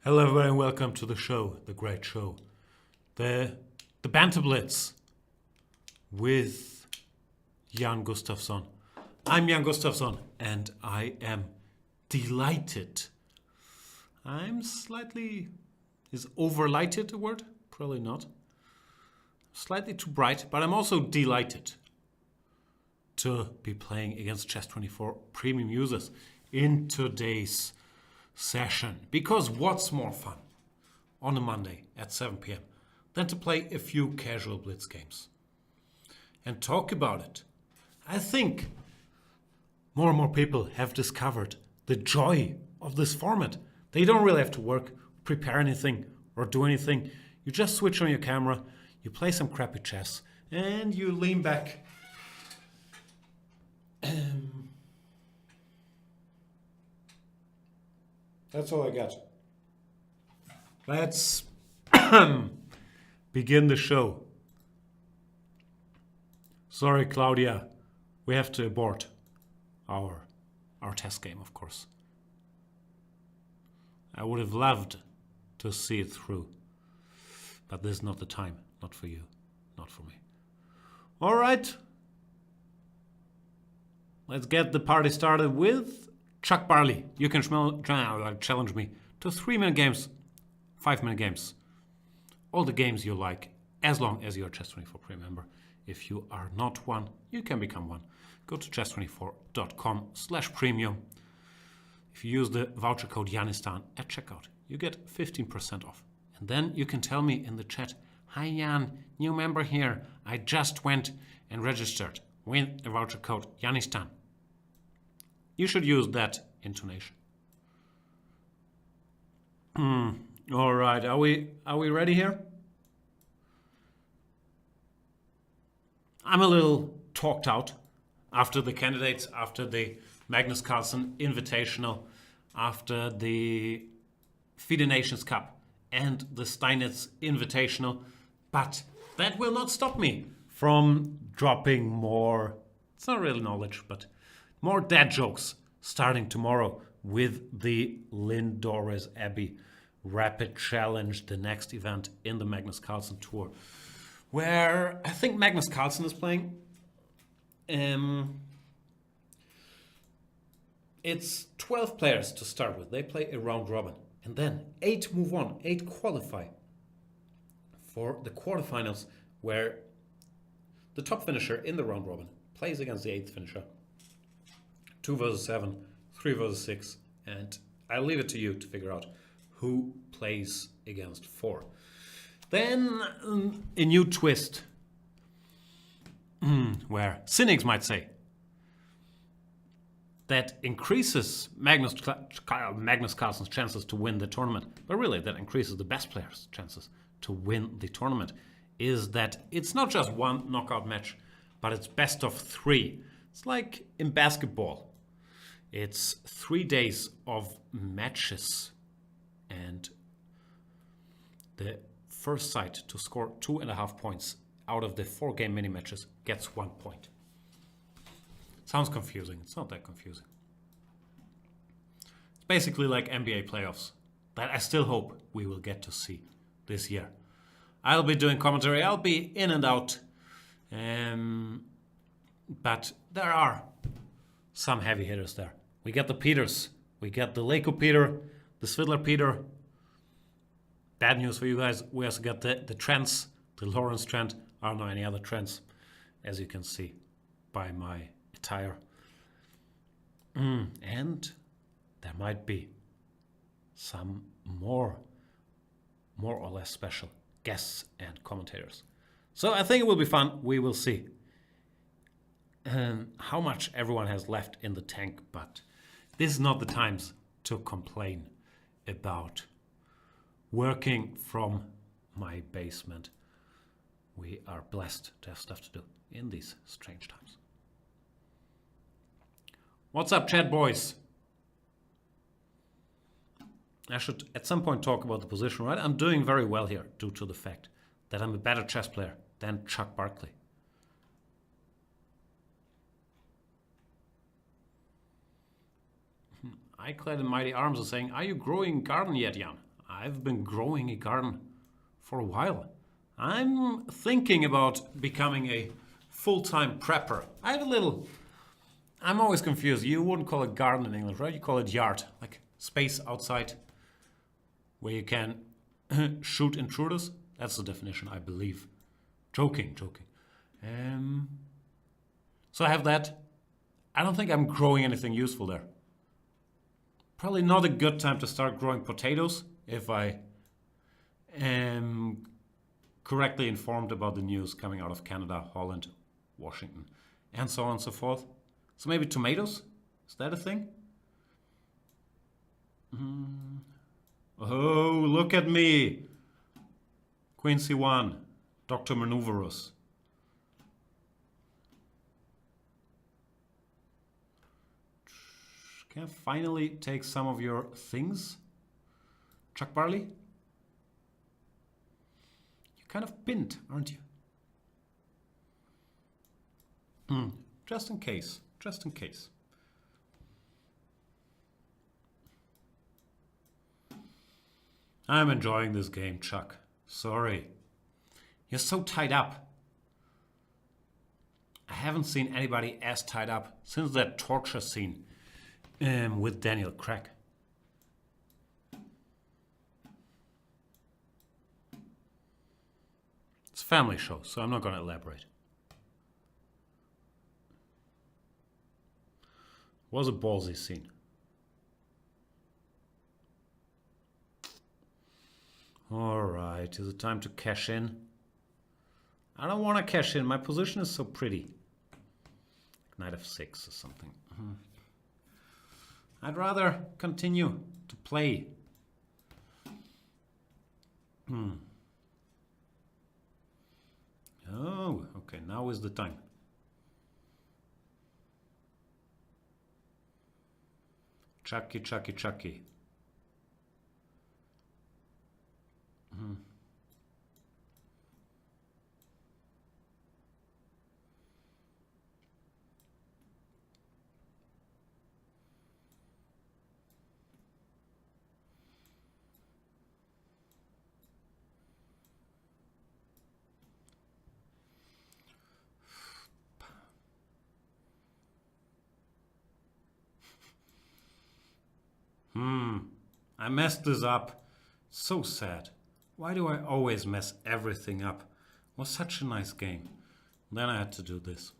Hello everybody and welcome to the show, the great show. The Banter Blitz with Jan Gustafsson. I'm Jan Gustafsson and I am delighted. Is overlighted a word? Probably not. Slightly too bright, but I'm also delighted to be playing against Chess24 premium users in today's session. Because what's more fun on a Monday at 7 p.m. than to play a few casual blitz games and talk about it? I think more and more people have discovered the joy of this format. They don't really have to work, prepare anything, or do anything. You just switch on your camera, you play some crappy chess, and you lean back. That's all I got. Let's begin the show. Sorry, Claudia. We have to abort our test game, of course. I would have loved to see it through. But this is not the time. Not for you. Not for me. All right. Let's get the party started with Chuck Barley. You can challenge me to 3-minute games, 5-minute games. All the games you like, as long as you're a Chess24 Premium member. If you are not one, you can become one. Go to chess24.com/premium. If you use the voucher code Janistan at checkout, you get 15% off. And then you can tell me in the chat, "Hi Jan, new member here. I just went and registered with the voucher code Janistan." You should use that intonation. All right, are we ready here? I'm a little talked out after the candidates, after the Magnus Carlsen Invitational, after the FIDE Nations Cup and the Steinitz Invitational, but that will not stop me from dropping more, it's not really knowledge, but more dad jokes starting tomorrow with the Lindores Abbey Rapid Challenge, the next event in the Magnus Carlsen Tour, where I think Magnus Carlsen is playing. It's 12 players to start with. They play a round robin. And then 8 move on, 8 qualify for the quarterfinals, where the top finisher in the round robin plays against the 8th finisher. 2 versus 7, 3 versus 6, and I'll leave it to you to figure out who plays against 4. Then a new twist, where cynics might say that increases Magnus Carlsen's chances to win the tournament, but really that increases the best players' chances to win the tournament, is that it's not just one knockout match, but it's best of 3. It's like in basketball. It's 3 days of matches, and the first side to score 2.5 points out of the 4-game mini matches gets 1 point. Sounds confusing. It's not that confusing. It's basically like NBA playoffs that I still hope we will get to see this year. I'll be doing commentary. I'll be in and out. But there are some heavy hitters there. We get the Peters. We get the Leko Peter, the Svidler Peter. Bad news for you guys. We also got the Trents, the Lawrence Trent. I don't know any other Trents, as you can see by my attire. And there might be some more or less special guests and commentators. So I think it will be fun. We will see how much everyone has left in the tank, but this is not the times to complain about working from my basement. We are blessed to have stuff to do in these strange times. What's up, chat boys? I should at some point talk about the position, right? I'm doing very well here due to the fact that I'm a better chess player than Chuck Barkley. I Clad in Mighty Arms are saying, "Are you growing garden yet, Jan?" I've been growing a garden for a while. I'm thinking about becoming a full-time prepper. I'm always confused. You wouldn't call it garden in English, right? You call it yard, like space outside where you can shoot intruders. That's the definition, I believe. Joking. So I have that. I don't think I'm growing anything useful there. Probably not a good time to start growing potatoes if I am correctly informed about the news coming out of Canada, Holland, Washington, and so on and so forth. So maybe tomatoes? Is that a thing? Oh, look at me. Queen C1, Dr. Maneuverus. Can I finally take some of your things? Chuck Barley? You're kind of pinned, aren't you? Just in case. I'm enjoying this game, Chuck. Sorry. You're so tied up. I haven't seen anybody as tied up since that torture scene with Daniel Craig. It's a family show, so I'm not going to elaborate. Was a ballsy scene. Alright, is it time to cash in? I don't want to cash in, my position is so pretty. Knight f6 or something. I'd rather continue to play. Oh, okay, now is the time. Chucky. I messed this up. So sad. Why do I always mess everything up? It was such a nice game. Then I had to do this.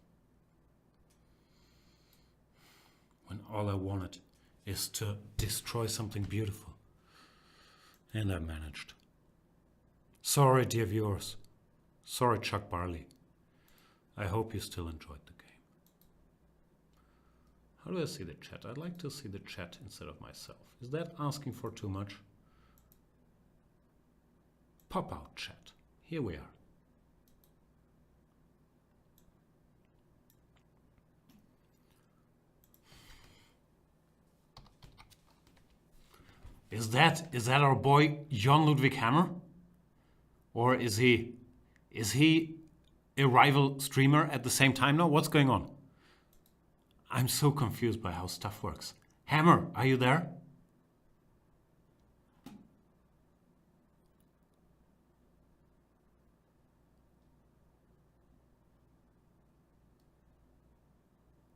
When all I wanted is to destroy something beautiful. And I managed. Sorry, dear viewers. Sorry, Chuck Barley. I hope you still enjoyed the game. How do I see the chat? I'd like to see the chat instead of myself. Is that asking for too much? Pop out chat. Here we are. Is that our boy Jan Ludwig Hammer? Or is he a rival streamer at the same time now? What's going on? I'm so confused by how stuff works. Hammer, are you there?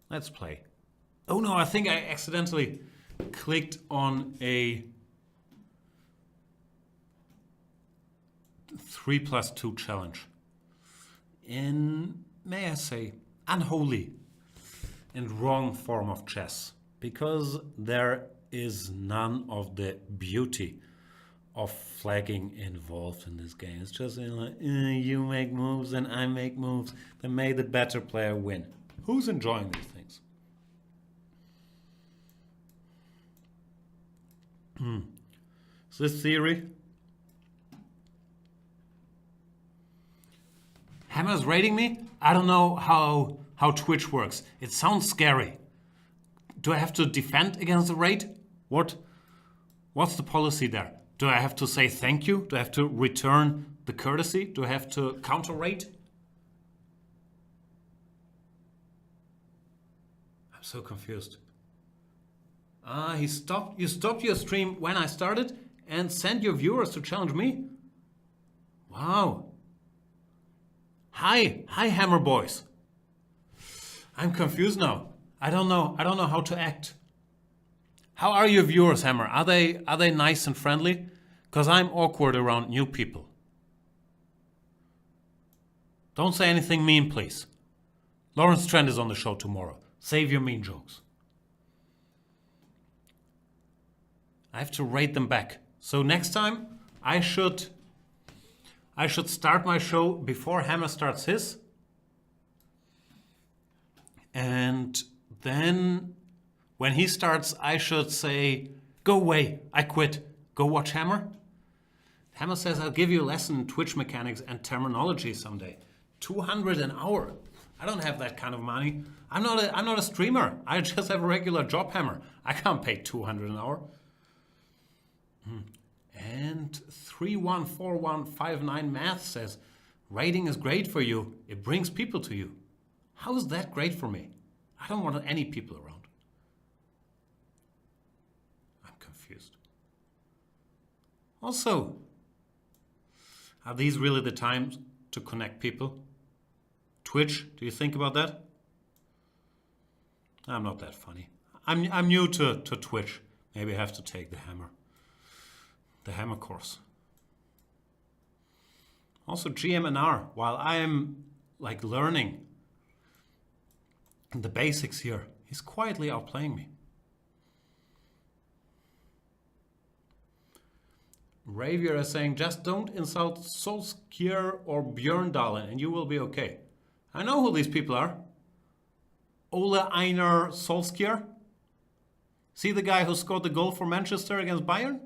Let's play. Oh no, I think I accidentally clicked on a 3+2 challenge. In, may I say, unholy and wrong form of chess. Because there is none of the beauty of flagging involved in this game. It's just like, you make moves and I make moves, then may the better player win. Who's enjoying these things? Is this theory? Hammer's raiding me? I don't know how Twitch works. It sounds scary. Do I have to defend against the raid? What's the policy there? Do I have to say thank you? Do I have to return the courtesy? Do I have to counter raid? I'm so confused. You stopped your stream when I started, and send your viewers to challenge me? Wow. Hi, Hammer Boys. I'm confused now. I don't know how to act. How are your viewers, Hammer? Are they nice and friendly? Because I'm awkward around new people. Don't say anything mean, please. Lawrence Trent is on the show tomorrow. Save your mean jokes. I have to rate them back. So next time I should start my show before Hammer starts his. And then when he starts, I should say, go away, I quit. Go watch Hammer. Hammer says, I'll give you a lesson in Twitch mechanics and terminology someday. 200 an hour. I don't have that kind of money. I'm not a streamer. I just have a regular job, Hammer. I can't pay 200 an hour. And 314159 Math says, rating is great for you. It brings people to you. How is that great for me? I don't want any people around. I'm confused. Also, are these really the times to connect people? Twitch, do you think about that? I'm not that funny. I'm new to Twitch. Maybe I have to take the Hammer course. Also GMNR, while I am like learning the basics here, he's quietly outplaying me. Ravier is saying, just don't insult Solskjaer or Björndalen and you will be okay. I know who these people are. Ole Einar Solskjaer. See the guy who scored the goal for Manchester against Bayern?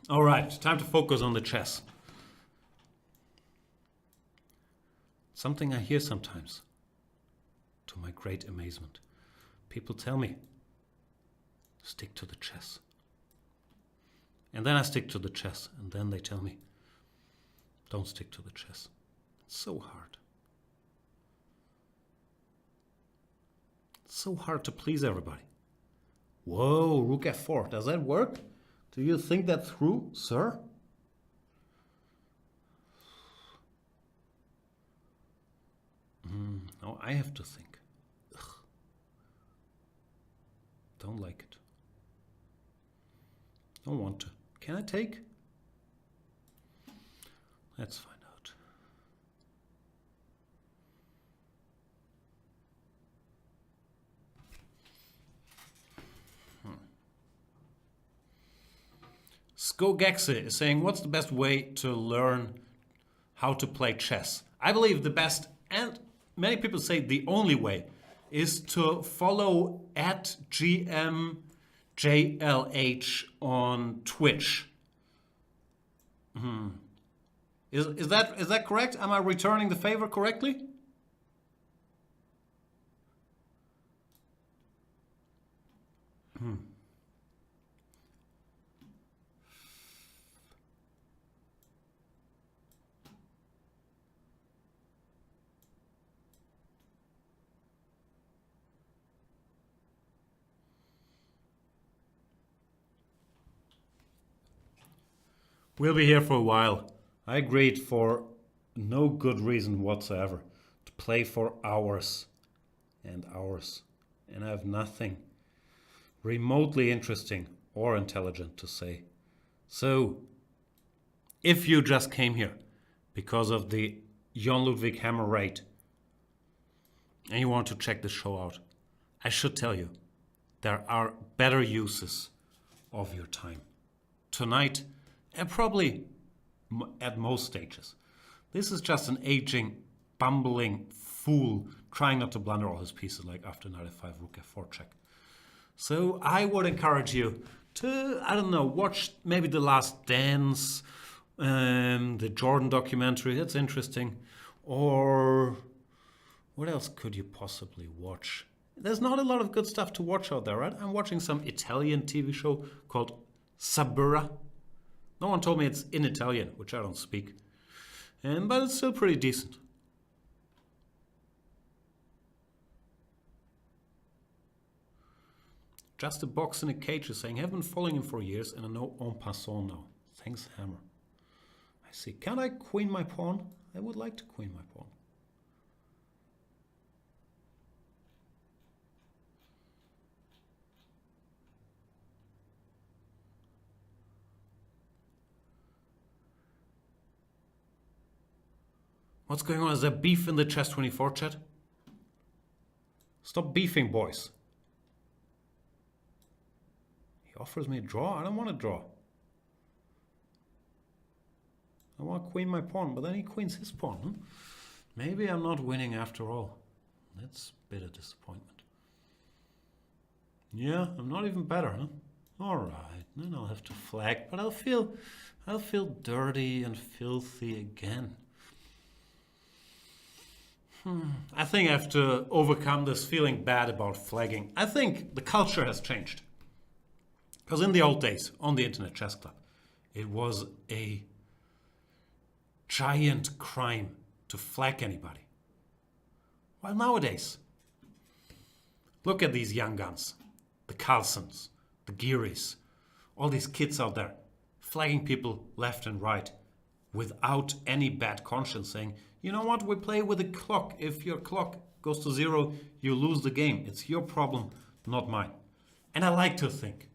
All right, time to focus on the chess. Something I hear sometimes, to my great amazement. People tell me, stick to the chess. And then I stick to the chess, and then they tell me, don't stick to the chess. It's so hard. It's so hard to please everybody. Whoa, rook f4, does that work? Do you think that through, sir? No, I have to think. Ugh. Don't like it. Don't want to. Can I take? Let's find out. Skogexe is saying, what's the best way to learn how to play chess? I believe the best, and many people say the only way, is to follow at GMJLH on Twitch. Is that correct? Am I returning the favor correctly? We'll be here for a while. I agreed for no good reason whatsoever to play for hours and hours. And I have nothing remotely interesting or intelligent to say. So, if you just came here because of the Jan Ludwig Hammer raid and you want to check the show out, I should tell you, there are better uses of your time. Tonight, and probably at most stages. This is just an aging, bumbling fool trying not to blunder all his pieces like after knight f5, rook f4 check. So I would encourage you to, I don't know, watch maybe The Last Dance, the Jordan documentary, that's interesting. Or what else could you possibly watch? There's not a lot of good stuff to watch out there, right? I'm watching some Italian TV show called Sabura. No one told me it's in Italian, which I don't speak. But it's still pretty decent. Just a box in a cage is saying, have been following him for years and I know en passant now. Thanks, Hammer. I see. Can I queen my pawn? I would like to queen my pawn. What's going on? Is there beef in the Chess24 chat? Stop beefing, boys. He offers me a draw? I don't want to draw. I want to queen my pawn, but then he queens his pawn. Maybe I'm not winning after all. That's a bit of disappointment. Yeah, I'm not even better, huh? Alright, then I'll have to flag, but I'll feel dirty and filthy again. I think I have to overcome this feeling bad about flagging. I think the culture has changed. Because in the old days, on the Internet Chess Club, it was a giant crime to flag anybody. While nowadays, look at these young guns, the Carlsons, the Gearys, all these kids out there flagging people left and right without any bad conscience, saying, you know what, we play with a clock. If your clock goes to 0, you lose the game. It's your problem, not mine. And I like to think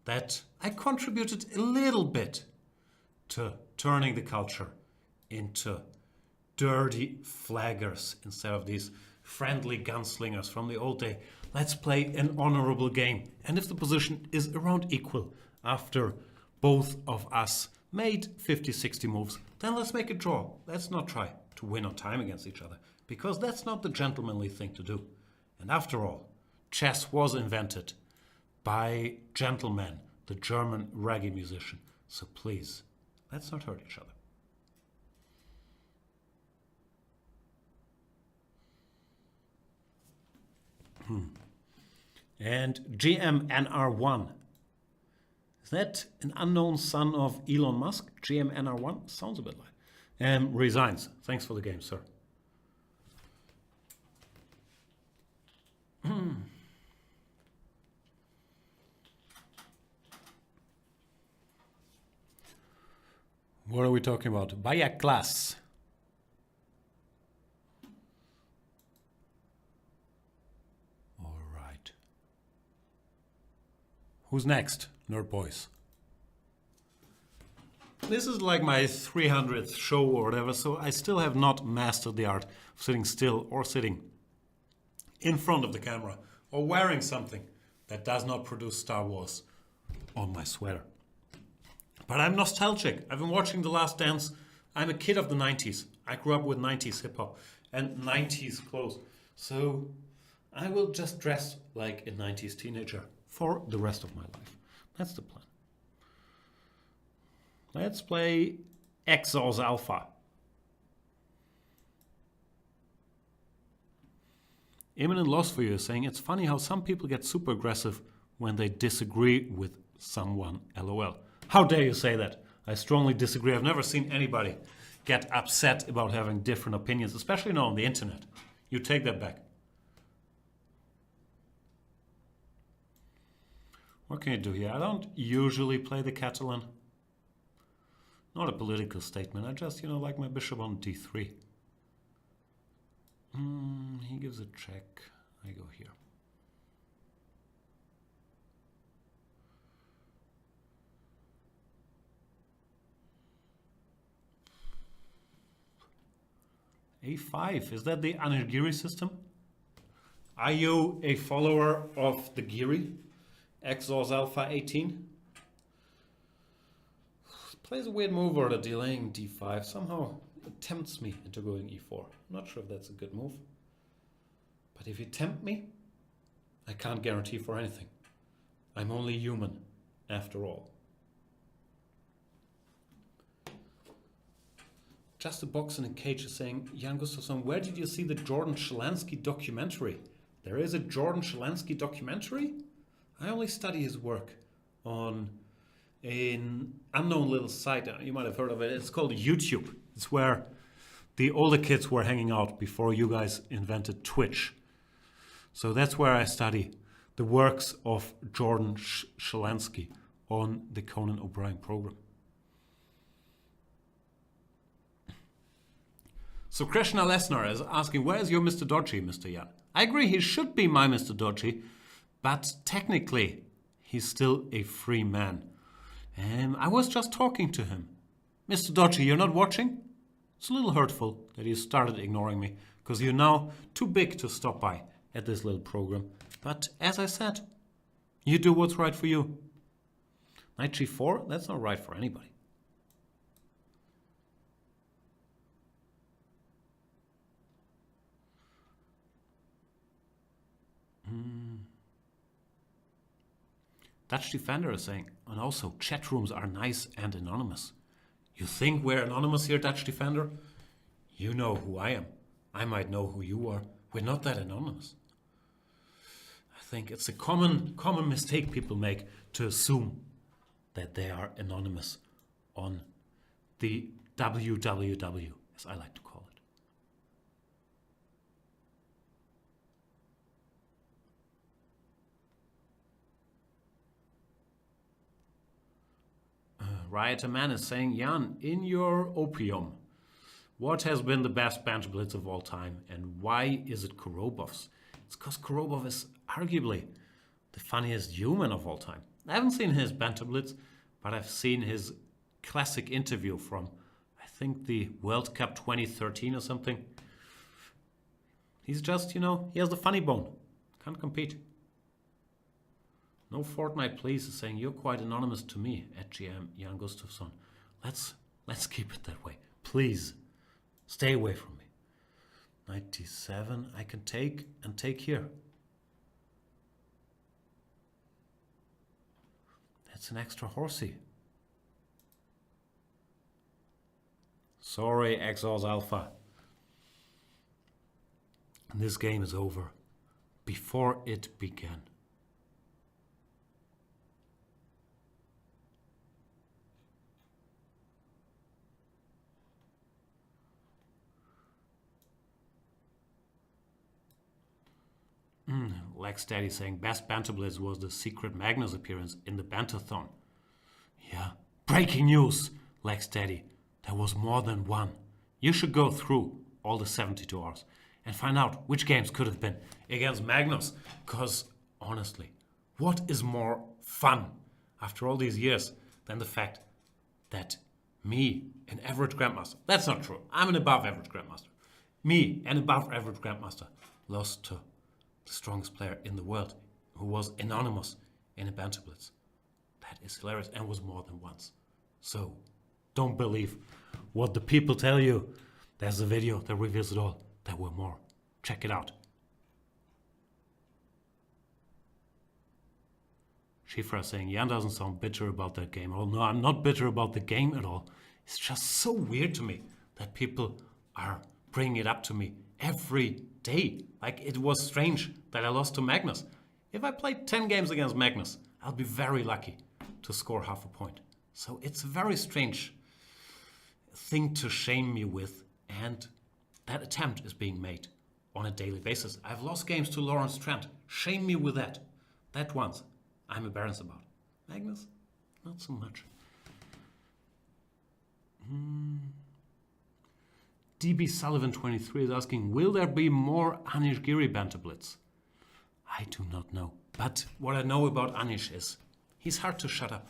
that I contributed a little bit to turning the culture into dirty flaggers instead of these friendly gunslingers from the old day. Let's play an honorable game. And if the position is around equal after both of us made 50-60 moves, then let's make a draw. Let's not try to win on time against each other, because that's not the gentlemanly thing to do. And after all, chess was invented by Gentleman, the German reggae musician. So please, let's not hurt each other. And GMNR1. Is that an unknown son of Elon Musk? GMNR1? Sounds a bit like. Resigns. Thanks for the game, sir. What are we talking about? Vaya class. All right. Who's next, nerd boys? This is like my 300th show or whatever, so I still have not mastered the art of sitting still or sitting in front of the camera or wearing something that does not produce Star Wars on my sweater. But I'm nostalgic. I've been watching The Last Dance. I'm a kid of the 90s. I grew up with 90s hip-hop and 90s clothes. So I will just dress like a 90s teenager for the rest of my life. That's the plan. Let's play Exos Alpha. Imminent loss for you is saying, it's funny how some people get super aggressive when they disagree with someone, LOL. How dare you say that? I strongly disagree. I've never seen anybody get upset about having different opinions, especially now on the internet. You take that back. What can you do here? I don't usually play the Catalan. Not a political statement. I just, like my bishop on d3. He gives a check. I go here. A5, is that the Anagiri system? Are you a follower of the Giri? Exos Alpha 18? Plays a weird move or the delaying d5. Somehow it tempts me into going e4. I'm not sure if that's a good move. But if you tempt me, I can't guarantee for anything. I'm only human, after all. Just a box in a cage is saying, Jan Gustafsson, where did you see the Jordan Shalansky documentary? There is a Jordan Shalansky documentary? I only study his work on an unknown little site. You might have heard of it. It's called YouTube. It's where the older kids were hanging out before you guys invented Twitch. So that's where I study the works of Jordan Shalansky on the Conan O'Brien program. So Krishna Lesnar is asking, where is your Mr. Dodgy, Mr. Jan? I agree, he should be my Mr. Dodgy, but technically he's still a free man. I was just talking to him. Mr. Dodgy, you're not watching? It's a little hurtful that you started ignoring me, because you're now too big to stop by at this little program. But as I said, you do what's right for you. Knight g4? That's not right for anybody. Dutch Defender is saying, and also chat rooms are nice and anonymous. You think we're anonymous here, Dutch Defender? You know who I am. I might know who you are. We're not that anonymous. I think it's a common mistake people make to assume that they are anonymous on the WWW, as I like to call it. Rioter Man is saying, Jan, in your opium, what has been the best Banter Blitz of all time, and why is it Korobov's? It's because Korobov is arguably the funniest human of all time. I haven't seen his Banter Blitz, but I've seen his classic interview from, I think, the World Cup 2013 or something. He's just, he has the funny bone. Can't compete. No Fortnite, please, is saying, you're quite anonymous to me at GM Jan Gustafsson. Let's keep it that way. Please, stay away from me. 97, I can take and take here. That's an extra horsey. Sorry, Exos Alpha. This game is over before it began. Lex Daddy saying, best Banter Blitz was the secret Magnus appearance in the Banterthon. Yeah, breaking news, Lex Daddy. There was more than one. You should go through all the 72 hours and find out which games could have been against Magnus. Because, honestly, what is more fun after all these years than the fact that me, an average Grandmaster, that's not true, I'm an above average Grandmaster, me, an above average Grandmaster, lost to the strongest player in the world, who was anonymous in a Banter Blitz. That is hilarious, and was more than once. So, don't believe what the people tell you. There's a video that reveals it all. There were more. Check it out. Schifra saying, Jan doesn't sound bitter about that game. Oh no, I'm not bitter about the game at all. It's just so weird to me that people are bringing it up to me every day. Like, it was strange that I lost to Magnus. If I played 10 games against Magnus, I'll be very lucky to score half a point. So it's a very strange thing to shame me with, and that attempt is being made on a daily basis. I've lost games to Lawrence Trent. Shame me with that. That once I'm embarrassed about. Magnus, not so much. DB Sullivan 23 is asking, will there be more Anish Giri Banter Blitz? I do not know. But what I know about Anish is he's hard to shut up.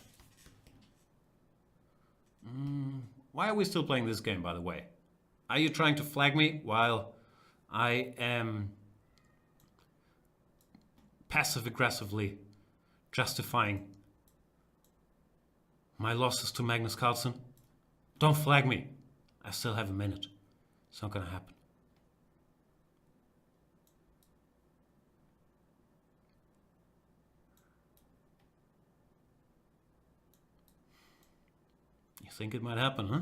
Why are we still playing this game, by the way? Are you trying to flag me while I am passive-aggressively justifying my losses to Magnus Carlsen? Don't flag me. I still have a minute. It's not going to happen. You think it might happen, huh?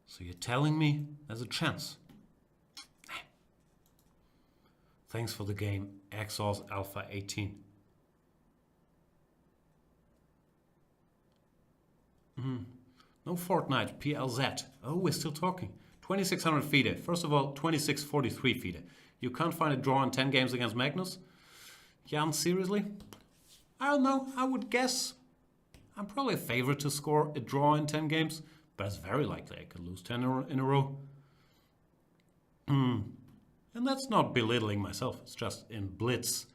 So you're telling me there's a chance? Thanks for the game, Exos Alpha 18. No Fortnite, PLZ. Oh, we're still talking. 2600 FIDE. First of all, 2643 FIDE. You can't find a draw in 10 games against Magnus? Jan, seriously? I don't know. I would guess I'm probably a favorite to score a draw in 10 games, but it's very likely I could lose 10 in a row. And that's not belittling myself. It's just in Blitz,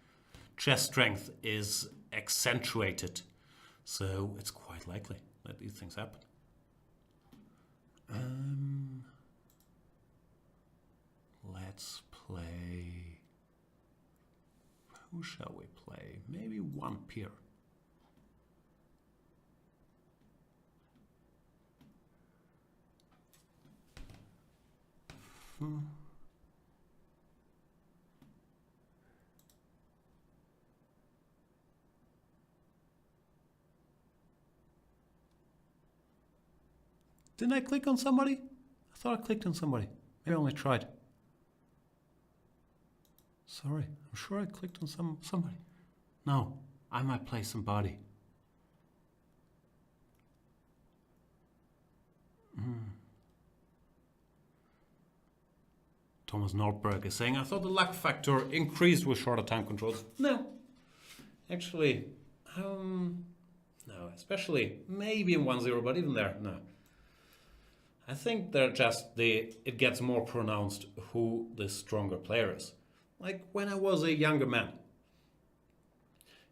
chess strength is accentuated. So it's quite likely that these things happen. Let's play. Who shall we play? Maybe one peer. Didn't I click on somebody? I thought I clicked on somebody. Maybe I only tried. Sorry, I'm sure I clicked on somebody. No, I might play somebody. Thomas Nordberg is saying, I thought the luck factor increased with shorter time controls. No. Actually, no, especially maybe in 1-0, but even there, no. I think they're just it gets more pronounced who the stronger player is. Like when I was a younger man,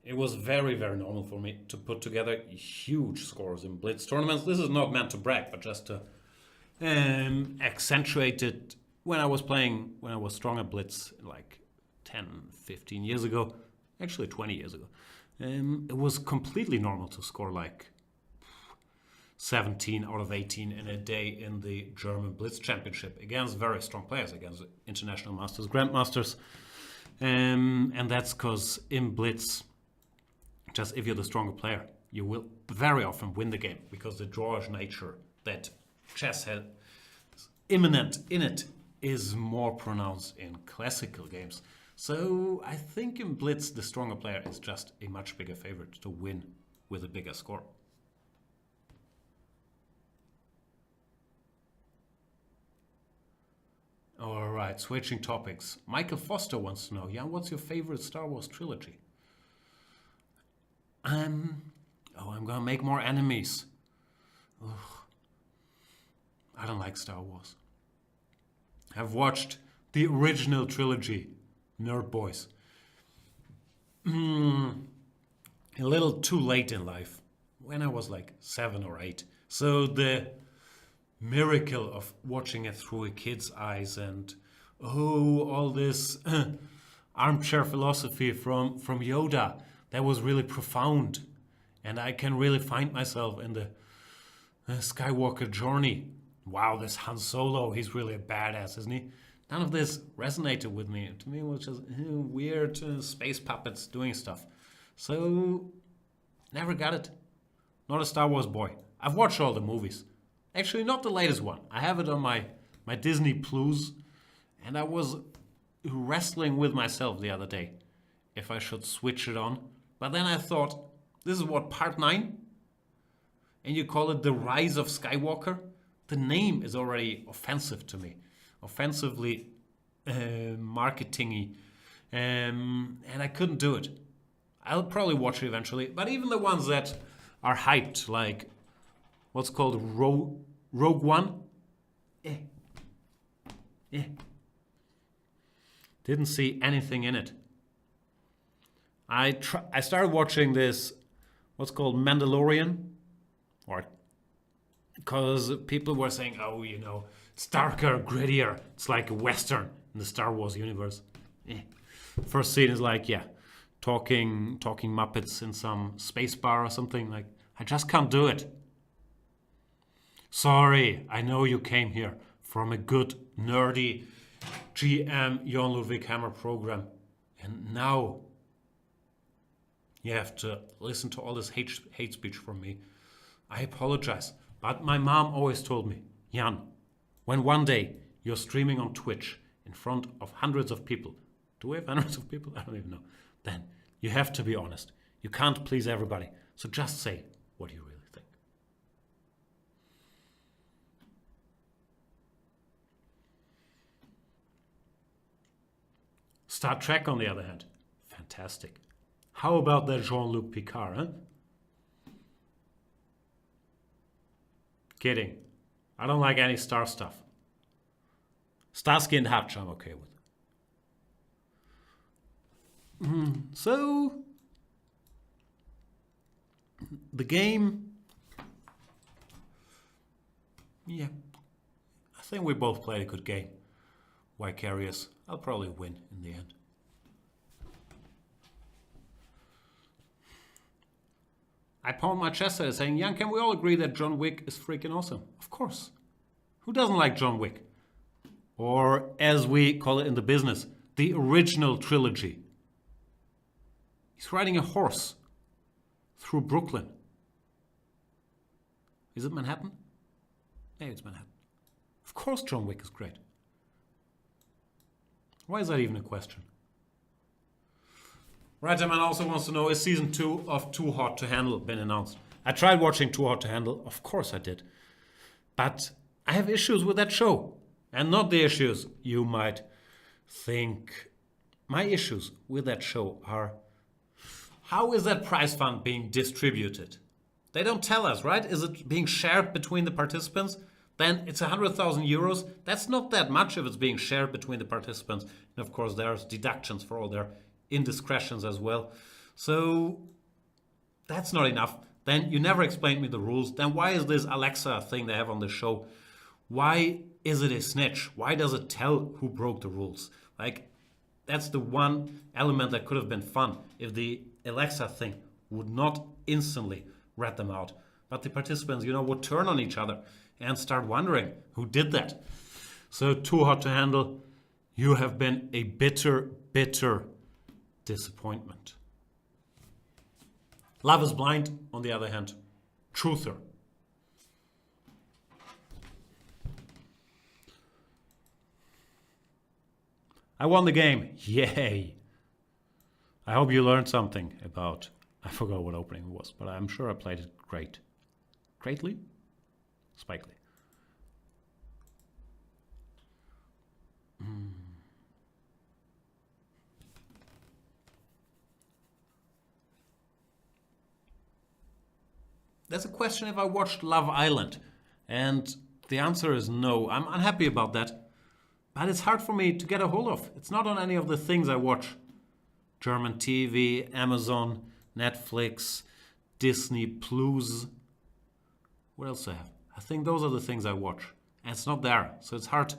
it was very, very normal for me to put together huge scores in Blitz tournaments. This is not meant to brag, but just to accentuate it. When I was strong at Blitz like 10, 15 years ago, actually 20 years ago, it was completely normal to score like 17 out of 18 in a day in the German Blitz Championship against very strong players, against international masters, grandmasters. And that's because in Blitz, just if you're the stronger player, you will very often win the game because the drawish nature that chess has imminent in it is more pronounced in classical games. So I think in Blitz, the stronger player is just a much bigger favorite to win with a bigger score. All right, switching topics. Michael Foster wants to know, Jan, what's your favorite Star Wars trilogy? I'm gonna make more enemies. Ugh. I don't like Star Wars. I've watched the original trilogy, Nerd Boys. A little too late in life, when I was like 7 or 8. So the miracle of watching it through a kid's eyes and all this armchair philosophy from Yoda, that was really profound, and I can really find myself in the Skywalker journey. Wow, this Han Solo, he's really a badass, isn't he? None of this resonated with me. To me, it was just weird space puppets doing stuff. So, never got it. Not a Star Wars boy. I've watched all the movies. Actually, not the latest one. I have it on my Disney Plus, and I was wrestling with myself the other day if I should switch it on. But then I thought, this is what, part 9? And you call it The Rise of Skywalker? The name is already offensive to me. Offensively marketingy. And I couldn't do it. I'll probably watch it eventually. But even the ones that are hyped, like what's called Rogue One. Didn't see anything in it. I started watching this, what's called Mandalorian, or because people were saying, it's darker, grittier. It's like a Western in the Star Wars universe. First scene is like, talking Muppets in some space bar or something. Like, I just can't do it. Sorry, I know you came here from a good, nerdy GM Jan Ludwig Hammer program. And now you have to listen to all this hate speech from me. I apologize. But my mom always told me, Jan, when one day you're streaming on Twitch in front of hundreds of people, do we have hundreds of people? I don't even know. Then you have to be honest. You can't please everybody. So just say what you really think. Star Trek, on the other hand, fantastic. How about that Jean-Luc Picard, huh? Kidding. I don't like any Star stuff. Starsky and Hutch, I'm okay with. So, the game, yeah, I think we both played a good game. Vicarious, I'll probably win in the end. I pawned my chess set saying, Jan, can we all agree that John Wick is freaking awesome? Of course. Who doesn't like John Wick? Or, as we call it in the business, the original trilogy. He's riding a horse through Brooklyn. Is it Manhattan? Maybe it's Manhattan. Of course John Wick is great. Why is that even a question? Writerman also wants to know, is season 2 of Too Hot to Handle been announced? I tried watching Too Hot to Handle. Of course I did. But I have issues with that show. And not the issues you might think. My issues with that show are, how is that prize fund being distributed? They don't tell us, right? Is it being shared between the participants? Then it's 100,000 euros. That's not that much if it's being shared between the participants. And of course, there's deductions for all their indiscretions as well. So that's not enough. Then you never explained me the rules. Then why is this Alexa thing they have on the show? Why is it a snitch? Why does it tell who broke the rules? Like, that's the one element that could have been fun if the Alexa thing would not instantly rat them out. But the participants, would turn on each other and start wondering who did that. So Too Hot to Handle, you have been a bitter, bitter disappointment. Love is Blind, on the other hand, truther. I won the game. Yay. I hope you learned something about, I forgot what opening it was, but I'm sure I played it great. Greatly? Spike Lee. There's a question if I watched Love Island, and the answer is no. I'm unhappy about that, but it's hard for me to get a hold of. It's not on any of the things I watch. German TV, Amazon, Netflix, Disney Plus. What else do I have? I think those are the things I watch. And it's not there. So it's hard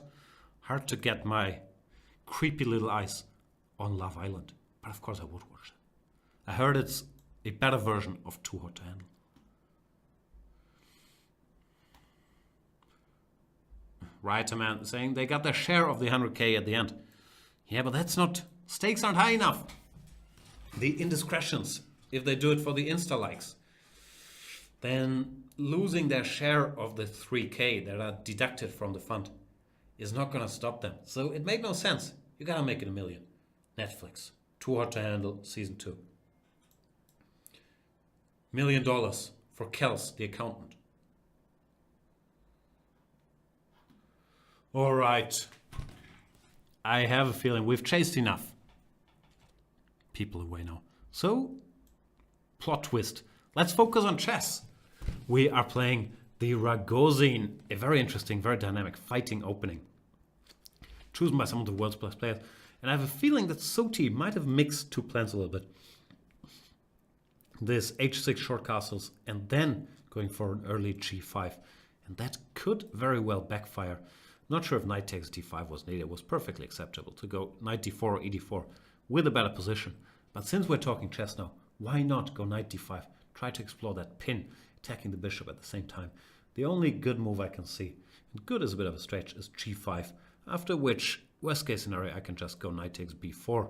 to get my creepy little eyes on Love Island. But of course I would watch it. I heard it's a better version of Too Hot to Handle. Writer man saying they got their share of the 100k at the end. Yeah, but that's not, stakes aren't high enough. The indiscretions, if they do it for the Insta likes, then losing their share of the 3k that are deducted from the fund is not going to stop them. So it made no sense. You got to make it $1 million. Netflix, Too Hot to Handle, season 2. $1 million for Kels, the accountant. All right. I have a feeling we've chased enough people away now. So, plot twist. Let's focus on chess. We are playing the Ragozin, a very interesting, very dynamic fighting opening, chosen by some of the world's best players. And I have a feeling that Soti might have mixed two plans a little bit. This h6 short castles and then going for an early g5. And that could very well backfire. Not sure if knight takes d5 was needed. It was perfectly acceptable to go knight d4 or e4 with a better position. But since we're talking chess now, why not go knight d5? Try to explore that pin, attacking the bishop at the same time. The only good move I can see, and good is a bit of a stretch, is g5. After which, worst case scenario, I can just go knight takes b4,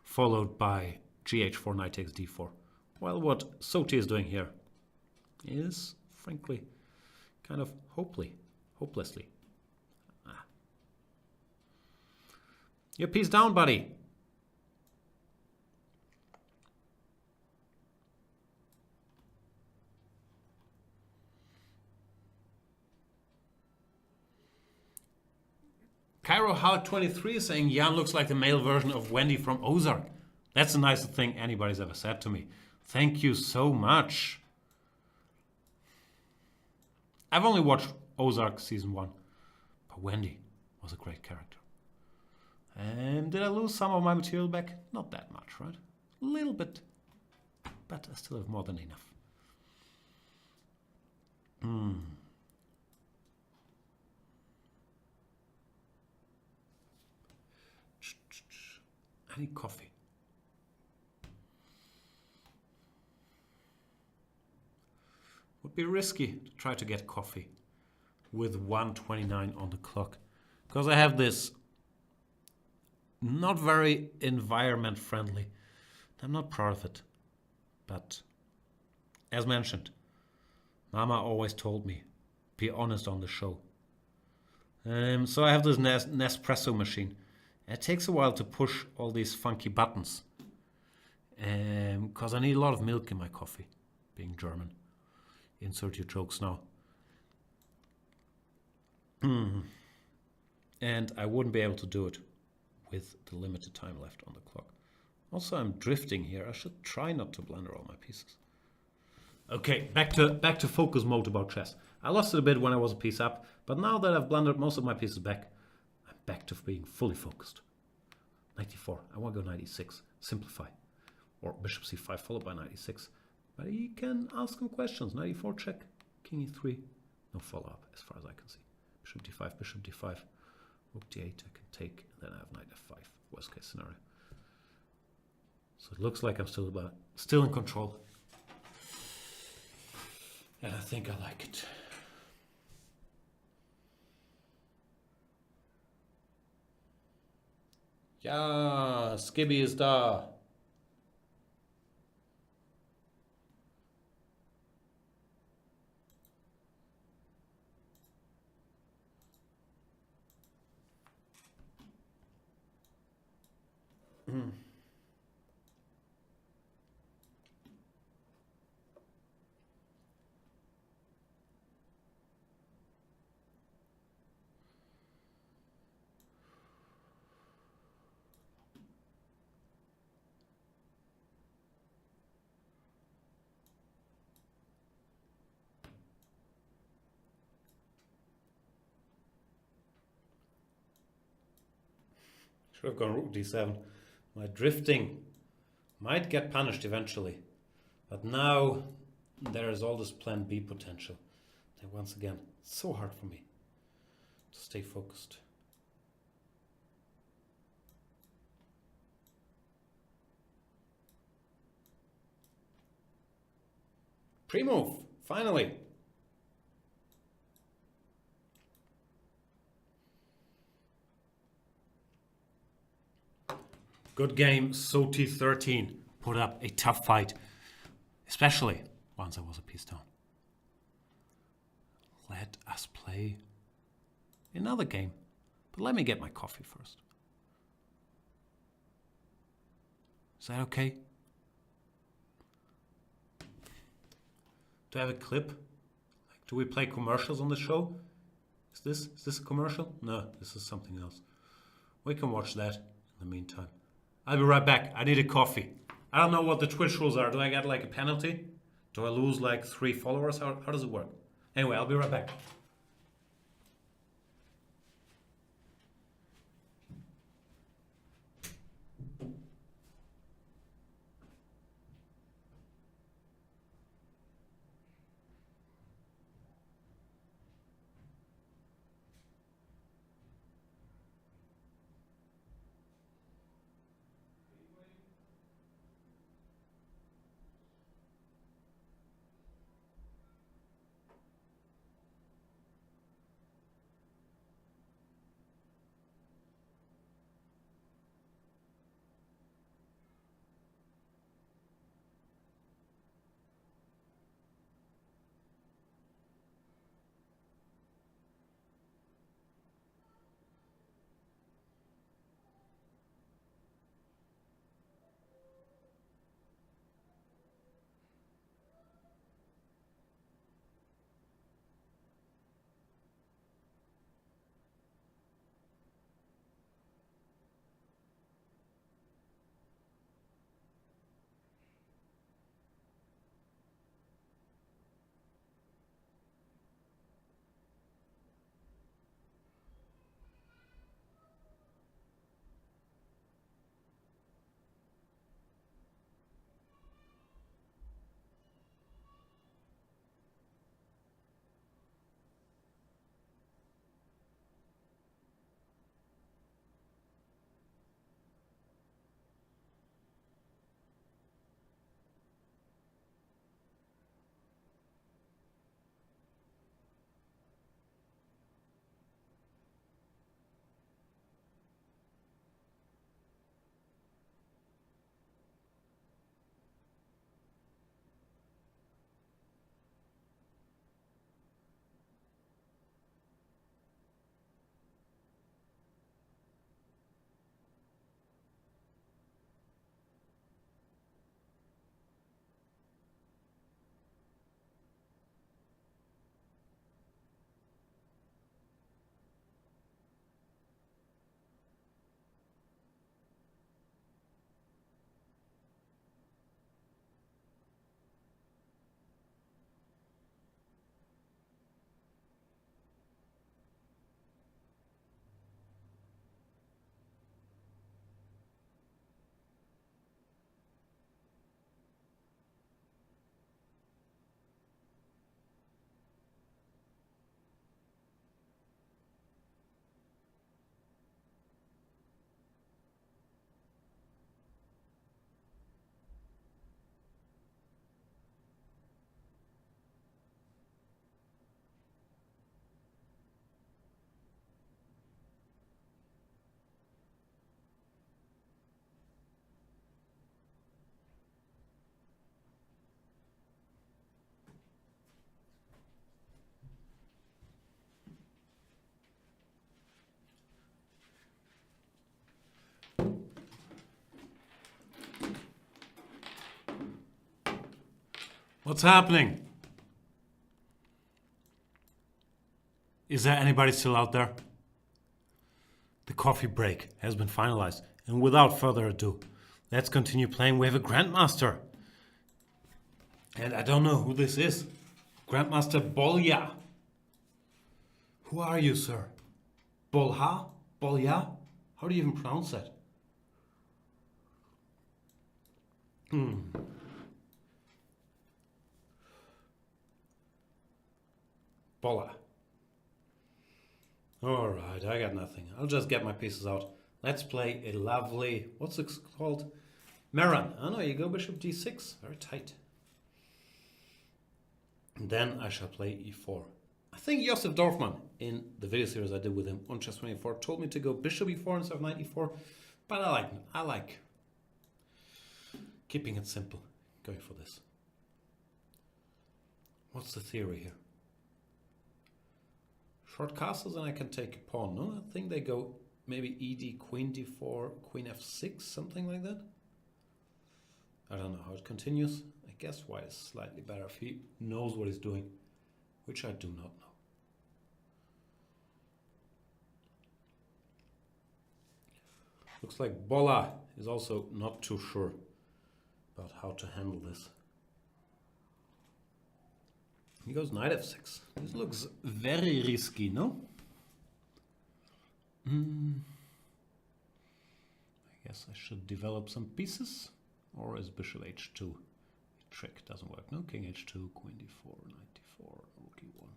followed by gh4, knight takes d4. While what Soti is doing here is, frankly, kind of hopelessly. Your piece down, buddy. Cairo Howard 23 is saying Jan looks like the male version of Wendy from Ozark. That's the nicest thing anybody's ever said to me. Thank you so much. I've only watched Ozark season 1, but Wendy was a great character. And did I lose some of my material back? Not that much, right? A little bit, but I still have more than enough. I need coffee. Would be risky to try to get coffee with 1:29 on the clock, because I have this not very environment friendly. I'm not proud of it, but as mentioned, Mama always told me, be honest on the show. So I have this Nespresso machine. It takes a while to push all these funky buttons, because I need a lot of milk in my coffee, being German. Insert your jokes now. And I wouldn't be able to do it with the limited time left on the clock. Also, I'm drifting here. I should try not to blunder all my pieces. Okay, back to focus mode about chess. I lost it a bit when I was a piece up, but now that I've blundered most of my pieces back, I'm back to being fully focused. 94. I want to go 96. Simplify. Or bishop c5 followed by 96. But you can ask some questions. 94 check. King e3. No follow-up as far as I can see. Bishop d5, bishop d5. Rook d8 I can take. And then I have knight f5. Worst case scenario. So it looks like I'm still in control. And I think I like it. Ja, Skibby ist da. Should have gone rook d7. My drifting might get punished eventually. But now there is all this plan B potential. And once again, it's so hard for me to stay focused. Pre-move, finally. Good game, Soti 13. Put up a tough fight, especially once I was a piece down. Let us play another game, but let me get my coffee first. Is that okay? Do I have a clip? Like, do we play commercials on the show? Is this a commercial? No, this is something else. We can watch that in the meantime. I'll be right back. I need a coffee. I don't know what the Twitch rules are. Do I get like a penalty? Do I lose like 3 followers? How does it work? Anyway, I'll be right back. What's happening? Is there anybody still out there? The coffee break has been finalized, and without further ado, let's continue playing. We have a Grandmaster. And I don't know who this is. Grandmaster Bolya. Who are you, sir? Bolha? Bolya? How do you even pronounce that? Bolla. Alright, I got nothing. I'll just get my pieces out. Let's play a lovely... What's it called? Meran. Oh no, you go bishop d6. Very tight. And then I shall play e4. I think Josef Dorfman, in the video series I did with him on chess24, told me to go bishop e4 instead of knight e4. But I like keeping it simple, going for this. What's the theory here? Short castles and I can take a pawn. No, I think they go maybe ed, queen d4, queen f6, something like that. I don't know how it continues. I guess white is slightly better if he knows what he's doing, which I do not know. Looks like Bolla is also not too sure about how to handle this. He goes knight f6. This looks very risky, no? I guess I should develop some pieces. Or is bishop h2? Trick doesn't work. No, king h2, queen d4, knight d4, rook e1.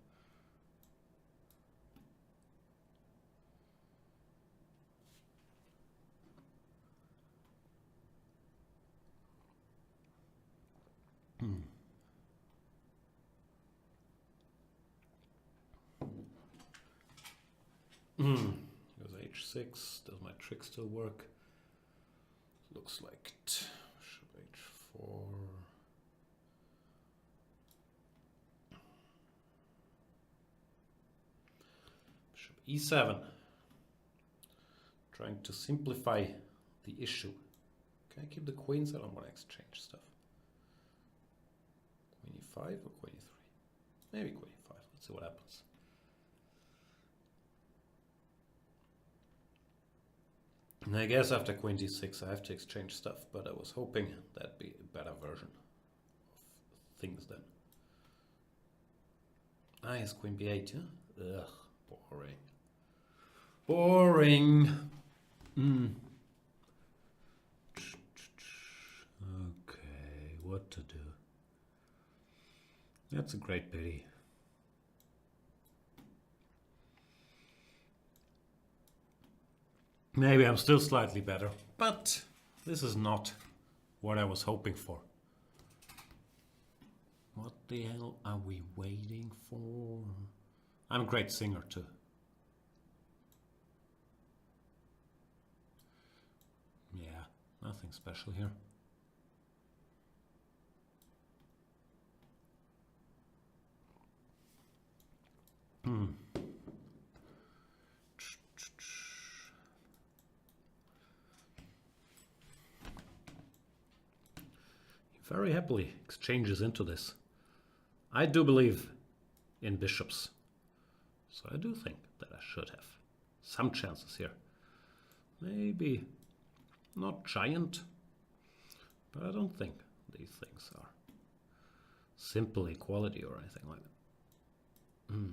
Goes h6. Does my trick still work? Looks like it. Bishop h4. Bishop e7. Trying to simplify the issue. Can I keep the queens? I don't want to exchange stuff. Queen e5 or queen e3? Maybe queen e5. Let's see what happens. And I guess after queen d6 I have to exchange stuff, but I was hoping that'd be a better version of things then. Ah, yes, queen b8, yeah? Ugh, boring. Boring! Okay, what to do? That's a great pity. Maybe I'm still slightly better, but this is not what I was hoping for. What the hell are we waiting for? I'm a great singer too. Yeah, nothing special here. Very happily exchanges into this. I do believe in bishops, so I do think that I should have some chances here. Maybe not giant, but I don't think these things are simple equality or anything like that.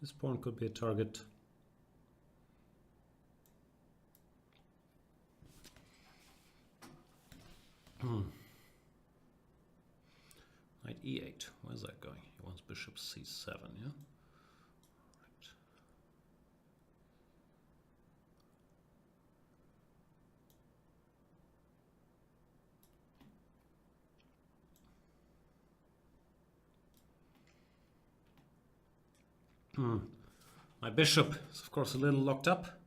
This pawn could be a target. Knight e8. Where's that going? He wants bishop c7, yeah? Right. My bishop is of course a little locked up,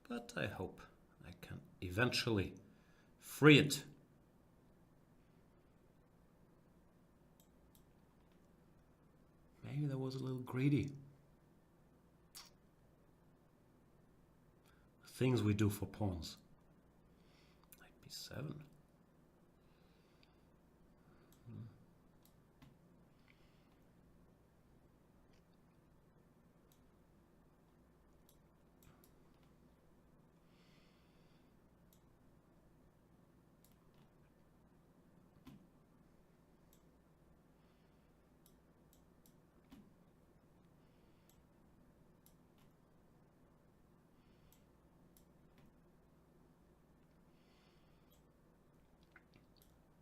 but I hope I can eventually free it. Maybe that was a little greedy. Things we do for pawns. B7.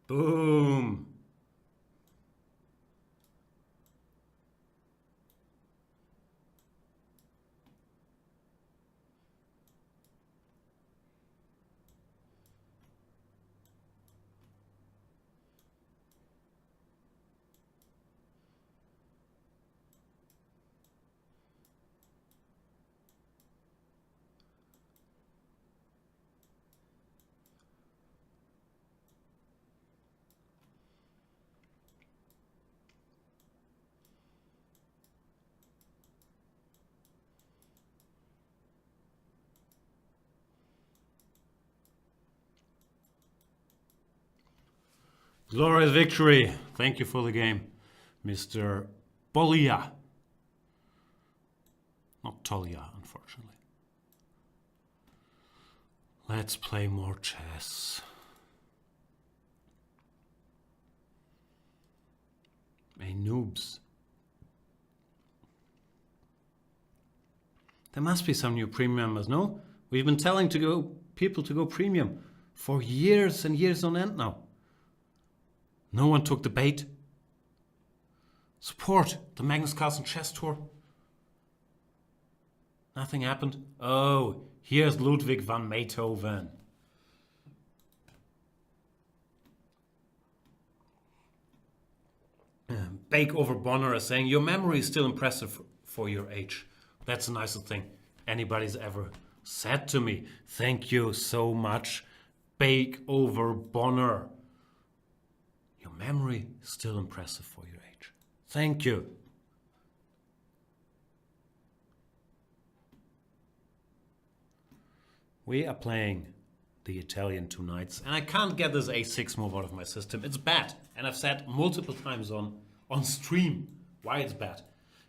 Boom. Glorious victory. Thank you for the game, Mr. Bolia. Not Tolia, unfortunately. Let's play more chess. Hey, noobs. There must be some new premium members, no? We've been telling people to go premium for years and years on end now. No one took the bait. Support the Magnus Carlsen Chess Tour. Nothing happened. Oh, here's Ludwig van Beethoven. Bake over Bonner is saying, your memory is still impressive for your age. That's the nicest thing anybody's ever said to me. Thank you so much. Bake over Bonner. Your memory is still impressive for your age. Thank you. We are playing the Italian 2 knights, and I can't get this a6 move out of my system. It's bad, and I've said multiple times on stream why it's bad.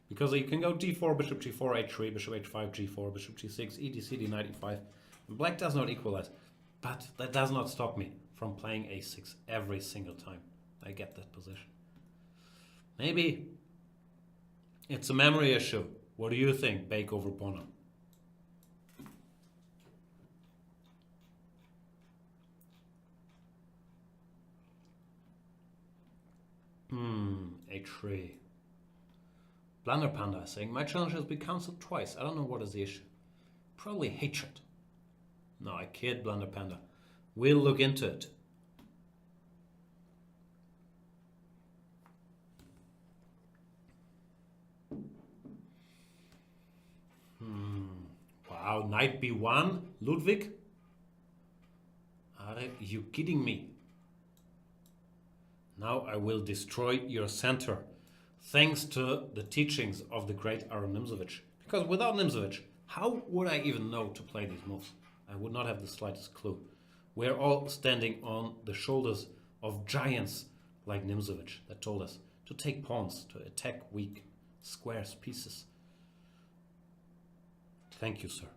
Because you can go d4, bishop g4, h3, bishop h5, g4, bishop g6, ed, knight e5. Black does not equalize, but that does not stop me from playing a6 every single time I get that position. Maybe it's a memory issue. What do you think, Bake over Bonner? H3. Blunder Panda is saying, my challenge has been cancelled twice. I don't know what is the issue. Probably hatred. No, I kid, Blunder Panda. We'll look into it. Wow, knight b1, Ludwig? Are you kidding me? Now I will destroy your center, thanks to the teachings of the great Aaron Nimzowitsch. Because without Nimzowitsch, how would I even know to play these moves? I would not have the slightest clue. We're all standing on the shoulders of giants like Nimzowitsch that told us to take pawns, to attack weak squares, pieces. Thank you, sir.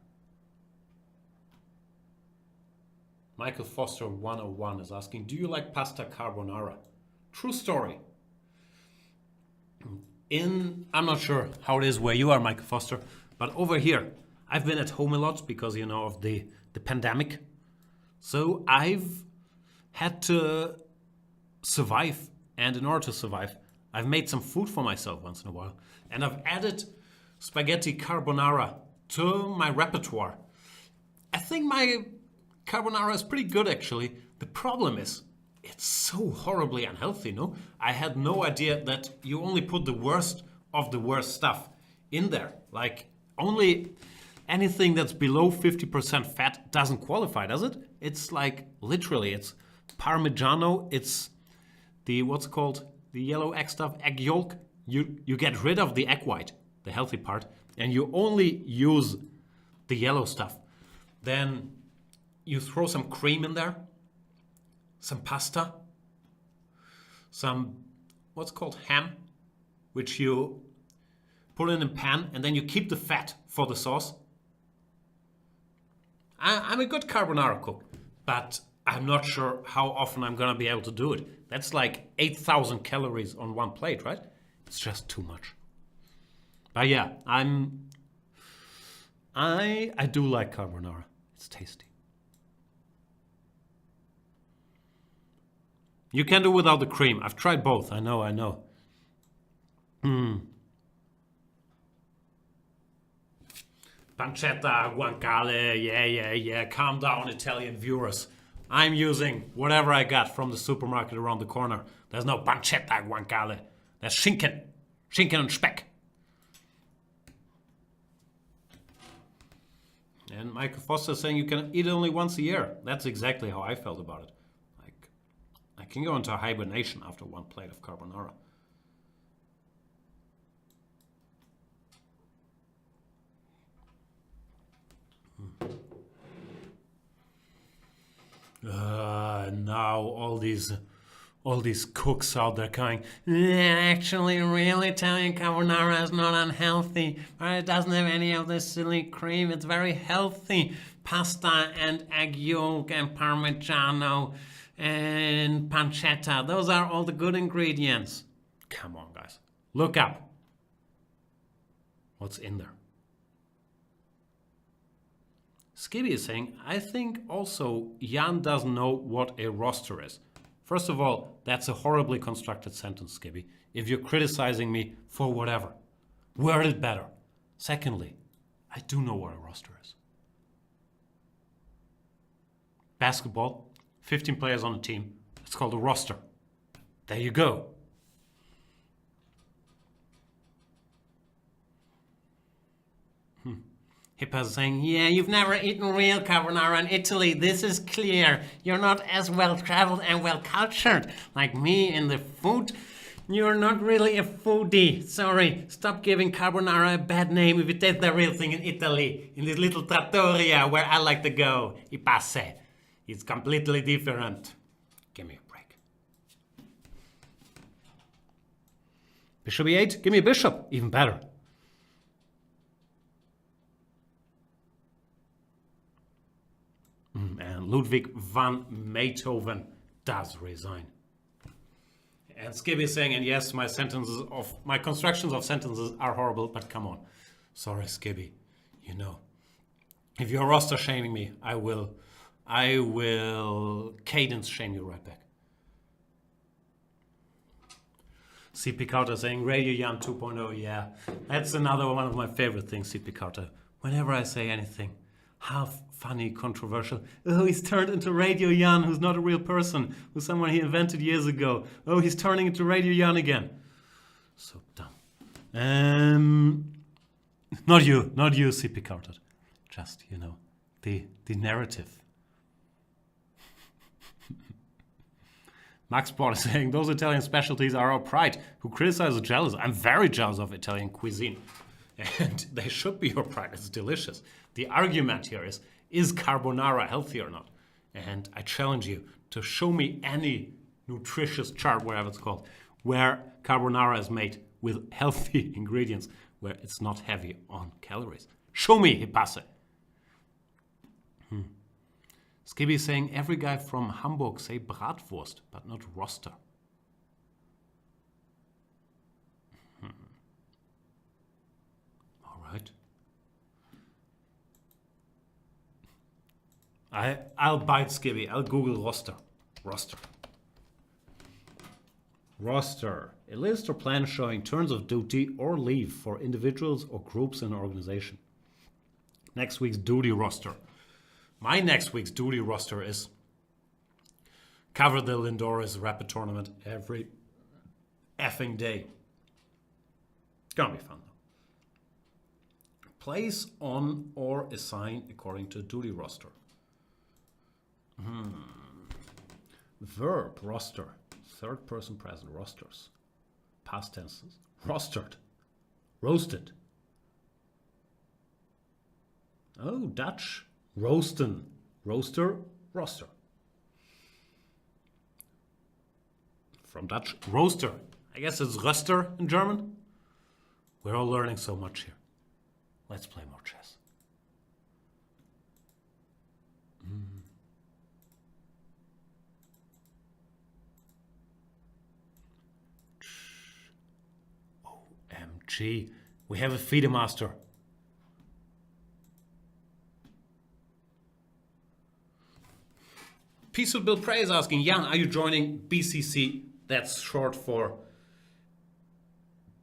Michael Foster 101 is asking, do you like pasta carbonara? True story. I'm not sure how it is where you are, Michael Foster, but over here, I've been at home a lot because, you know, of the pandemic. So I've had to survive, and in order to survive, I've made some food for myself once in a while, and I've added spaghetti carbonara to my repertoire. I think my carbonara is pretty good, actually. The problem is, it's so horribly unhealthy, no? I had no idea that you only put the worst of the worst stuff in there. Like, only anything that's below 50% fat doesn't qualify, does it? It's like, literally, it's Parmigiano, it's the, what's called, the yellow egg stuff, egg yolk. You get rid of the egg white, the healthy part, and you only use the yellow stuff. Then you throw some cream in there, some pasta, some what's called ham, which you put in a pan and then you keep the fat for the sauce. I'm a good carbonara cook, but I'm not sure how often I'm gonna be able to do it. That's like 8,000 calories on one plate, right? It's just too much. But yeah, I do like carbonara. It's tasty. You can do without the cream. I've tried both. I know. Pancetta, guanciale, yeah. Calm down, Italian viewers. I'm using whatever I got from the supermarket around the corner. There's no pancetta, guanciale. There's Schinken. Schinken and Speck. And Michael Foster saying you can eat it only once a year. That's exactly how I felt about it. Like, I can go into hibernation after one plate of carbonara. Now all these cooks out there going, actually real Italian carbonara is not unhealthy, but it doesn't have any of this silly cream. It's very healthy. Pasta and egg yolk and parmigiano and pancetta. Those are all the good ingredients. Come on, guys. Look up what's in there. Skibby is saying, I think also Jan doesn't know what a roster is. First of all, that's a horribly constructed sentence, Skibby. If you're criticizing me for whatever, word it better. Secondly, I do know what a roster is. Basketball, 15 players on a team. It's called a roster. There you go. Hippa is saying, yeah, you've never eaten real carbonara in Italy. This is clear. You're not as well-traveled and well-cultured like me in the food. You're not really a foodie. Sorry, stop giving carbonara a bad name if it is the real thing in Italy. In this little trattoria where I like to go. I passe. It's completely different. Give me a break. Bishop E8? Give me a bishop. Even better. And Ludwig van Beethoven does resign. And Skibby is saying, and yes, my constructions of sentences are horrible, but come on. Sorry, Skibby. You know, if you're roster shaming me, I will cadence shame you right back. CP Carter saying, Radio Jan 2.0, yeah. That's another one of my favorite things, CP Carter. Whenever I say anything half funny, controversial. Oh, he's turned into Radio Jan, who's not a real person, who's someone he invented years ago. Oh, he's turning into Radio Jan again. So dumb. Not you, CP Carter. Just, you know, the narrative. Max Plot is saying, those Italian specialties are our pride. Who criticizes jealous? I'm very jealous of Italian cuisine. And they should be your pride. It's delicious. The argument here is carbonara healthy or not? And I challenge you to show me any nutritious chart, whatever it's called, where carbonara is made with healthy ingredients, where it's not heavy on calories. Show me, Hipasse. Skibby is saying, every guy from Hamburg say Bratwurst, but not roster. All right. I'll bite Skibby. I'll Google roster. Roster. A list or plan showing turns of duty or leave for individuals or groups in an organization. Next week's duty roster. My next week's duty roster is cover the Lindoris Rapid Tournament every effing day. It's gonna be fun though. Place on or assign according to duty roster. Verb roster. Third person present rosters. Past tenses. Rostered. Roasted. Oh, Dutch. Roasten. Roaster. Roster. from Dutch, roaster. I guess it's Röster in German. We're all learning so much here. Let's play more chess. OMG, we have a FIDE master. Peaceful Bill Prey is asking, Jan, are you joining BCC? That's short for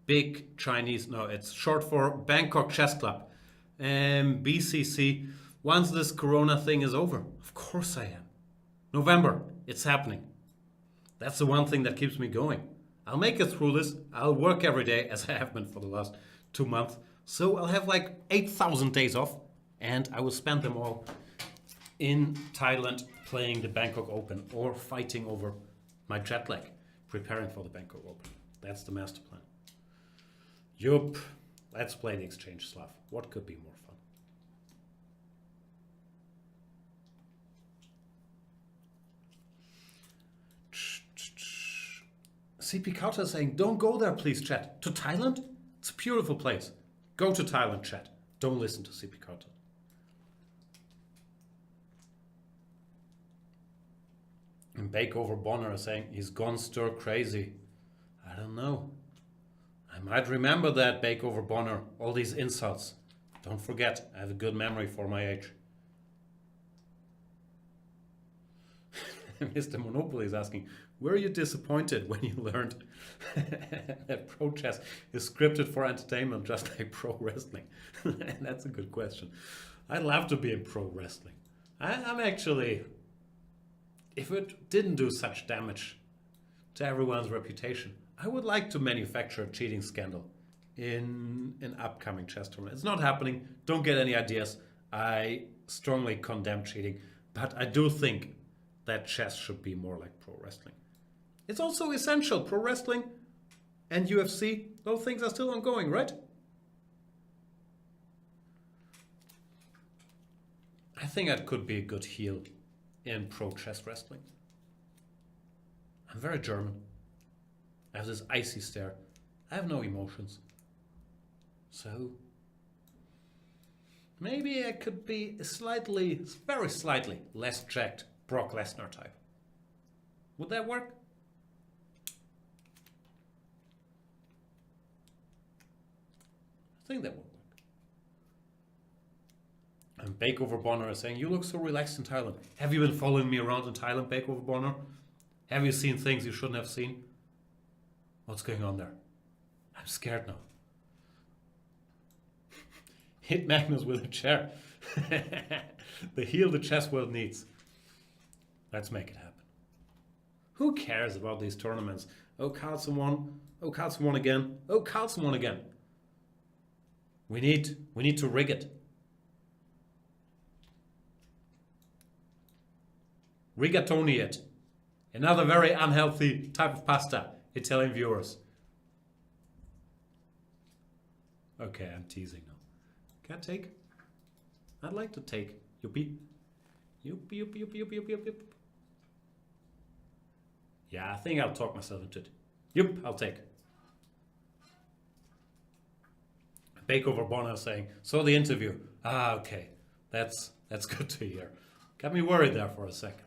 Big Chinese, no, it's short for Bangkok Chess Club. BCC, once this Corona thing is over, of course I am. November, it's happening. That's the one thing that keeps me going. I'll make it through this. I'll work every day, as I have been for the last 2 months. So I'll have like 8,000 days off, and I will spend them all in Thailand playing the Bangkok Open or fighting over my jet lag, preparing for the Bangkok Open. That's the master plan. Yup, let's play the Exchange Slav. What could be more fun? CP Kauta is saying, don't go there, please, chat. To Thailand? It's a beautiful place. Go to Thailand, chat. Don't listen to CP Kauta. And Bake Over Bonner is saying, he's gone stir crazy. I don't know. I might remember that, Bake Over Bonner. All these insults. Don't forget, I have a good memory for my age. Mr. Monopoly is asking, were you disappointed when you learned that pro chess is scripted for entertainment just like pro wrestling? That's a good question. I'd love to be in pro wrestling. I'm actually, if it didn't do such damage to everyone's reputation, I would like to manufacture a cheating scandal in an upcoming chess tournament. It's not happening. Don't get any ideas. I strongly condemn cheating, but I do think that chess should be more like pro wrestling. It's also essential. Pro wrestling and UFC, those things are still ongoing, right? I think I could be a good heel in pro chess wrestling. I'm very German. I have this icy stare. I have no emotions. So maybe I could be a slightly, very slightly less jacked Brock Lesnar type. Would that work? I think that would work. And Bake Over Bonner is saying, you look so relaxed in Thailand. Have you been following me around in Thailand, Bake Over Bonner? Have you seen things you shouldn't have seen? What's going on there? I'm scared now. Hit Magnus with a chair. The heel the chess world needs. Let's make it happen. Who cares about these tournaments? Oh, Carlsen won. Oh, Carlsen won again. Oh, Carlsen won again. We need to rig it. Rigatoni it. Another very unhealthy type of pasta, Italian viewers. Okay, I'm teasing now. Can I take? I'd like to take. Yuppie. Yuppie, yuppie, yuppie, yuppie, yuppie, yuppie. Yeah, I think I'll talk myself into it. Yup, I'll take. Bake Over Bonner saying, so the interview. Ah, okay. That's good to hear. Got me worried there for a second.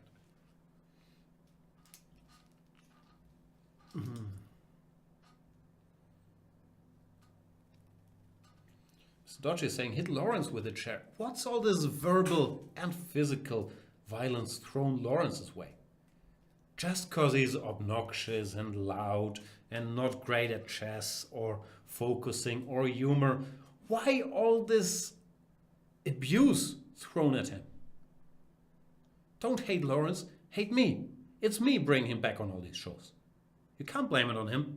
Dodge is saying, hit Lawrence with a chair. What's all this verbal and physical violence thrown Lawrence's way? Just because he's obnoxious and loud and not great at chess or focusing or humor, why all this abuse thrown at him? Don't hate Lawrence, hate me. It's me bringing him back on all these shows. You can't blame it on him.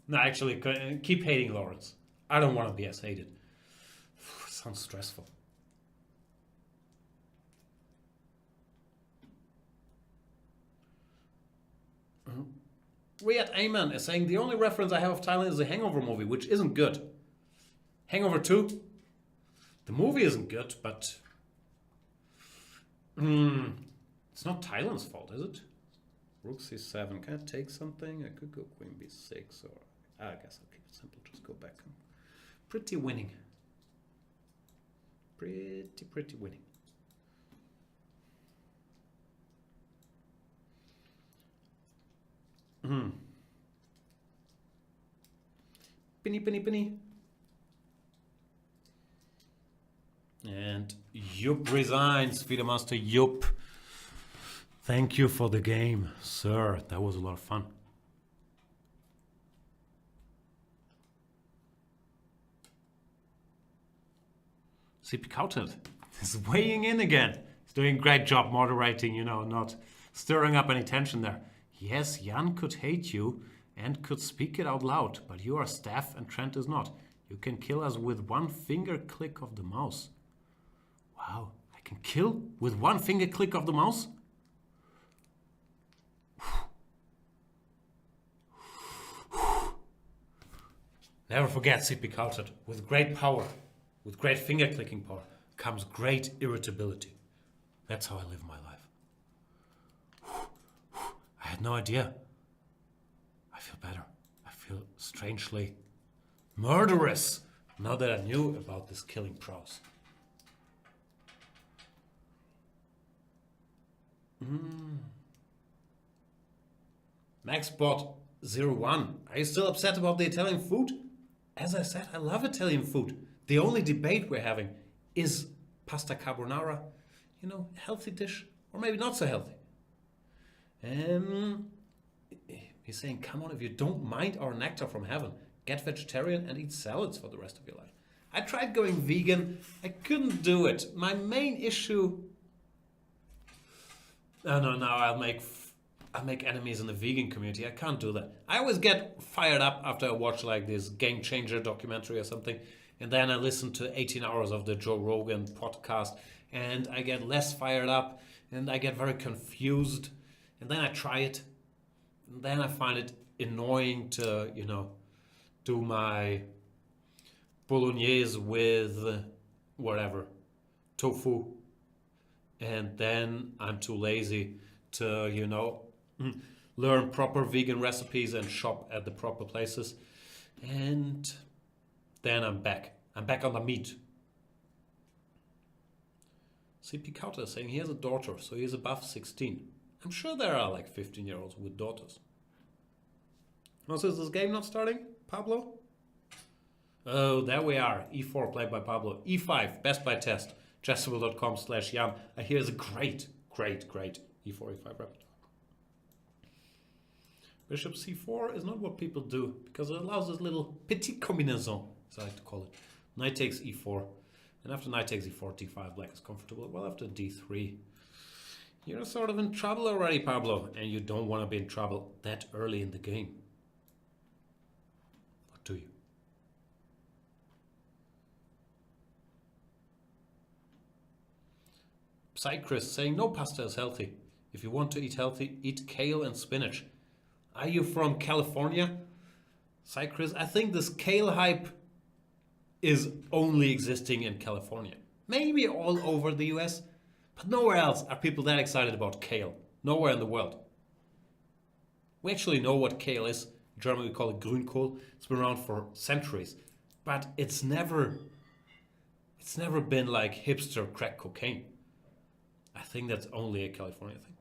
No, actually, keep hating Lawrence. I don't want to be as hated. Sounds stressful. Riyad Ayman is saying, the only reference I have of Thailand is the Hangover movie, which isn't good. Hangover 2? The movie isn't good, but It's not Thailand's fault, is it? Rook c7. Can I take something? I could go queen b6, or I guess I'll keep it simple. Just go back. Pretty winning. Pretty winning. Penny. And Yup resigns, Fiedemaster Yup. Thank you for the game, sir. That was a lot of fun. CP Kautet is weighing in again. He's doing a great job moderating, you know, not stirring up any tension there. Yes, Jan could hate you and could speak it out loud, but you are staff and Trent is not. You can kill us with one finger click of the mouse. Wow, I can kill with one finger click of the mouse? Never forget, CP Kautet. With great power, with great finger clicking power, comes great irritability. That's how I live my life. I had no idea. I feel better. I feel strangely murderous now that I knew about this killing prowess. MaxBot01. Are you still upset about the Italian food? As I said, I love Italian food. The only debate we're having is pasta carbonara, you know, healthy dish, or maybe not so healthy. He's saying, come on, if you don't mind our nectar from heaven, get vegetarian and eat salads for the rest of your life. I tried going vegan. I couldn't do it. My main issue... No, I'll make enemies in the vegan community. I can't do that. I always get fired up after I watch like this Game Changer documentary or something, and then I listen to 18 hours of the Joe Rogan podcast, and I get less fired up, and I get very confused, and then I try it, and then I find it annoying to, you know, do my bolognese with whatever, tofu, and then I'm too lazy to, you know, learn proper vegan recipes and shop at the proper places. And then I'm back. I'm back on the meat. CP Kauter is saying he has a daughter, so he is above 16. I'm sure there are like 15-year-olds with daughters. Also, is this game not starting, Pablo? Oh, there we are. E4 played by Pablo. E5, best by test. Chessable.com/Jan. I hear is a great E4, E5 repertoire. Bishop c4 is not what people do, because it allows this little petit combinaison, as I like to call it. Knight takes e4, and after knight takes e4, d5, black is comfortable. Well, after d3, you're sort of in trouble already, Pablo, and you don't want to be in trouble that early in the game. Or do you? Psychris saying no pasta is healthy. If you want to eat healthy, eat kale and spinach. Are you from California? Psychris, I think this kale hype is only existing in California. Maybe all over the US, but nowhere else are people that excited about kale. Nowhere in the world. We actually know what kale is. In German we call it Grünkohl. It's been around for centuries, but it's never been like hipster crack cocaine. I think that's only a California thing.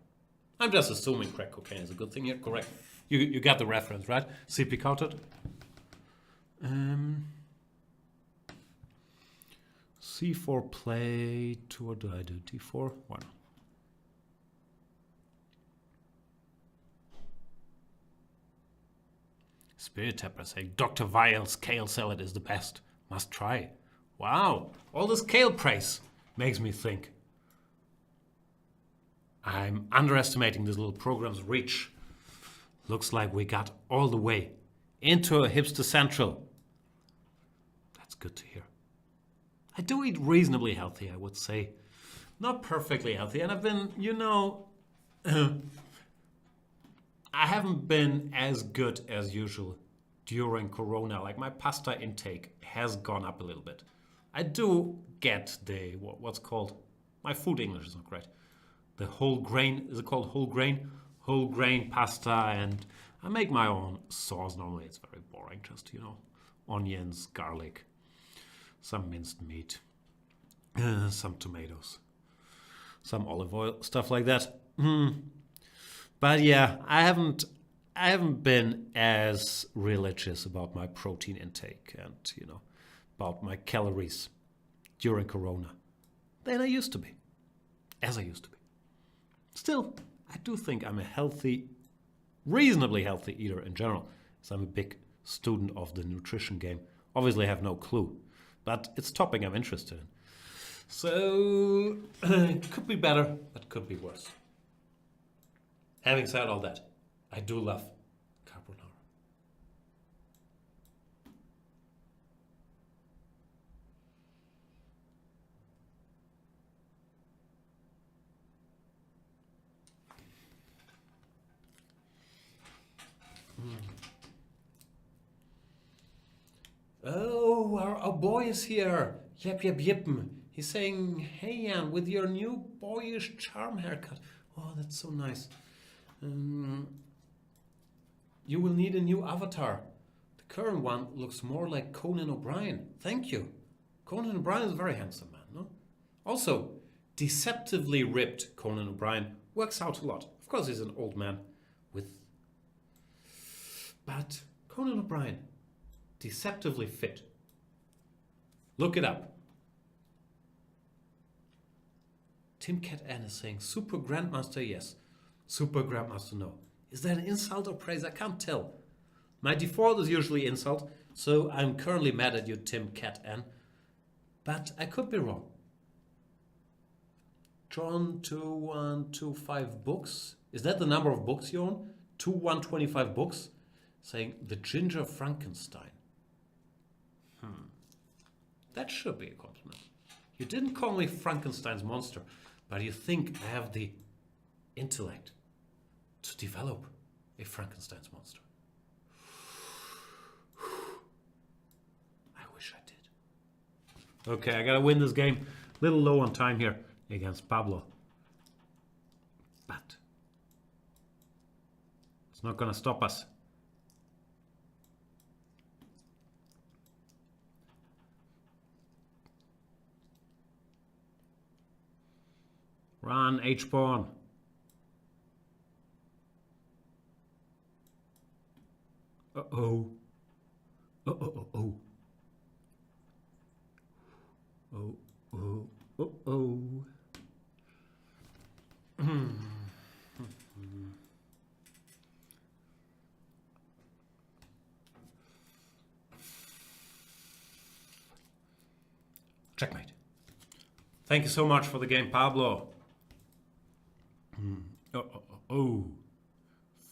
I'm just assuming crack cocaine is a good thing here. Correct. You got the reference, right? CP counted. C4 play. What do I do? D4? Why not? Spirit Tapper saying Dr. Vile's kale salad is the best. Must try. Wow. All this kale praise makes me think. I'm underestimating this little program's reach. Looks like we got all the way into a hipster central. That's good to hear. I do eat reasonably healthy, I would say. Not perfectly healthy. And I've been, you know, I haven't been as good as usual during Corona. Like my pasta intake has gone up a little bit. I do get the, what's called, my food English is not great. the whole grain, is it called whole grain? Whole grain pasta, and I make my own sauce. Normally it's very boring, just, you know, onions, garlic, some minced meat, some tomatoes, some olive oil, stuff like that. But yeah, I haven't been as religious about my protein intake and, you know, about my calories during Corona than I used to be, as I used to be. Still, I do think I'm a healthy, reasonably healthy eater in general, as I'm a big student of the nutrition game. Obviously, I have no clue, but it's a topic I'm interested in. So, it could be better, but could be worse. Having said all that, I do love carbonara. Oh, our boy is here. Yep, yep, yep. He's saying, hey, Jan, with your new boyish charm haircut. Oh, that's so nice. You will need a new avatar. The current one looks more like Conan O'Brien. Thank you. Conan O'Brien is a very handsome man, no? Also, deceptively ripped Conan O'Brien works out a lot. Of course, he's an old man but Conan O'Brien, deceptively fit. Look it up. Tim Cat Ann is saying, Super Grandmaster, yes. Super Grandmaster, no. Is that an insult or praise? I can't tell. My default is usually insult, so I'm currently mad at you, Tim Cat Ann. But I could be wrong. John 2125 books. Is that the number of books you own? 2125 books? Saying the Ginger Frankenstein. That should be a compliment. You didn't call me Frankenstein's monster, but you think I have the intellect to develop a Frankenstein's monster. I wish I did. Okay, I gotta win this game. A little low on time here against Pablo. But it's not gonna stop us. Run, H-pawn. Uh-oh. Uh-oh. Oh. Uh-oh. Checkmate. Thank you so much for the game, Pablo.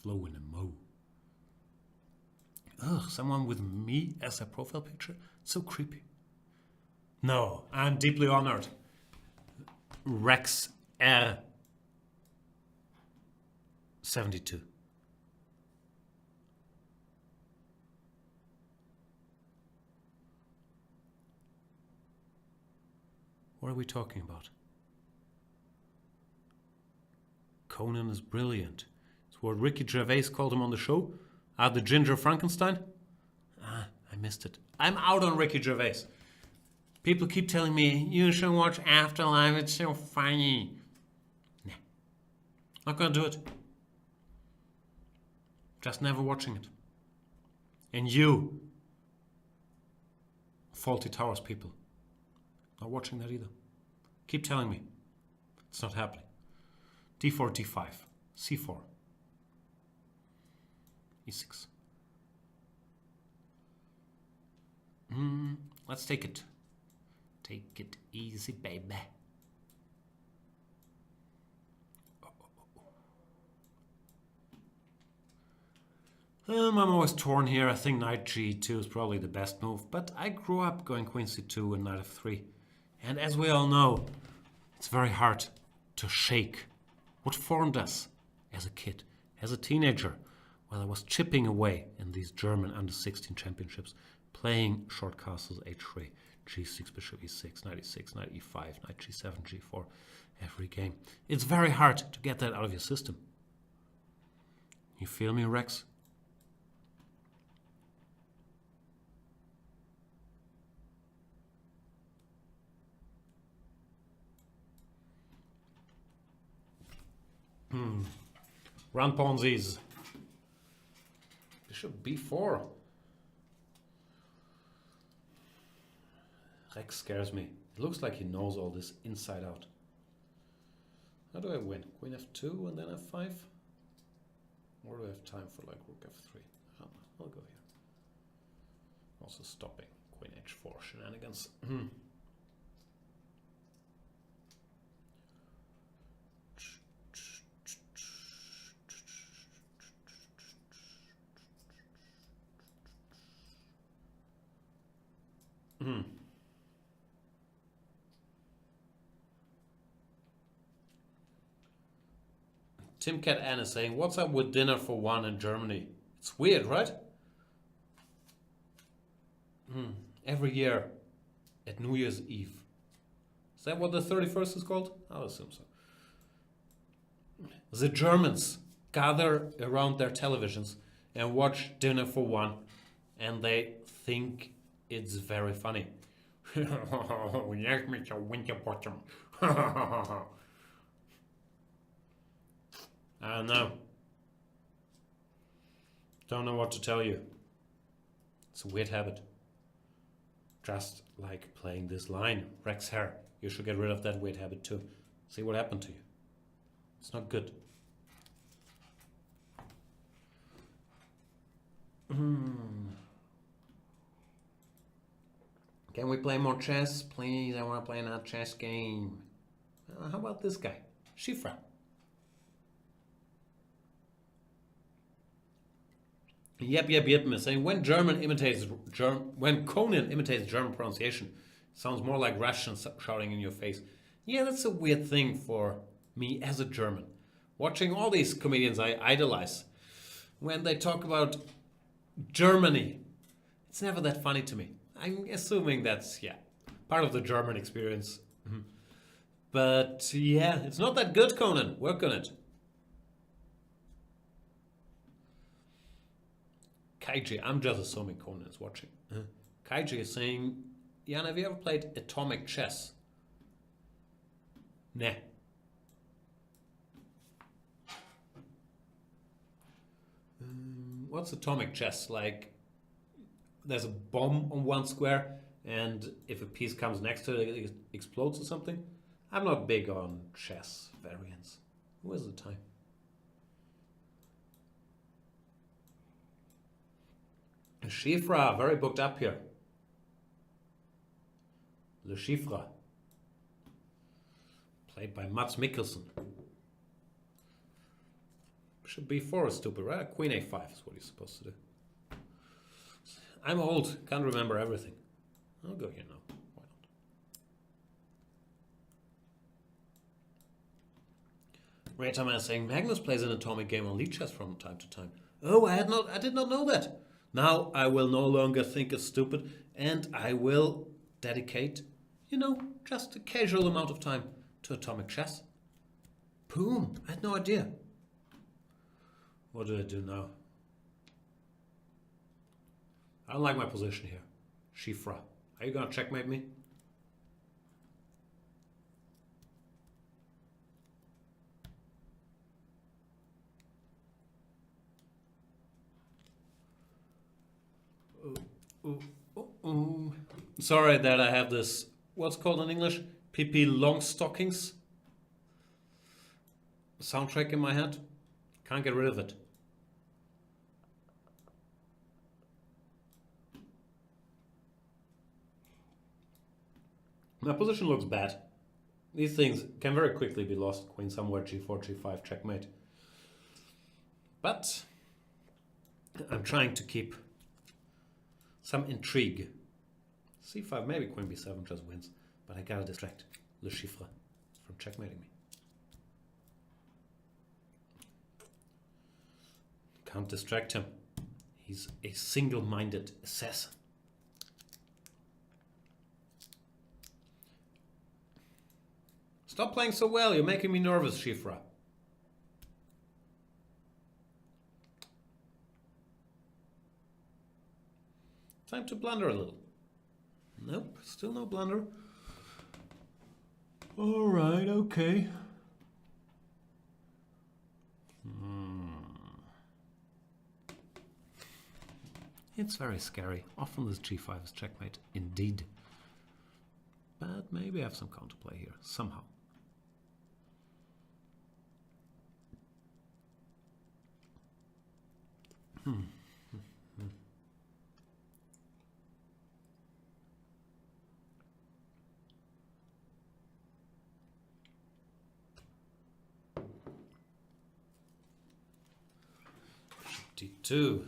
Flow in a mo. Ugh, someone with me as a profile picture? So creepy. No, I'm deeply honored. Rex R 72. What are we talking about? Conan is brilliant. It's what Ricky Gervais called him on the show. The Ginger Frankenstein. I missed it. I'm out on Ricky Gervais. People keep telling me, you should watch Afterlife, it's so funny. Nah. Not gonna do it. Just never watching it. And you, Faulty Towers people, not watching that either. Keep telling me. It's not happening. D4, D5, C4, E6. Let's take it. Take it easy, baby. I'm always torn here. I think knight G2 is probably the best move, but I grew up going queen C2 and knight F3. And as we all know, it's very hard to shake what formed us as a kid, as a teenager, while I was chipping away in these German under-16 championships, playing short castles H3, G6, bishop E6, knight E6, knight E5, knight G7, G4, every game. It's very hard to get that out of your system. You feel me, Rex? Run Ponzi's. Bishop b4. Rex scares me. It looks like he knows all this inside out. How do I win? Queen f2 and then f5? Or do I have time for like rook f3? I'll go here. Also stopping queen h4 shenanigans. Tim Cat Ann is saying, what's up with dinner for one in Germany? It's weird, right? Every year at New Year's Eve. Is that what the 31st is called? I'll assume so. The Germans gather around their televisions and watch Dinner for One, and they think it's very funny. Yes, Mr. Winterbottom. I don't know. Don't know what to tell you. It's a weird habit. Just like playing this line. Rex Hare, you should get rid of that weird habit too. See what happened to you. It's not good. Can we play more chess? Please, I want to play another chess game. How about this guy? Schifra. Yep, is saying when Conan imitates German pronunciation, it sounds more like Russian shouting in your face. Yeah, that's a weird thing for me as a German. Watching all these comedians I idolize, when they talk about Germany, it's never that funny to me. I'm assuming that's, part of the German experience. But yeah, it's not that good, Conan. Work on it. Kaiji, I'm just assuming Conan is watching. Kaiji is saying, Jan, have you ever played Atomic Chess? Nah. What's Atomic Chess? Like, there's a bomb on one square, and if a piece comes next to it, it explodes or something? I'm not big on chess variants. Who has the time? Schifra, very booked up here. Le Chiffre. Played by Mats Mikkelsen. Bishop b4 is stupid, right? Queen a5 is what you're supposed to do. I'm old, can't remember everything. I'll go here now. Why not? Raytime is saying Magnus plays an atomic game on Lead Chess from time to time. Oh, I did not know that. Now I will no longer think it's stupid, and I will dedicate, just a casual amount of time to atomic chess. Boom! I had no idea. What do I do now? I don't like my position here. Schifra. Are you gonna checkmate me? Sorry that I have this, what's called in English? Pippi Longstockings soundtrack in my head. Can't get rid of it. My position looks bad. These things can very quickly be lost. Queen somewhere, g4, g5, checkmate. But I'm trying to keep some intrigue. c5, maybe queen b7 just wins. But I gotta distract Le Chiffre from checkmating me. Can't distract him. He's a single-minded assassin. Stop playing so well. You're making me nervous, Shifra. Time to blunder a little. Nope, still no blunder. All right, okay. It's very scary. Often this g5 is checkmate, indeed. But maybe I have some counterplay here, somehow. D2.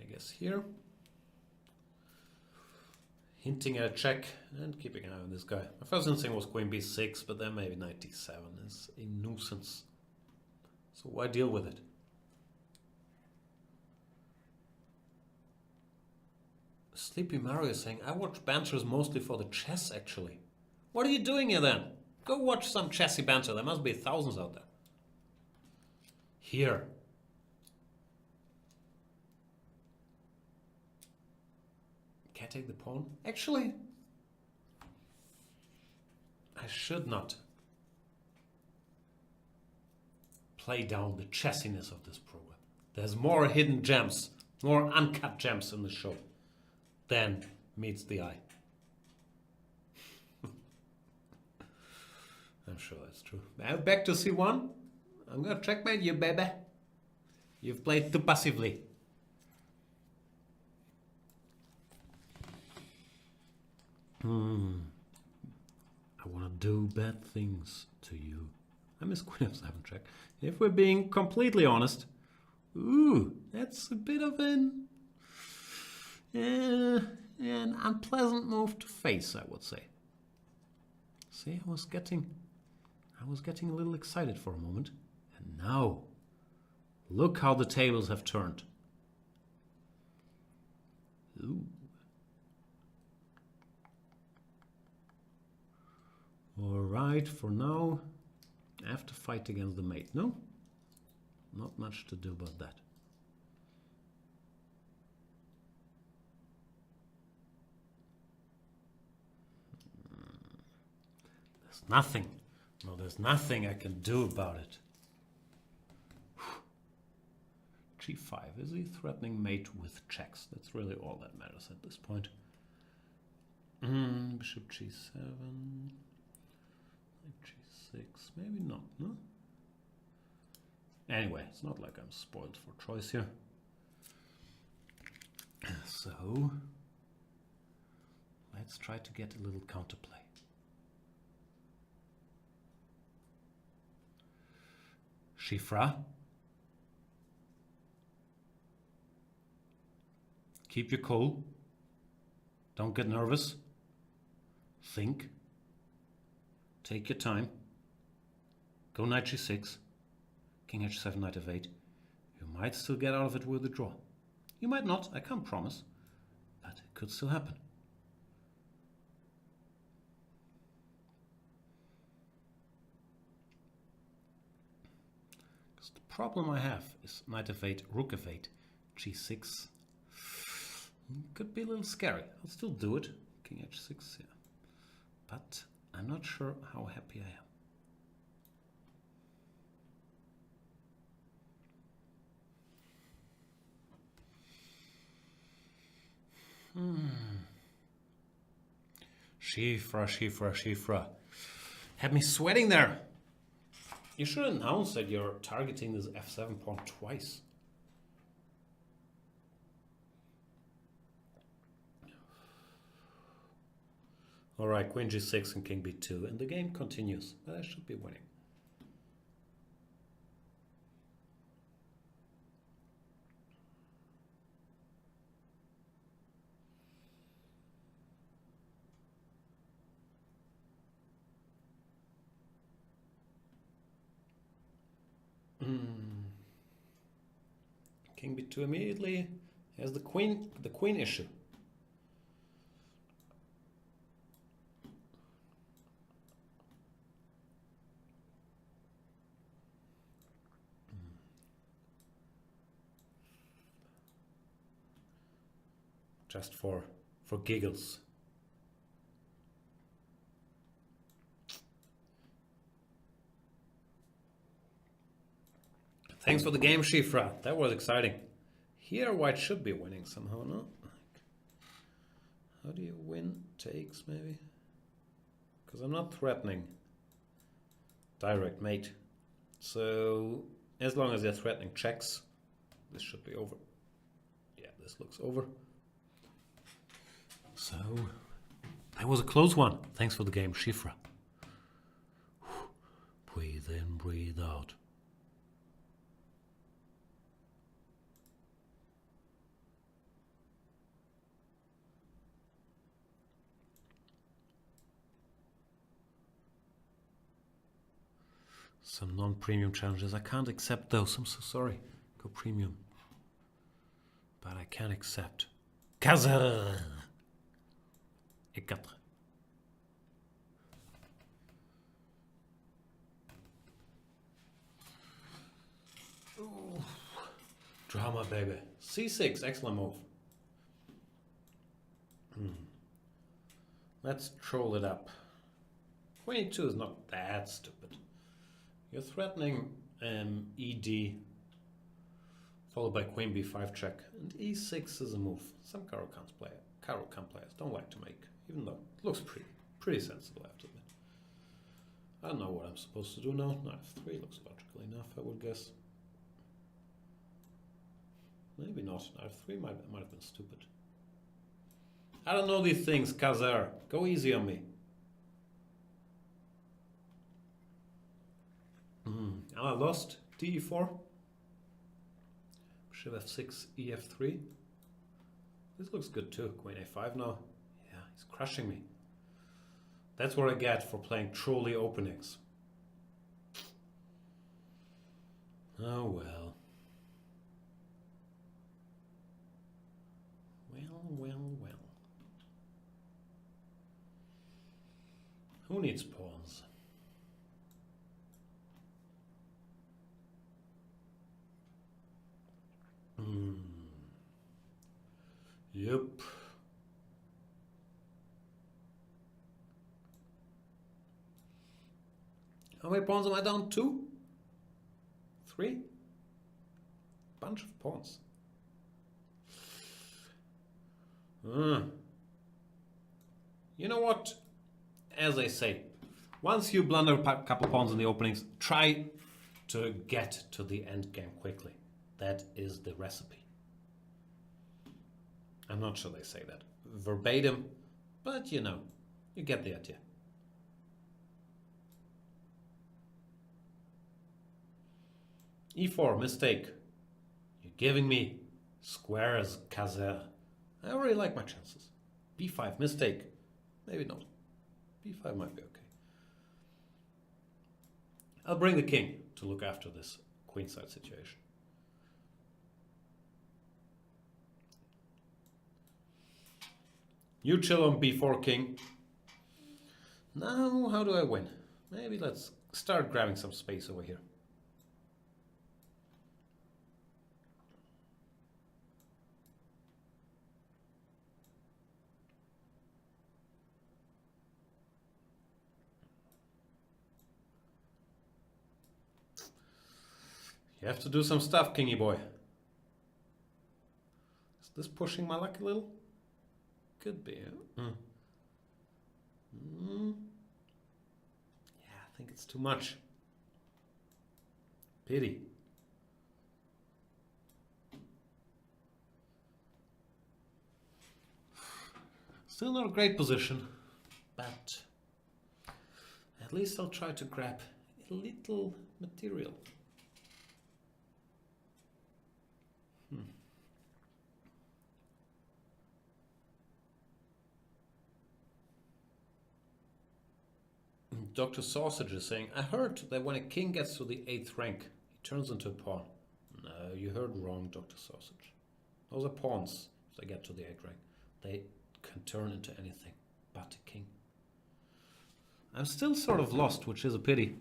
I guess here. Hinting at a check and keeping an eye on this guy. My first instinct was queen b6, but then maybe knight d7 is a nuisance. So why deal with it? Sleepy Mario is saying, I watch banters mostly for the chess, actually. What are you doing here then? Go watch some chessy banter. There must be thousands out there. Here. Can I take the pawn? Actually, I should not play down the chessiness of this program. There's more hidden gems, more uncut gems in the show than meets the eye. I'm sure that's true. Now back to c1. I'm gonna checkmate you, baby. You've played too passively. I wanna do bad things to you. I miss queen f7 check. If we're being completely honest, ooh, that's a bit of an unpleasant move to face, I would say. See, I was getting a little excited for a moment, and now look how the tables have turned. Ooh. All right, for now, I have to fight against the mate. No, not much to do about that. There's nothing. No, there's nothing I can do about it. G5, is he threatening mate with checks? That's really all that matters at this point. Bishop G7, G6, maybe not, no? Anyway, it's not like I'm spoiled for choice here. So, let's try to get a little counterplay. Shifra. Keep your cool. Don't get nervous. Think. Take your time. Go knight g6. King h7, knight f8. You might still get out of it with a draw. You might not, I can't promise. But it could still happen. Because the problem I have is knight f8, rook f8, g6. Could be a little scary. I'll still do it. King h6, yeah. But I'm not sure how happy I am. Shifra, Shifra, Shifra. Had me sweating there. You should announce that you're targeting this f7 pawn twice. Alright, queen g6 and king b2, and the game continues, but I should be winning. King b2 immediately has the queen issue. just for giggles. Thanks for the game, Shifra. That was exciting. Here, white should be winning somehow, no? How do you win? Takes, maybe? Because I'm not threatening direct mate. So, as long as they're threatening checks, this should be over. Yeah, this looks over. So, that was a close one. Thanks for the game, Shifra. Breathe in, breathe out. Some non-premium challenges. I can't accept those. I'm so sorry. Go premium. But I can't accept. Kaza! Et quatre. Ooh. Drama, baby. C6. Excellent move. Let's troll it up. Queen 2 is not that stupid. You're threatening ED, followed by Queen B5 check, and E6 is a move. Some Caro players don't like to make, even though it looks pretty sensible, I have to admit. I don't know what I'm supposed to do now. Knight F3 looks logical enough, I would guess. Maybe not. Knight F3 might have been stupid. I don't know these things, Kazar. Go easy on me. I lost DE4. Bishop F6, EF3. This looks good too. Queen A5 now. Yeah, he's crushing me. That's what I get for playing trolley openings. Oh well. Well. Who needs pawns? Yep. How many pawns am I down? 2? 3? Bunch of pawns. You know what? As I say, once you blunder a couple pawns in the openings, try to get to the end game quickly. That is the recipe. I'm not sure they say that verbatim, but you know, you get the idea. E4, mistake. You're giving me squares, Kazer. I already like my chances. B5, mistake. Maybe not. B5 might be okay. I'll bring the king to look after this queenside situation. You chill on B4 king. Now, how do I win? Maybe let's start grabbing some space over here. You have to do some stuff, kingy boy. Is this pushing my luck a little? Could be. Yeah, I think it's too much. Pity. Still not a great position, but at least I'll try to grab a little material. Dr. Sausage is saying, I heard that when a king gets to the 8th rank, he turns into a pawn. No, you heard wrong, Dr. Sausage. Those are pawns. If they get to the 8th rank, they can turn into anything but a king. I'm still sort of lost, which is a pity.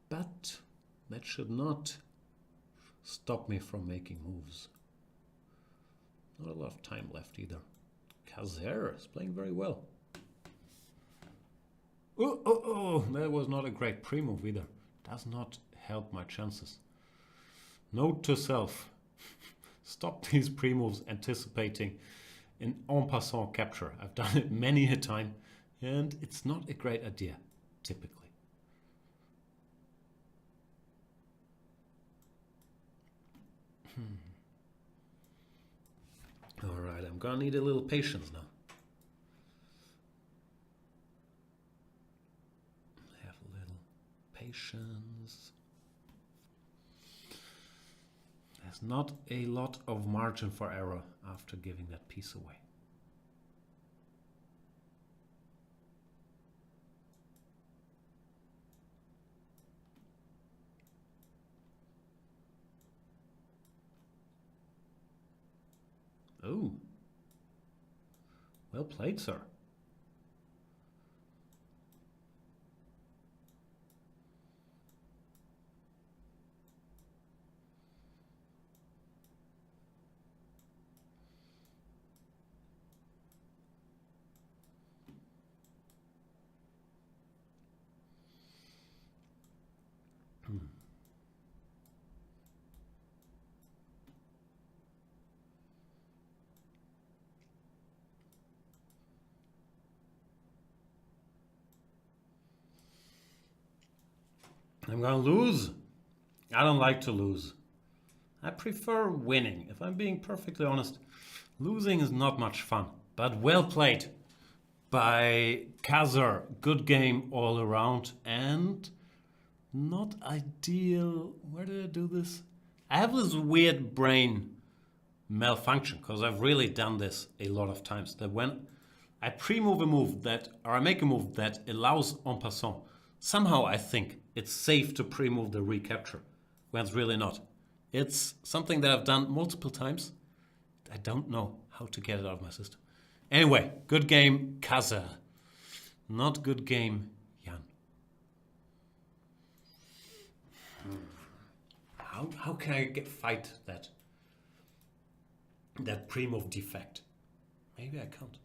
But that should not stop me from making moves. Not a lot of time left either. Kazer is playing very well. Oh, that was not a great pre-move either. Does not help my chances. Note to self. Stop these pre-moves anticipating an en passant capture. I've done it many a time and it's not a great idea, typically. Alright, I'm gonna need a little patience now. Have a little patience. There's not a lot of margin for error after giving that piece away. Oh, well played, sir. I'm gonna lose. I don't like to lose. I prefer winning. If I'm being perfectly honest, losing is not much fun. But well played by Kazer. Good game all around and not ideal. Where did I do this? I have this weird brain malfunction because I've really done this a lot of times. That when I pre-move a move that, or I make a move that allows en passant, somehow I think it's safe to pre-move the recapture, when it's really not. It's something that I've done multiple times. I don't know how to get it out of my system. Anyway, good game, Kaza. Not good game, Jan. How can I fight that pre-move defect? Maybe I can't.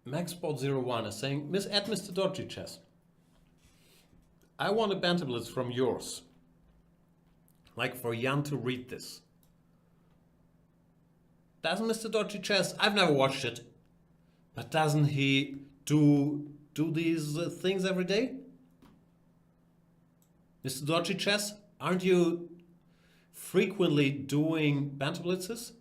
MaxBot01 is saying, at Mr. Dodgy Chess, I want a Banter Blitz from yours. Like for Jan to read this. Doesn't Mr. Dodgy Chess, I've never watched it, but doesn't he do these things every day? Mr. Dodgy Chess, aren't you frequently doing Banter Blitzes?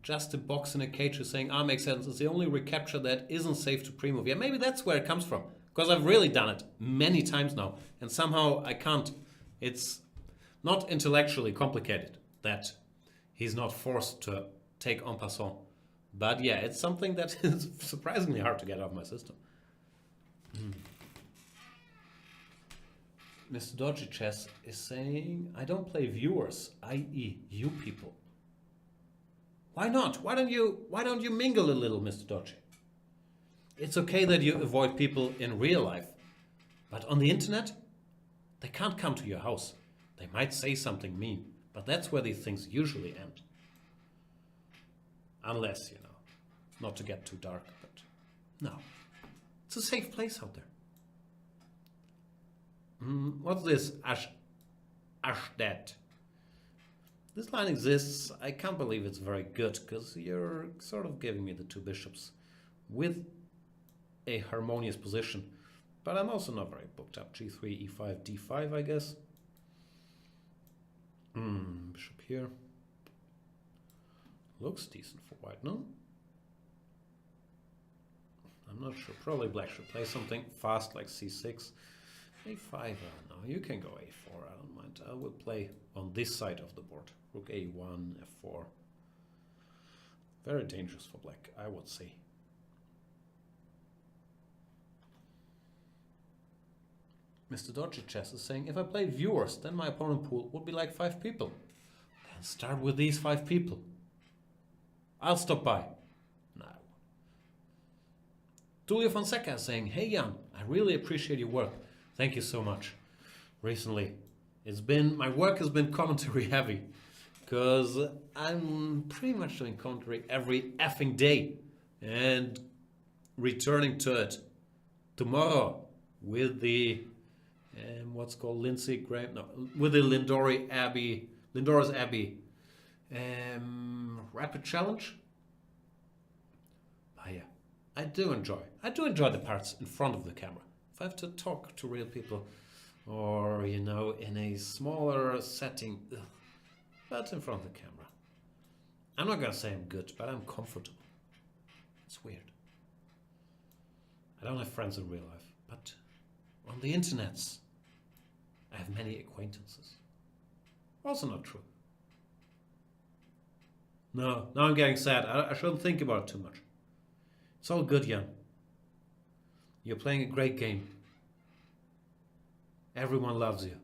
Just a box in a cage is saying, makes sense. It's the only recapture that isn't safe to pre-move. Yeah, maybe that's where it comes from. Because I've really done it many times now. And somehow I can't. It's not intellectually complicated that he's not forced to take en passant. But yeah, it's something that is surprisingly hard to get out of my system. Mr. Dodgy Chess is saying, I don't play viewers, i.e. you people. Why not? Why don't you mingle a little, Mr. Dodgy? It's okay that you avoid people in real life, but on the internet, they can't come to your house. They might say something mean, but that's where these things usually end. Unless, not to get too dark, but no. It's a safe place out there. What's this? Ashdet. This line exists. I can't believe it's very good because you're sort of giving me the two bishops with a harmonious position. But I'm also not very booked up. G3, E5, D5, I guess. Bishop here. Looks decent for white, no? I'm not sure. Probably black should play something fast like C6. A5, no, you can go A4, I don't mind. I will play on this side of the board. Rook A1, F4. Very dangerous for black, I would say. Mr. Dodgy Chess is saying, if I play viewers, then my opponent pool would be like 5 people. Then start with these 5 people. I'll stop by. No. Julio Fonseca is saying, hey Jan, I really appreciate your work. Thank you so much. recently. My work has been commentary heavy because I'm pretty much doing commentary every effing day and returning to it tomorrow with the what's called Lindsay Graham, no, with the Lindora's Abbey Rapid Challenge. But yeah, I do enjoy the parts in front of the camera. If I have to talk to real people, or in a smaller setting, but in front of the camera, I'm not gonna say I'm good, but I'm comfortable. It's weird. I don't have friends in real life, but on the internets, I have many acquaintances. Also not true. No, now I'm getting sad. I shouldn't think about it too much. It's all good, Jan. You're playing a great game. Everyone loves you.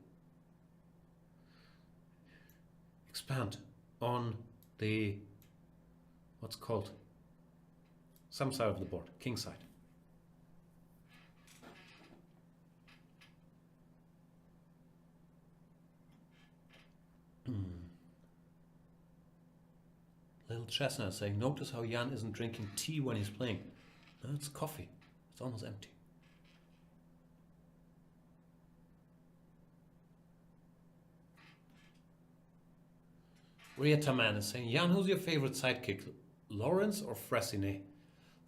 Expand on the, what's called, some side of the board, king side. Little Chestnut saying, notice how Jan isn't drinking tea when he's playing. No, it's coffee. It's almost empty. Rieta Man is saying, Jan, who's your favorite sidekick? Lawrence or Fressinet?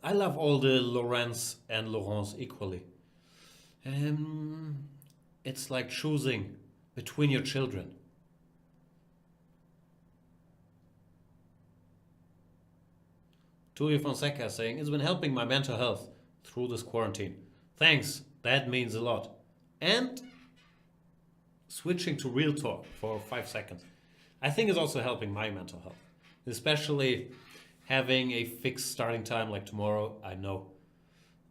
I love all the Lawrence and Laurence equally. It's like choosing between your children. Tulio Fonseca saying, it's been helping my mental health through this quarantine. Thanks, that means a lot. And switching to real talk for 5 seconds. I think it's also helping my mental health. Especially having a fixed starting time like tomorrow. I know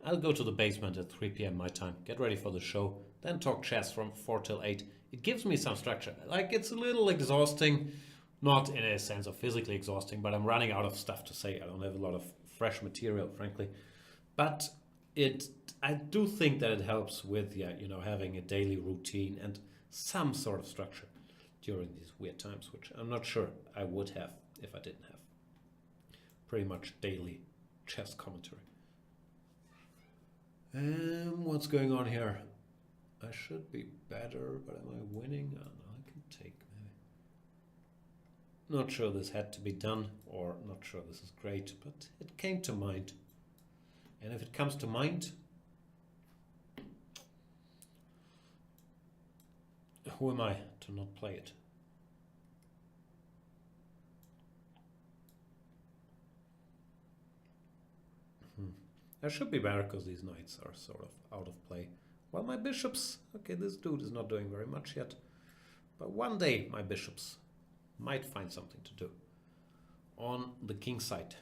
I'll go to the basement at 3 p.m. my time, get ready for the show, then talk chess from 4 till 8. It gives me some structure. Like, it's a little exhausting. Not in a sense of physically exhausting, but I'm running out of stuff to say. I don't have a lot of fresh material, frankly. But I do think that it helps with, having a daily routine and some sort of structure during these weird times, which I'm not sure I would have if I didn't have pretty much daily chess commentary. What's going on here? I should be better, but am I winning? Oh, no, I can take. Not sure this had to be done, or not sure this is great, but it came to mind. And if it comes to mind, who am I to not play it? I should be better because these knights are sort of out of play. Well, my bishops, okay, this dude is not doing very much yet, but one day my bishops might find something to do on the king side.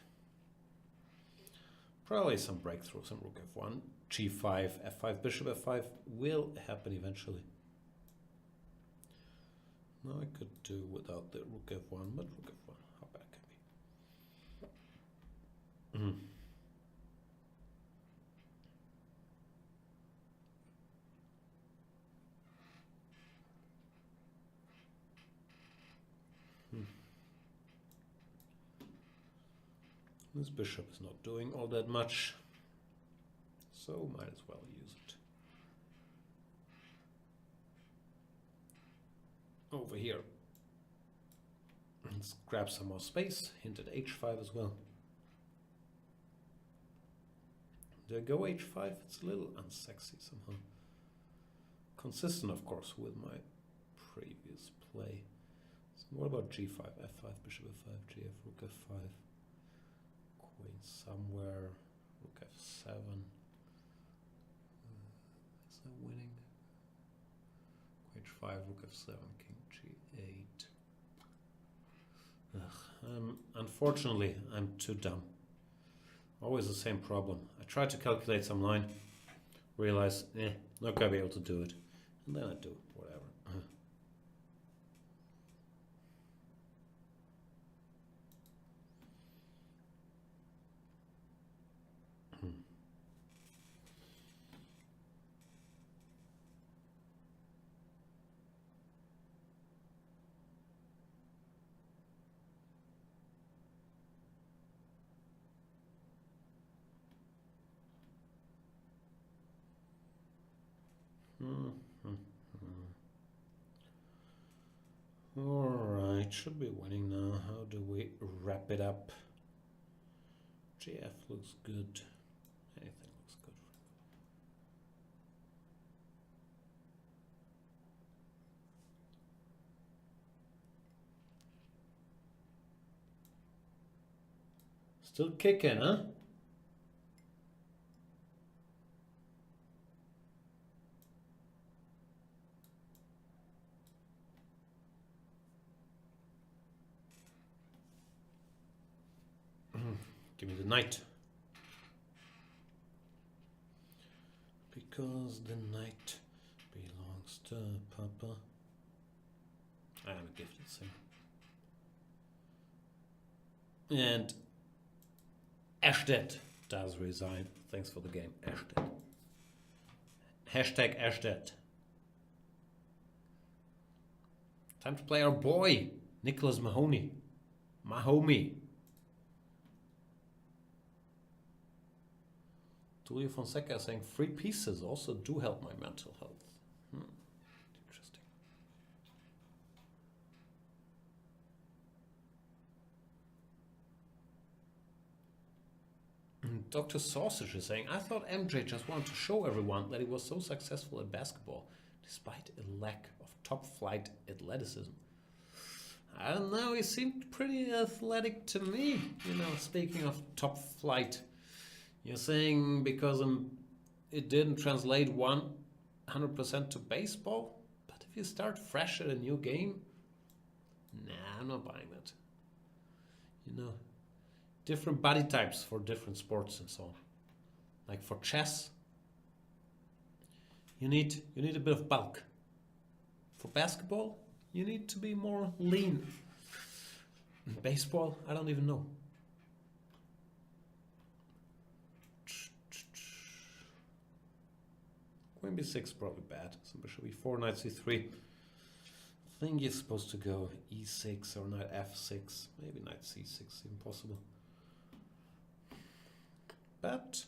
Probably some breakthrough, some rook f1, g5, f5, bishop f5 will happen eventually. Now I could do without the rook f1, but rook f1, how bad can be? This bishop is not doing all that much, so might as well use it. Over here. Let's grab some more space, hint at h5 as well. Do I go h5? It's a little unsexy somehow. Consistent, of course, with my previous play. So what about g5, f5, bishop f5, gf, rook f5. Queen somewhere, rook f7. Is that winning? Queen h5, rook f7, king g8. Unfortunately, I'm too dumb. Always the same problem. I try to calculate some line, realize, not gonna be able to do it, and then I do whatever. Alright, should be winning now. How do we wrap it up? GF looks good. Anything looks good. Still kicking, huh? Give me the knight. Because the knight belongs to Papa. I am a gifted singer. And Ashted does resign. Thanks for the game, Ashted. Hashtag Ashted. Time to play our boy, Nicholas Mahoney. Mahomey. Tulio Fonseca saying 3 pieces also do help my mental health. Interesting. Dr. Sausage is saying, I thought MJ just wanted to show everyone that he was so successful at basketball, despite a lack of top-flight athleticism. I don't know, he seemed pretty athletic to me. You know, speaking of top-flight, you're saying because it didn't translate 100% to baseball? But if you start fresh at a new game, nah, I'm not buying that. You know, different body types for different sports and so on. Like for chess, you need a bit of bulk. For basketball, you need to be more lean. In baseball, I don't even know. Queen b6 probably bad. So bishop e4, knight c3. I think you're supposed to go e6 or knight f6. Maybe knight c6, impossible. But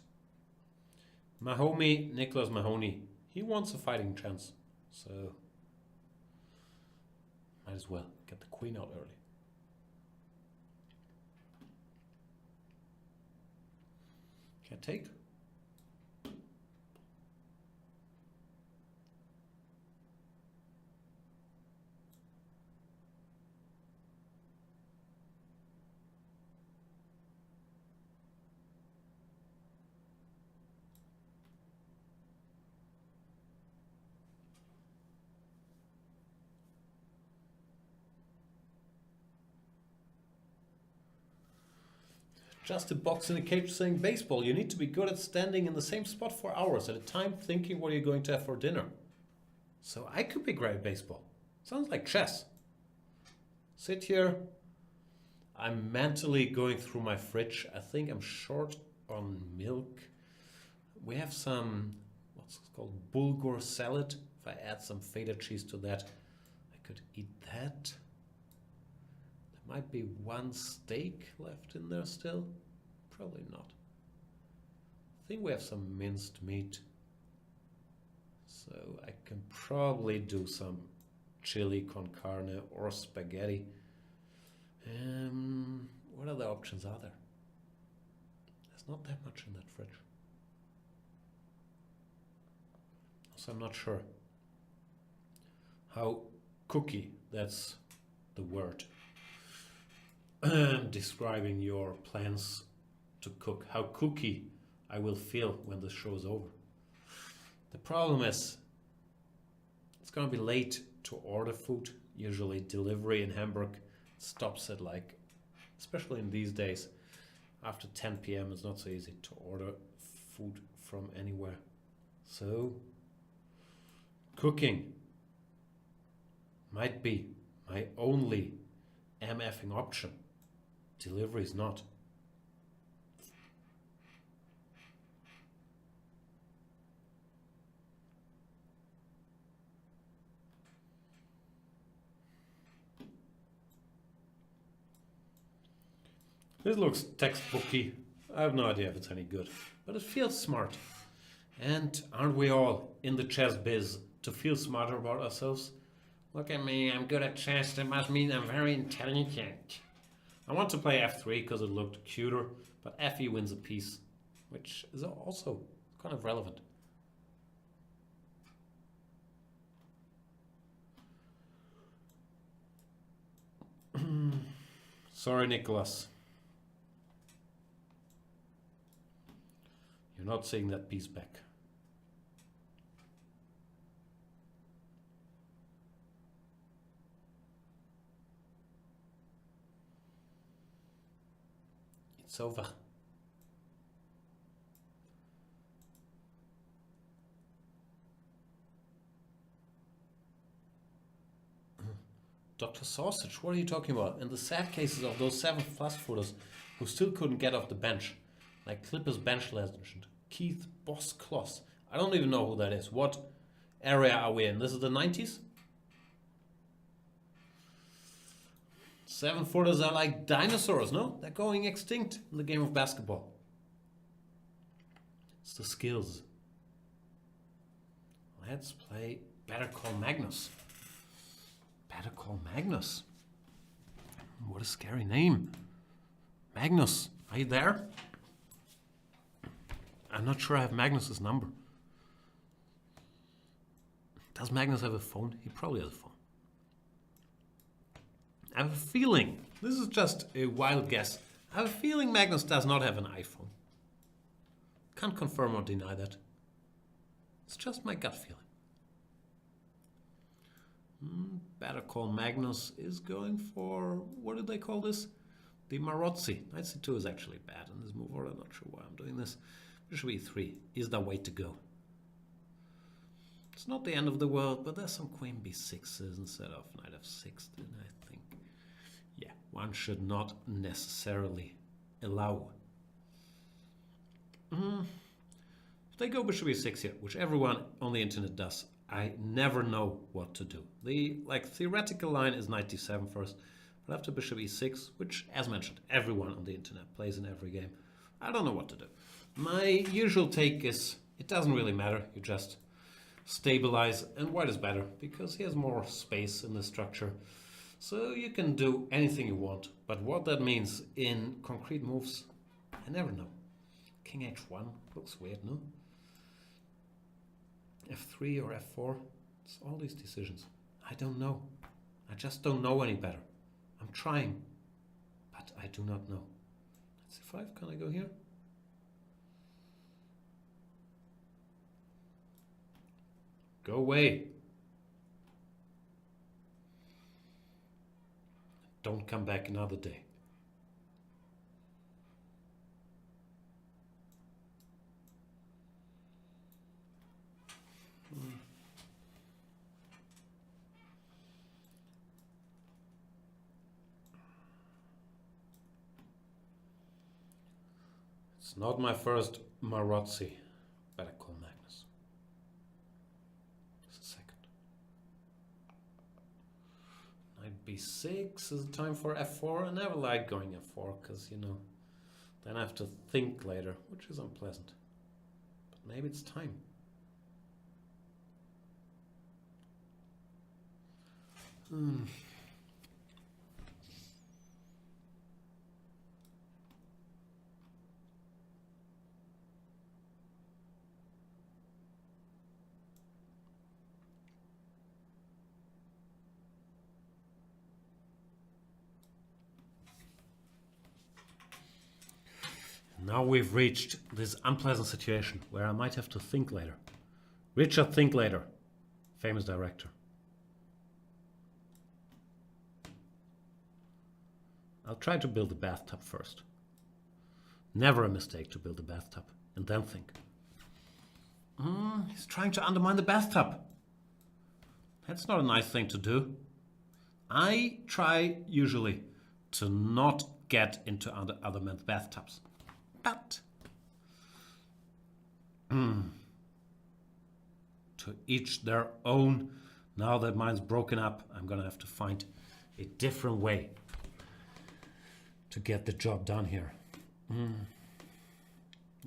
Mahomey, Nicholas Mahoney, he wants a fighting chance. So might as well get the queen out early. Can I take? Just a box in a cage saying baseball. You need to be good at standing in the same spot for hours at a time thinking what you're going to have for dinner. So I could be great at baseball. Sounds like chess. Sit here. I'm mentally going through my fridge. I think I'm short on milk. We have some, what's it called, bulgur salad. If I add some feta cheese to that, I could eat that. Might be one steak left in there still. Probably not. I think we have some minced meat. So I can probably do some chili con carne or spaghetti. What other options are there? There's not that much in that fridge. So I'm not sure how cookie, that's the word. Describing your plans to cook, how cookie I will feel when the show is over. The problem is it's gonna be late to order food. Usually delivery in Hamburg stops at like, especially in these days, after 10 p.m. it's not so easy to order food from anywhere. So cooking might be my only MFing option. Delivery is not. This looks textbooky. I have no idea if it's any good, but it feels smart. And aren't we all in the chess biz to feel smarter about ourselves? Look at me, I'm good at chess, that must mean I'm very intelligent. I want to play f3 because it looked cuter, but fe wins a piece, which is also kind of relevant. Sorry, Nicholas. You're not seeing that piece back. It's over. Dr. Sausage, what are you talking about? In the sad cases of those 7 plus footers who still couldn't get off the bench, like Clippers bench legend, Keith Boss Kloss. I don't even know who that is. What area are we in? This is the 90s? 7 footers are like dinosaurs, no? They're going extinct in the game of basketball. It's the skills. Let's play Better Call Magnus. Better Call Magnus. What a scary name. Magnus, are you there? I'm not sure I have Magnus's number. Does Magnus have a phone? He probably has a phone. I have a feeling, this is just a wild guess, I have a feeling Magnus does not have an iPhone. Can't confirm or deny that. It's just my gut feeling. Better Call Magnus is going for, what did they call this? The Marozzi. Knight c2 is actually bad in this move order. I'm not sure why I'm doing this. Bishop e3 is the way to go. It's not the end of the world, but there's some queen b6s instead of knight f6, I think. Yeah, one should not necessarily allow. If they go bishop e6 here, which everyone on the internet does, I never know what to do. The theoretical line is knight d7 first, but after bishop e6, which, as mentioned, everyone on the internet plays in every game, I don't know what to do. My usual take is, it doesn't really matter, you just stabilize, and white is better, because he has more space in the structure. So you can do anything you want, but what that means in concrete moves, I never know. King h1 looks weird, no? f3 or f4, it's all these decisions. I don't know. I just don't know any better. I'm trying, but I do not know. c5, can I go here? Go away. Don't come back another day. It's not my first Marozzi. Better Call Magnus. It's a second. Knight b6 is it time for f4. I never like going f4 because, you know, then I have to think later, which is unpleasant. But maybe it's time. Now we've reached this unpleasant situation where I might have to think later. Richard Linklater, famous director. I'll try to build a bathtub first. Never a mistake to build a bathtub and then think. He's trying to undermine the bathtub. That's not a nice thing to do. I try usually to not get into other men's bathtubs. But to each their own. Now that mine's broken up, I'm gonna have to find a different way to get the job done here.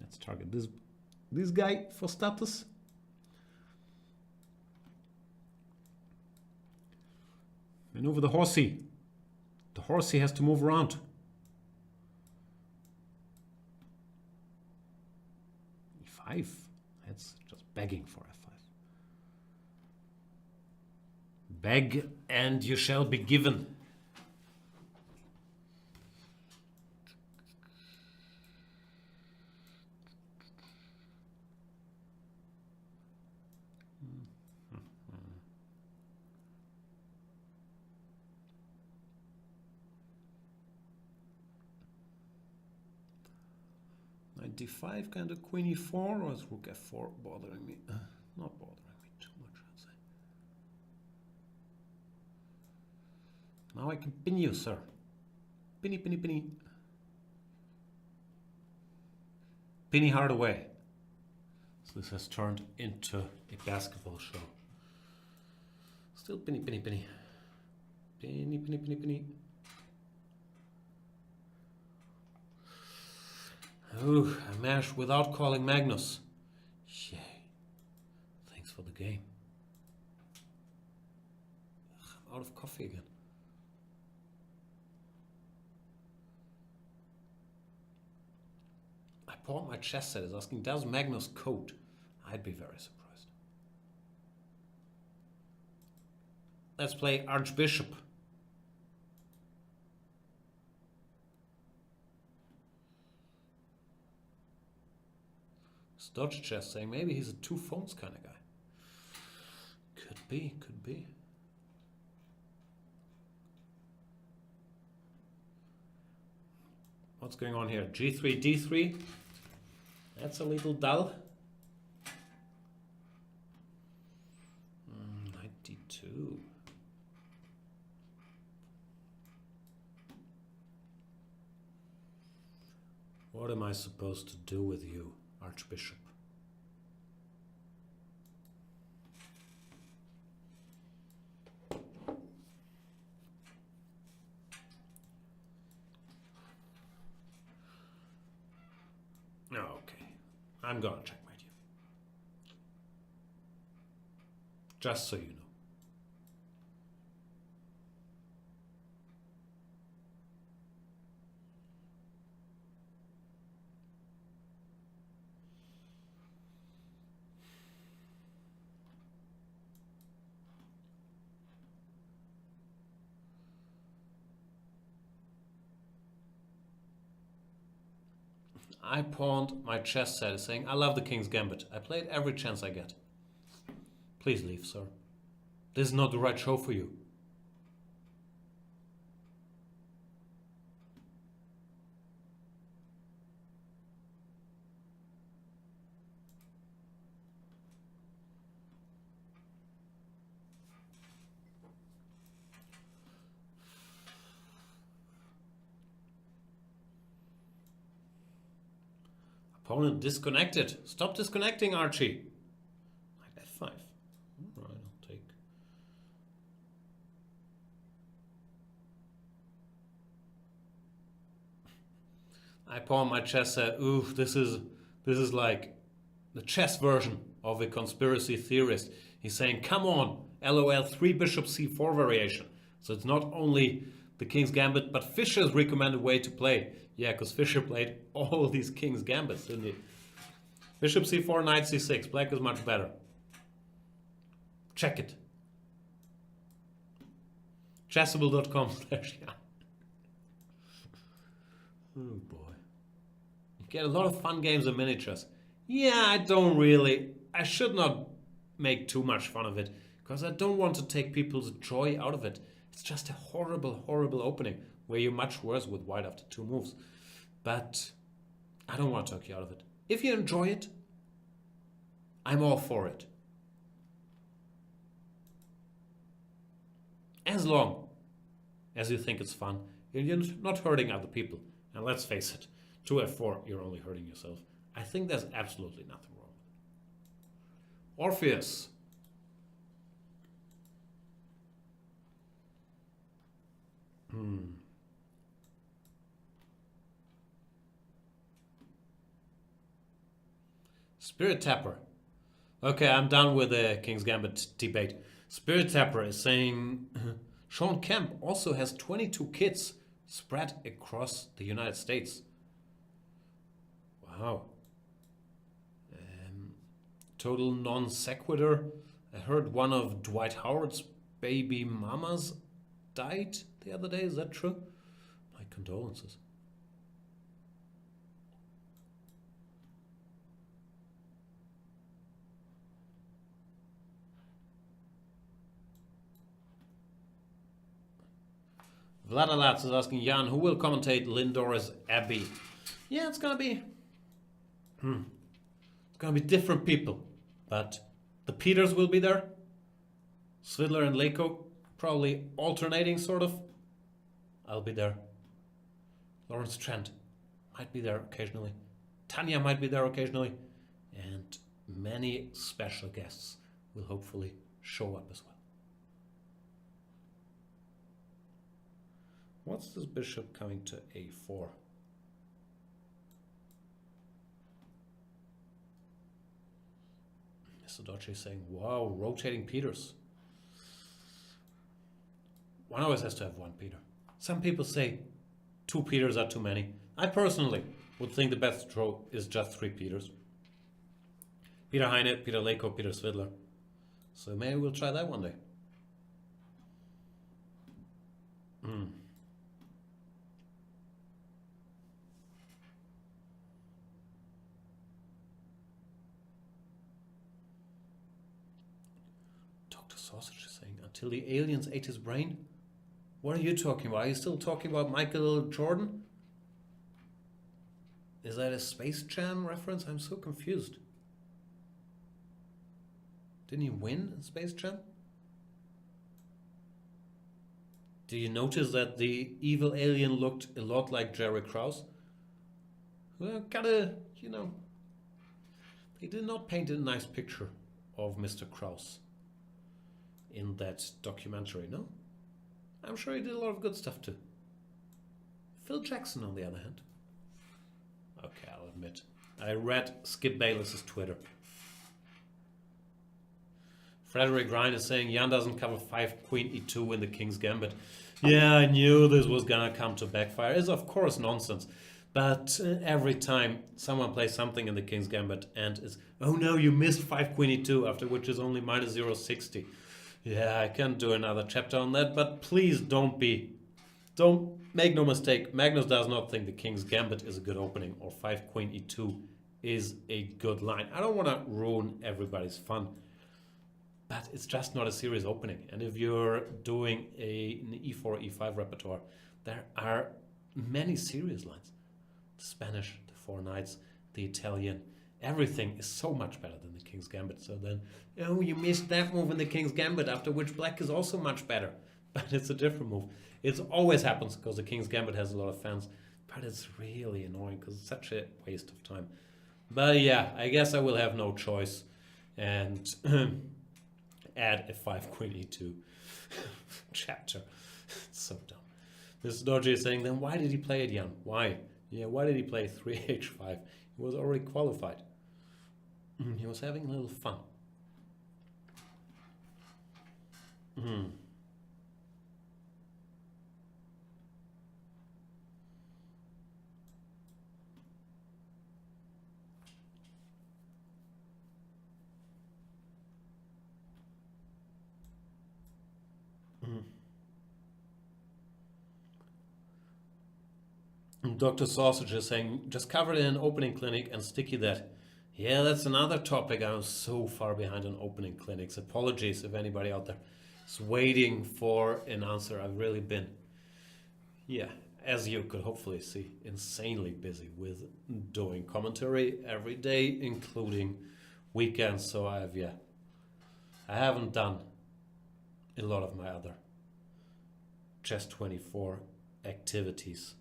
Let's target this this guy for status. Maneuver the horsey. The horsey has to move around. E5. That's just begging for F5. Beg and you shall be given. D5, kind of queen e4, or is rook f4 bothering me? Not bothering me too much, I'd say. Now I can pin you, sir. Pinny, pinny, pinny. Pinny hard away. So this has turned into a basketball show. Still pinny, pinny, pinny. Pinny, pinny, pinny, pinny. Ooh, a mash without calling Magnus. Yay. Thanks for the game. Ugh, I'm out of coffee again. I pawned my chess set is asking, does Magnus code? I'd be very surprised. Let's play Archbishop. Dodge chess saying maybe he's a two phones kind of guy. Could be, could be. What's going on here? G3, D3. That's a little dull. Knight D2. What am I supposed to do with you, Archbishop? Okay, I'm gonna checkmate you. Just so you know. I pawned my chess set saying, I love the King's Gambit. I play it every chance I get. Please leave, sir. This is not the right show for you. Opponent disconnected. Stop disconnecting, Archie. Knight F5. All right, I'll take. I pawn my chess set. Ooh, this is like the chess version of a conspiracy theorist. He's saying, come on, LOL, 3 bishop c4 variation. So it's not only the King's Gambit, but Fischer's recommended way to play. Yeah, because Fischer played all these King's Gambits, didn't he? Bishop c4, knight c6. Black is much better. Check it. Chessable.com/yeah. Oh boy. You get a lot of fun games of miniatures. Yeah, I don't really. I should not make too much fun of it, because I don't want to take people's joy out of it. It's just a horrible, horrible opening where you're much worse with white after 2 moves. But I don't want to talk you out of it. If you enjoy it, I'm all for it. As long as you think it's fun, you're not hurting other people. And let's face it, 2f4, you're only hurting yourself. I think there's absolutely nothing wrong with it. Orpheus. Spirit Tapper. Okay, I'm done with the King's Gambit debate. Spirit Tapper is saying Sean Kemp also has 22 kids spread across the United States. Wow. Total non sequitur. I heard one of Dwight Howard's baby mamas died the other day. Is that true? My condolences. Vladalatz is asking Jan, who will commentate Lindora's Abbey? Yeah, it's gonna be different people, but the Peters will be there. Svidler and Lako probably alternating, sort of. I'll be there. Lawrence Trent might be there occasionally. Tanya might be there occasionally, and many special guests will hopefully show up as well. What's this bishop coming to a4? Mr. Dodge is saying, wow, rotating Peters. One always has to have one Peter. Some people say 2 Peters are too many. I personally would think the best throw is just 3 Peters. Peter Heine, Peter Lako, Peter Svidler. So maybe we'll try that one day. Sausage is saying, until the aliens ate his brain? What are you talking about? Are you still talking about Michael Jordan? Is that a Space Jam reference? I'm so confused. Didn't he win in Space Jam? Do you notice that the evil alien looked a lot like Jerry Krause? Well, they did not paint a nice picture of Mr. Krause in that documentary, no? I'm sure he did a lot of good stuff too. Phil Jackson, on the other hand. Okay, I'll admit. I read Skip Bayless's Twitter. Frederick Ryan is saying Jan doesn't cover 5 Queen E2 in the King's Gambit. Yeah, I knew this was gonna come to backfire. It's of course nonsense. But every time someone plays something in the King's Gambit and is, oh no, you missed 5 Queen E2, after which is only minus 0.60. Yeah, I can do another chapter on that, but please don't make no mistake. Magnus does not think the King's Gambit is a good opening or 5 Queen E2 is a good line. I don't want to ruin everybody's fun, but it's just not a serious opening. And if you're doing an E4, E5 repertoire, there are many serious lines. The Spanish, the 4 Knights, the Italian, everything is so much better than the King's Gambit. So then, oh, you missed that move in the King's Gambit, after which black is also much better. But it's a different move. It always happens because the King's Gambit has a lot of fans. But it's really annoying because it's such a waste of time. But yeah, I guess I will have no choice and add a 5 Queen E2 chapter. It's so dumb. Mr. Dodgy is saying, then why did he play it, Jan? Why? Yeah, why did he play 3H5? He was already qualified. He was having a little fun. Dr. Sausage is saying, just cover it in an opening clinic and sticky that. Yeah, that's another topic. I'm so far behind on opening clinics. Apologies if anybody out there is waiting for an answer. I've really been, as you could hopefully see, insanely busy with doing commentary every day, including weekends. So I haven't done a lot of my other Chess 24 activities.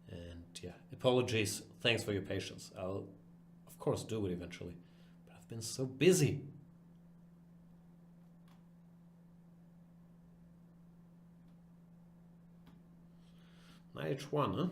And apologies. Thanks for your patience. I'll, of course, do it eventually. But I've been so busy. Knight H1, huh?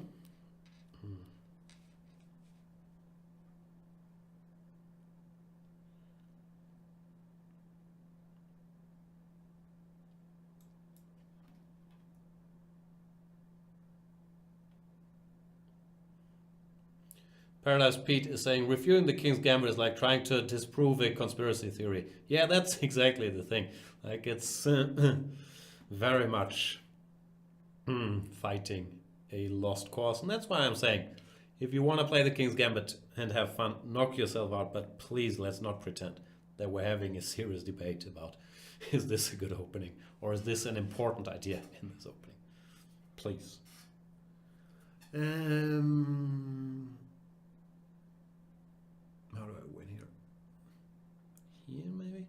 Paradise Pete is saying, reviewing the King's Gambit is like trying to disprove a conspiracy theory. Yeah, that's exactly the thing. Like, it's very much fighting a lost cause. And that's why I'm saying, if you want to play the King's Gambit and have fun, knock yourself out. But please, let's not pretend that we're having a serious debate about, is this a good opening? Or is this an important idea in this opening? Please. How do I win here? Here, maybe?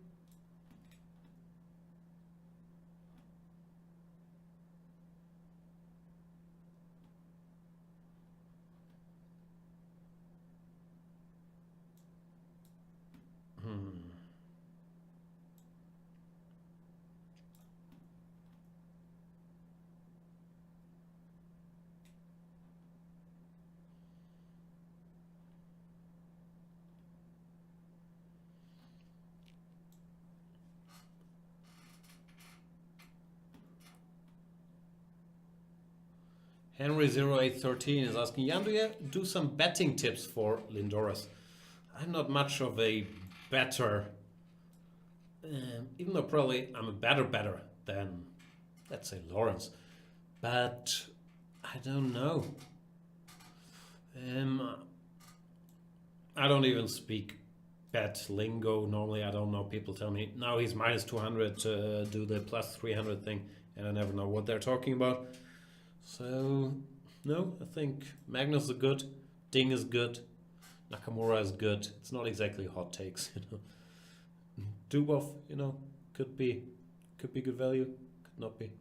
Henry0813 is asking, Jan, do you do some betting tips for Lindoras? I'm not much of a better, even though probably I'm a better than, let's say, Lawrence. But I don't know. I don't even speak bet lingo. Normally I don't know. People tell me, now he's minus 200 to do the plus 300 thing, and I never know what they're talking about. So, no, I think Magnus is good, Ding is good, Nakamura is good. It's not exactly hot takes, you know. Dubov, you know, could be good value, could not be.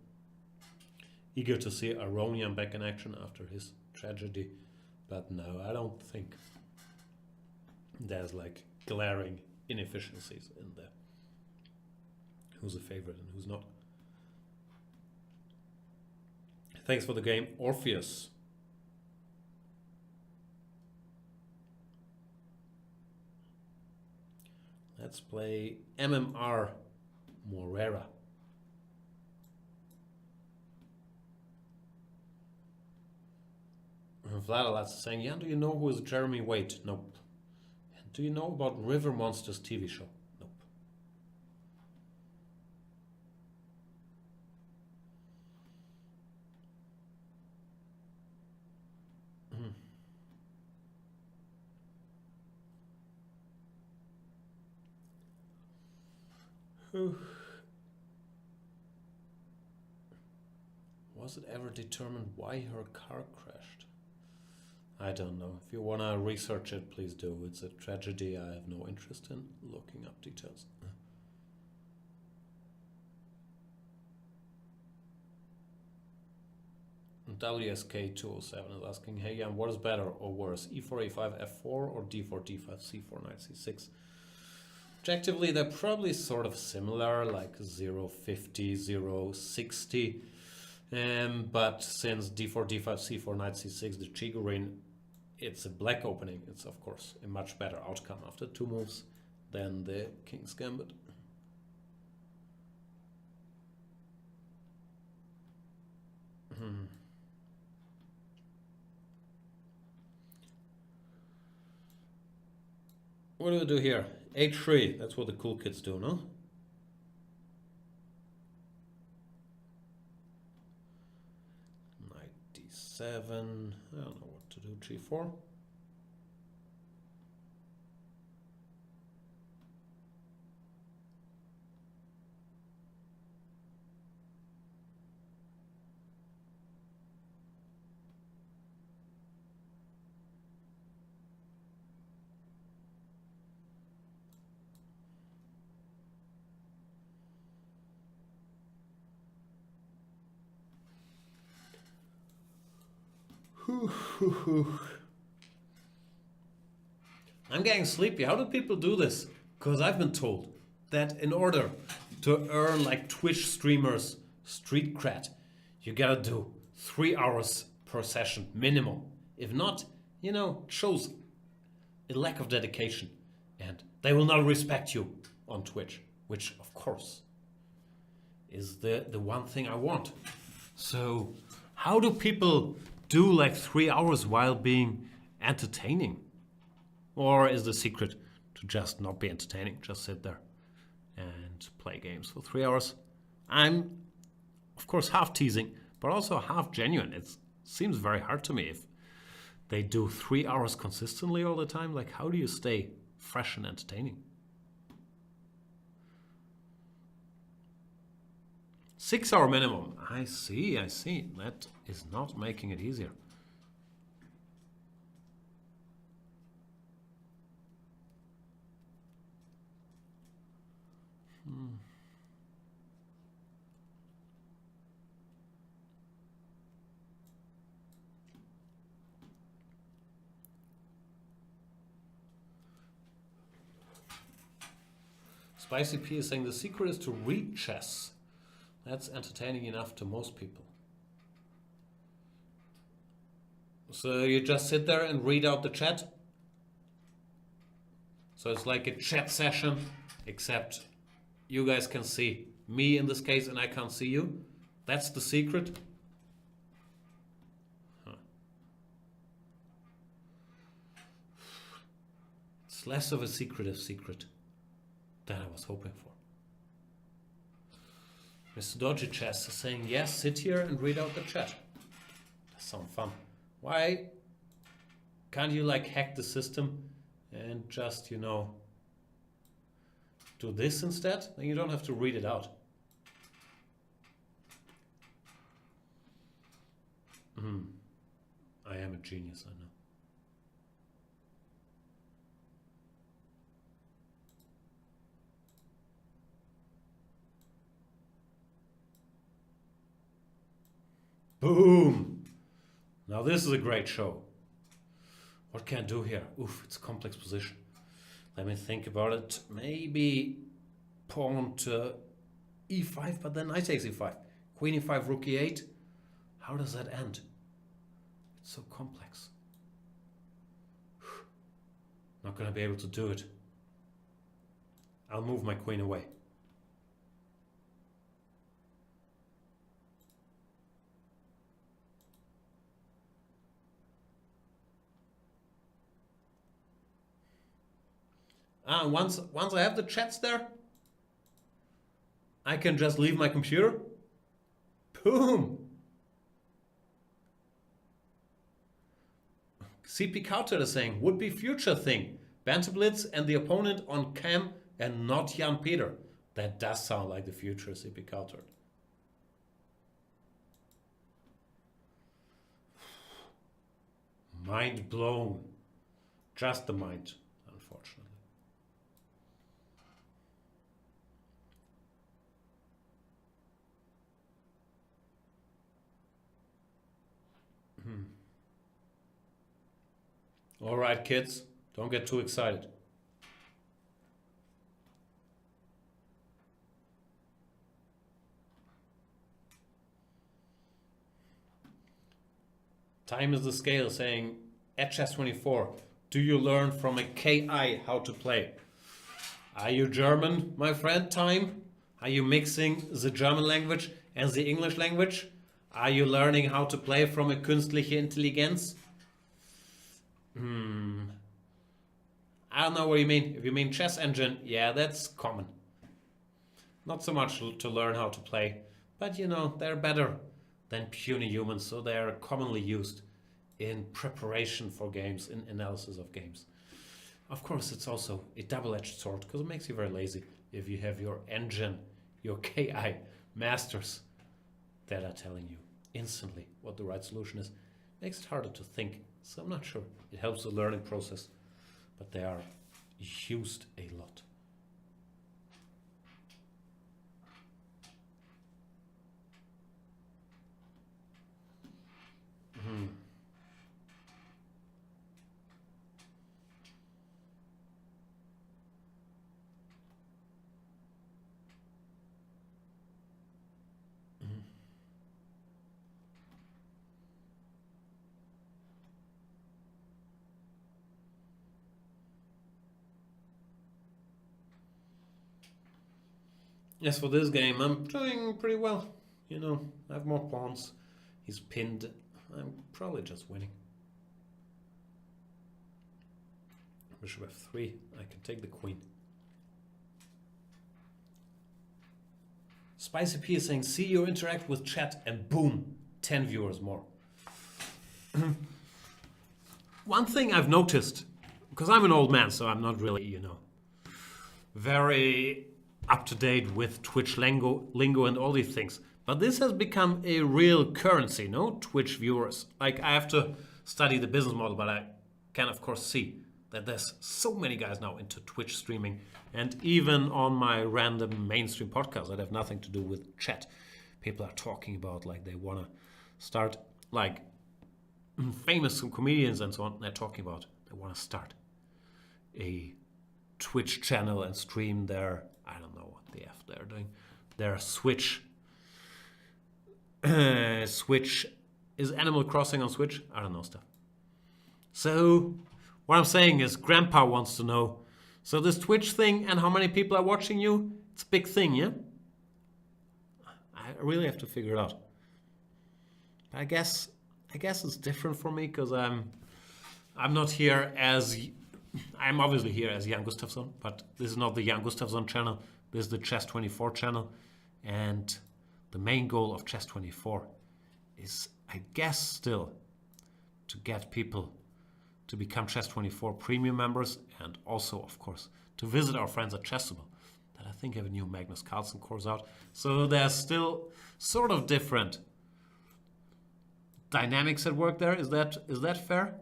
Eager to see Aronian back in action after his tragedy, but no, I don't think there's like glaring inefficiencies in there. Who's a favorite and who's not? Thanks for the game, Orpheus. Let's play MMR Morera. Vladalas is saying, Jan, do you know who is Jeremy Waite? Nope. Do you know about River Monsters TV show? Nope. Was it ever determined why her car crashed? I don't know. If you want to research it, please do. It's a tragedy. I have no interest in looking up details. WSK207 is asking, hey Jan, what is better or worse, E4, E5, F4 or D4, D5, C4, Knight, C6? Objectively, they're probably sort of similar, like 0.50, 0.60. But since D4, D5, C4, Knight, C6, the Chigurin, it's a black opening. It's, of course, a much better outcome after two moves than the King's Gambit. What do we do here? H3, that's what the cool kids do, no? Knight D7, I don't know what to do, G4. I'm getting sleepy. How do people do this? Because I've been told that in order to earn like Twitch streamers street cred, you gotta do 3 hours per session minimum. If not, you know, shows a lack of dedication, and they will not respect you on Twitch, which of course is the one thing I want. So how do people do like 3 hours while being entertaining? Or is the secret to just not be entertaining, just sit there and play games for 3 hours? I'm, of course, half teasing, but also half genuine. It seems very hard to me if they do 3 hours consistently all the time. Like, how do you stay fresh and entertaining? 6 hour minimum. I see. That is not making it easier. Spicy P is saying the secret is to read chess. That's entertaining enough to most people. So you just sit there and read out the chat. So it's like a chat session, except you guys can see me in this case and I can't see you. That's the secret. It's less of a secretive secret than I was hoping for. Mr. Dodgy Chess is saying, yes, sit here and read out the chat. That sounds fun. Why can't you like hack the system and just, you know, do this instead? Then you don't have to read it out. I am a genius, I know. Boom! Now this is a great show. What can I do here? Oof, it's a complex position. Let me think about it. Maybe pawn to e5, but then knight takes e5. Queen e5, rook e8. How does that end? It's so complex. Not gonna be able to do it. I'll move my queen away. Once I have the chats there, I can just leave my computer. Boom! CP Counter is saying, would be future thing. Banter Blitz and the opponent on cam and not Jan Peter. That does sound like the future, CP Counter. Mind blown. Just the mind, unfortunately. All right, kids, don't get too excited. Time is the scale saying, at chess24, do you learn from a KI how to play? Are you German, my friend, Time? Are you mixing the German language and the English language? Are you learning how to play from a künstliche Intelligenz? I don't know what you mean. If you mean chess engine, yeah, that's common. Not so much to learn how to play, but you know, they're better than puny humans, so they're commonly used in preparation for games, in analysis of games. Of course, it's also a double-edged sword, because it makes you very lazy if you have your engine, your KI masters that are telling you instantly what the right solution is. Makes it harder to think, so I'm not sure. It helps the learning process, but they are used a lot. Yes, for this game, I'm doing pretty well. You know, I have more pawns. He's pinned. I'm probably just winning. Bishop f3. I can take the queen. Spicy P is saying, see you interact with chat and boom, 10 viewers more. One thing I've noticed, because I'm an old man, so I'm not really, you know, very up to date with Twitch lingo and all these things. But this has become a real currency, no? Twitch viewers. Like, I have to study the business model, but I can, of course, see that there's so many guys now into Twitch streaming. And even on my random mainstream podcasts that have nothing to do with chat, people are talking about, like, they want to start, like, famous comedians and so on. They're talking about they want to start a Twitch channel and stream their, I don't know what the F they're doing, their Switch. Switch is Animal Crossing on Switch? I don't know stuff. So what I'm saying is Grandpa wants to know, so this Twitch thing and how many people are watching you, it's a big thing, yeah? I really have to figure it out. But I guess it's different for me because I'm not here as, I'm obviously here as Jan Gustafsson, but this is not the Jan Gustafsson channel. This is the Chess24 channel, and the main goal of Chess24 is, I guess, still to get people to become Chess24 premium members, and also, of course, to visit our friends at Chessable that I think have a new Magnus Carlsen course out. So there's still sort of different dynamics at work there. Is that fair?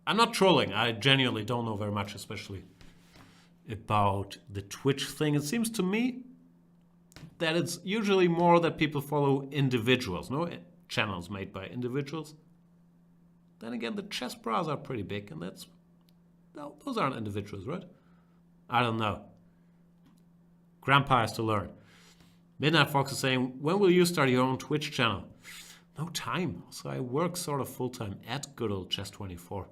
I'm not trolling. I genuinely don't know very much, especially about the Twitch thing. It seems to me that it's usually more that people follow individuals, no? Channels made by individuals. Then again, the chess bras are pretty big, and those aren't individuals, right? I don't know. Grandpa has to learn. Midnight Fox is saying, when will you start your own Twitch channel? No time. So I work sort of full-time at good old Chess24.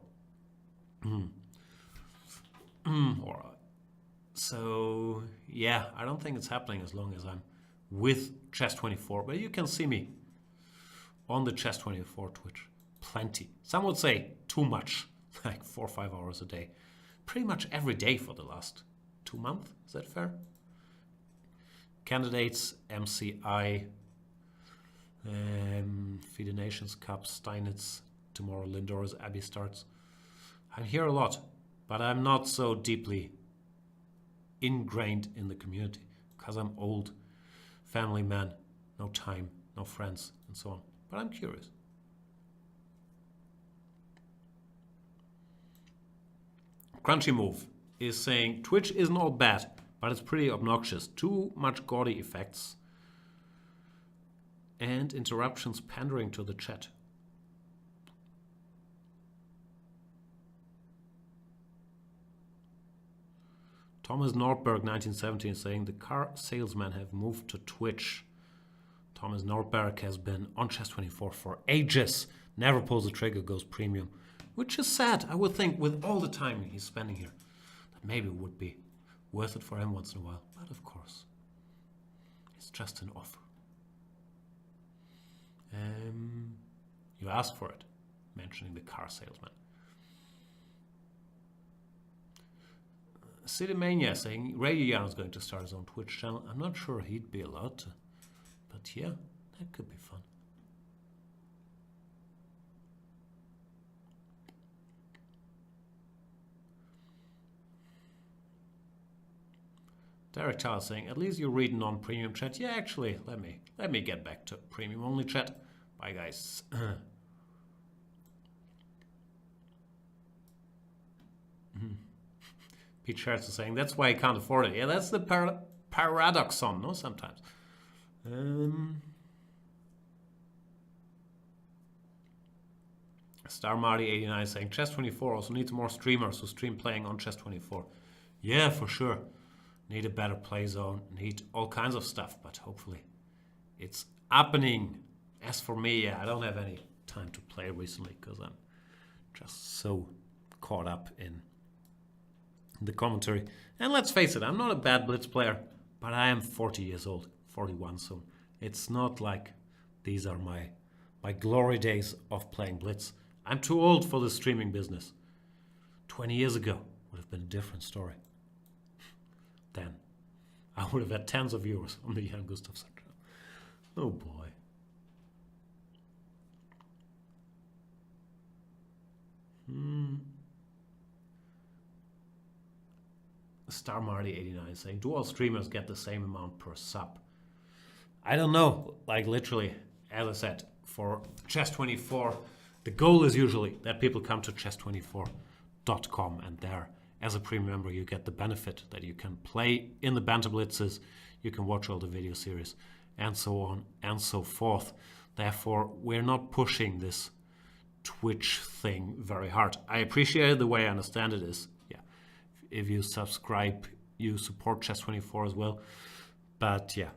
So, yeah, I don't think it's happening as long as I'm with Chess24. But you can see me on the Chess24 Twitch. Plenty. Some would say too much, like 4 or 5 hours a day. Pretty much every day for the last 2 months. Is that fair? Candidates, MCI, FIDE Nations Cup, Steinitz, tomorrow Lindor's Abbey starts. I'm here a lot, but I'm not so deeply ingrained in the community because I'm old, family man, no time, no friends, and so on. But I'm curious. Crunchy Move is saying Twitch isn't all bad, but it's pretty obnoxious. Too much gaudy effects and interruptions pandering to the chat. Thomas Nordberg, 1970, is saying the car salesmen have moved to Twitch. Thomas Nordberg has been on Chess24 for ages. Never pulls the trigger, goes premium. Which is sad. I would think with all the time he's spending here, that maybe it would be worth it for him once in a while. But of course, it's just an offer. You asked for it, mentioning the car salesman. City Mania saying Radio Jan is going to start his own Twitch channel. I'm not sure he'd be allowed to, but yeah, that could be fun. Derek Charles saying, at least you read non-premium chat. Yeah, actually, let me get back to premium only chat. Bye, guys. Pete Schertz is saying, that's why I can't afford it. Yeah, that's the paradoxon, no, sometimes. Star Marty 89 is saying, Chess24 also needs more streamers who stream playing on Chess24. Yeah, for sure. Need a better play zone, need all kinds of stuff, but hopefully it's happening. As for me, yeah, I don't have any time to play recently because I'm just so caught up in the commentary. And let's face it, I'm not a bad Blitz player, but I am 40 years old, 41 soon. It's not like these are my glory days of playing Blitz. I'm too old for the streaming business. 20 years ago, have been a different story. Then I would have had tens of viewers on the Jan Gustafsson channel. Oh boy. Star Marty 89 saying, do all streamers get the same amount per sub? I don't know. Like literally, as I said, for Chess24, the goal is usually that people come to chess24.com, and there, as a premium member, you get the benefit that you can play in the Banter Blitzes, you can watch all the video series, and so on and so forth. Therefore, we're not pushing this Twitch thing very hard. I appreciate it. The way I understand it is, yeah, if you subscribe, you support Chess24 as well. But yeah,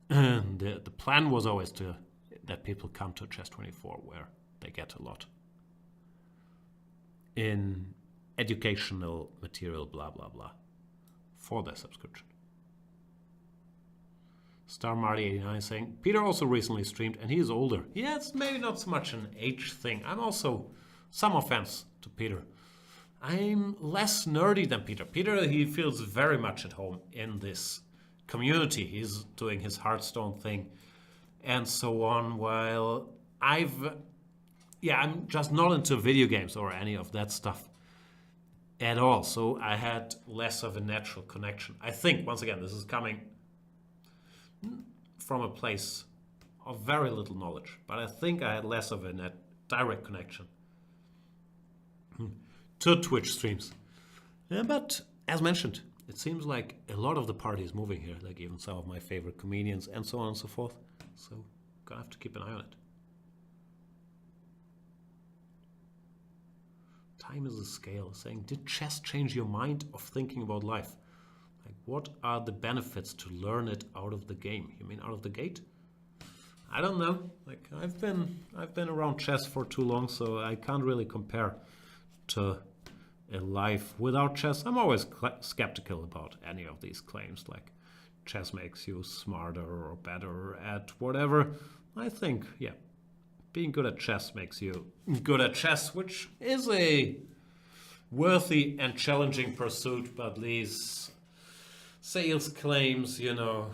the plan was always that people come to Chess24 where they get a lot in educational material, blah, blah, blah, for their subscription. Star Marty 89 saying, Peter also recently streamed and he is older. Yeah, it's maybe not so much an age thing. I'm also, some offense to Peter, I'm less nerdy than Peter. Peter, he feels very much at home in this community. He's doing his Hearthstone thing and so on, while I'm just not into video games or any of that stuff at all. So I had less of a natural connection. I think, once again, this is coming from a place of very little knowledge, but I think I had less of a direct connection to Twitch streams. Yeah, but as mentioned, it seems like a lot of the party is moving here, like even some of my favorite comedians and so on and so forth. So gonna have to keep an eye on it. Time is a scale, saying, did chess change your mind of thinking about life? Like, what are the benefits to learn it out of the game? You mean out of the gate? I don't know. Like, I've been around chess for too long, so I can't really compare to a life without chess. I'm always skeptical about any of these claims, like chess makes you smarter or better at whatever. I think, yeah, being good at chess makes you good at chess, which is a worthy and challenging pursuit, but these sales claims, you know,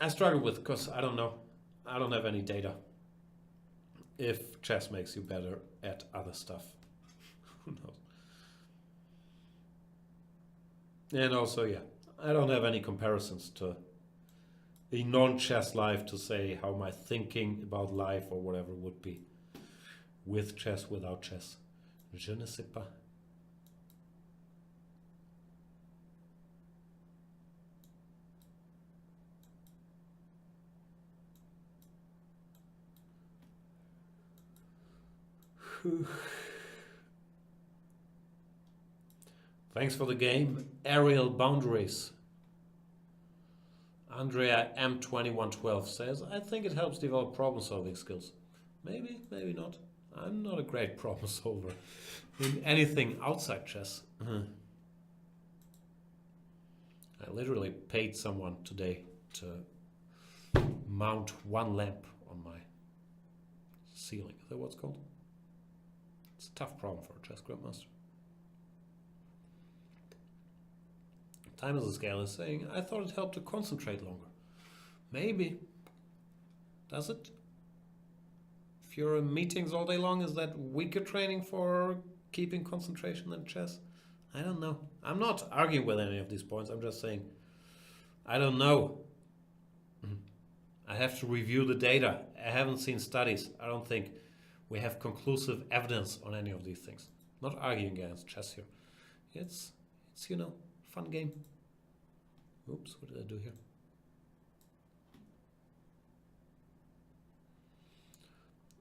I struggle with, because I don't know. I don't have any data if chess makes you better at other stuff. Who knows? And also, yeah, I don't have any comparisons to a non-chess life to say how my thinking about life or whatever would be with chess, without chess. Je ne sais pas. Thanks for the game, Aerial Boundaries. Andrea M2112 says, I think it helps develop problem-solving skills. Maybe, maybe not. I'm not a great problem solver in anything outside chess. I literally paid someone today to mount one lamp on my ceiling. Is that what it's called? It's a tough problem for a chess grandmaster. Time as a scale is saying, I thought it helped to concentrate longer. Maybe. Does it? If you're in meetings all day long, is that weaker training for keeping concentration than chess? I don't know. I'm not arguing with any of these points. I'm just saying, I don't know. I have to review the data. I haven't seen studies. I don't think we have conclusive evidence on any of these things. Not arguing against chess here. It's you know, fun game. Oops, what did I do here?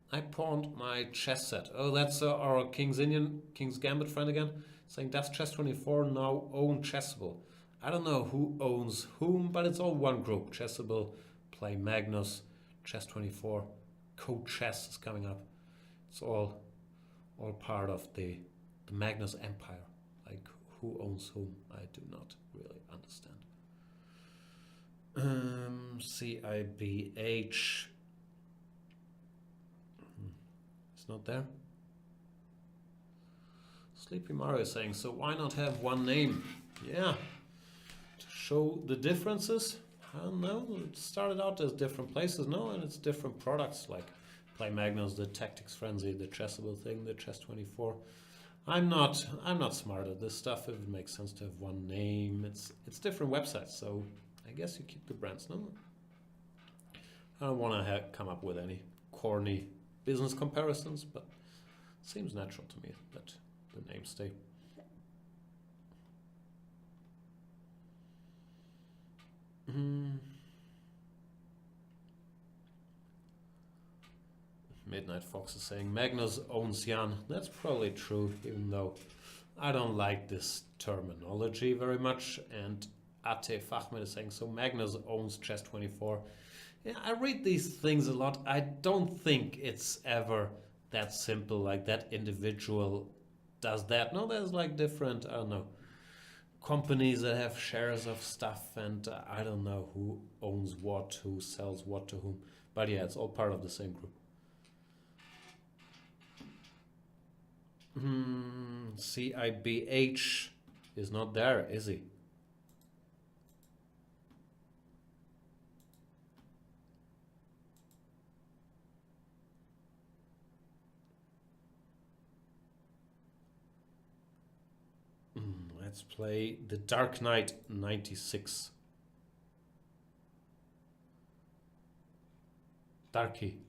I pawned my chess set. Oh, that's our King's Gambit friend again, saying, does Chess24 now own Chessable? I don't know who owns whom, but it's all one group. Chessable, Play Magnus, Chess24, Code Chess is coming up. It's all part of the Magnus Empire. Like, who owns whom, I do not really understand. CIBH. It's not there. Sleepy Mario is saying, so why not have one name? Yeah, to show the differences. I don't know, it started out as different places, no, and it's different products like Play Magnus, the Tactics Frenzy, the Chessable thing, the Chess 24. I'm not smart at this stuff. If it makes sense to have one name, it's different websites, so I guess you keep the brands, no? I don't want to come up with any corny business comparisons, but it seems natural to me that the names stay. Midnight Fox is saying Magnus owns Jan. That's probably true, even though I don't like this terminology very much. And Ate Fachmed is saying, so Magnus owns Chess 24. Yeah, I read these things a lot. I don't think it's ever that simple, like that individual does that. No, there's like different, I don't know, companies that have shares of stuff, and I don't know who owns what, who sells what to whom. But yeah, it's all part of the same group. CIBH is not there, is he? Let's play the Dark Knight 96. Darky.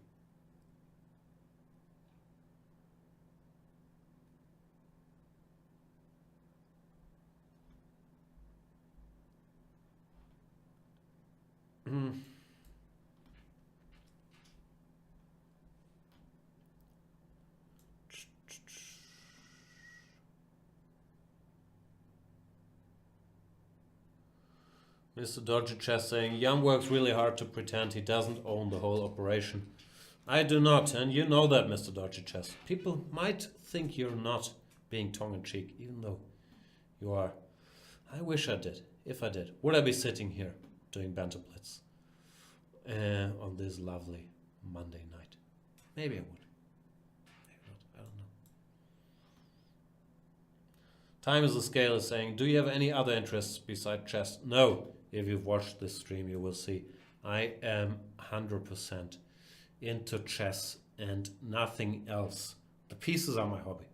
Mr. Dodgy Chess saying, Jan works really hard to pretend he doesn't own the whole operation. I do not, and you know that, Mr. Dodgy Chess. People might think you're not being tongue-in-cheek, even though you are. I wish I did. If I did, would I be sitting here doing Banter Blitz on this lovely Monday night? Maybe I would. Maybe not. I don't know. Time is the Scale is saying, do you have any other interests besides chess? No. If you've watched this stream, you will see I am 100% into chess and nothing else. The pieces are my hobby.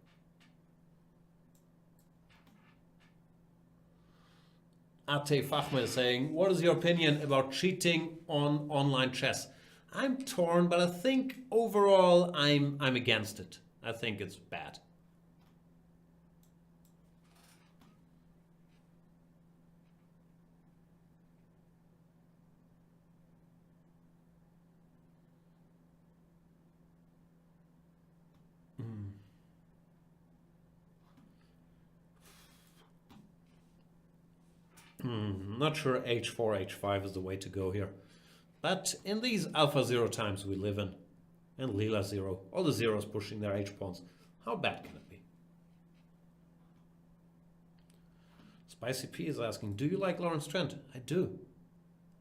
Ate Fachme is saying, what is your opinion about cheating on online chess? I'm torn, but I think overall I'm against it. I think it's bad. Not sure h4, h5 is the way to go here. But in these alpha 0 times we live in, and Leela 0, all the zeros pushing their h-pawns, how bad can it be? Spicy P is asking, do you like Lawrence Trent? I do.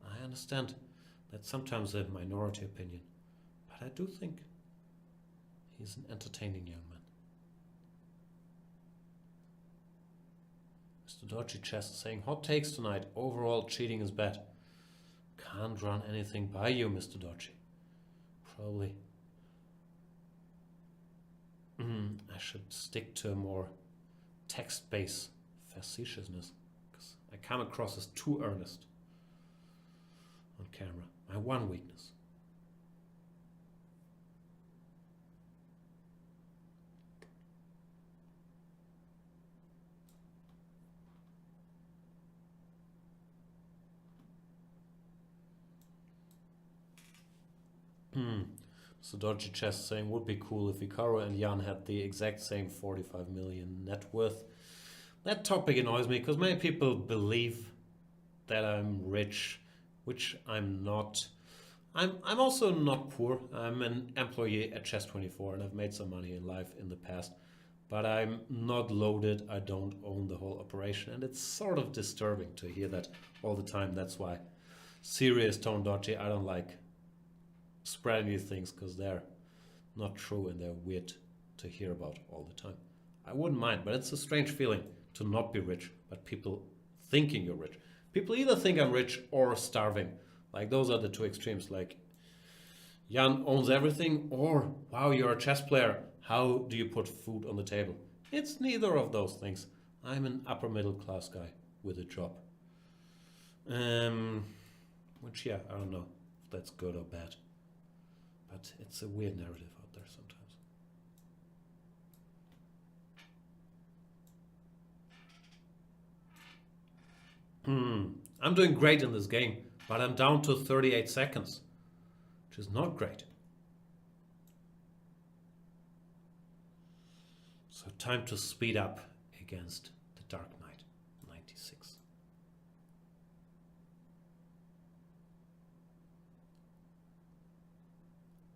I understand that's sometimes a minority opinion, but I do think he's an entertaining young man. Mr. Dodgy Chess is saying, hot takes tonight. Overall, cheating is bad. Can't run anything by you, Mr. Dodgy. Probably. I should stick to a more text-based facetiousness, because I come across as too earnest on camera. My one weakness. So Dodgy Chess saying, would be cool if Hikaru and Jan had the exact same 45 million net worth. That topic annoys me because many people believe that I'm rich, which I'm not. I'm also not poor. I'm an employee at Chess24 and I've made some money in life in the past. But I'm not loaded. I don't own the whole operation. And it's sort of disturbing to hear that all the time. That's why serious tone dodgy, I don't like spreading these things because they're not true and they're weird to hear about all the time. I wouldn't mind, but it's a strange feeling to not be rich, but people thinking you're rich. People either think I'm rich or starving. Like, those are the two extremes. Like, Jan owns everything, or wow, you're a chess player. How do you put food on the table? It's neither of those things. I'm an upper middle class guy with a job. Which, yeah, I don't know if that's good or bad. But it's a weird narrative out there sometimes. I'm doing great in this game, but I'm down to 38 seconds, which is not great. So time to speed up against the Dark Knight, 96.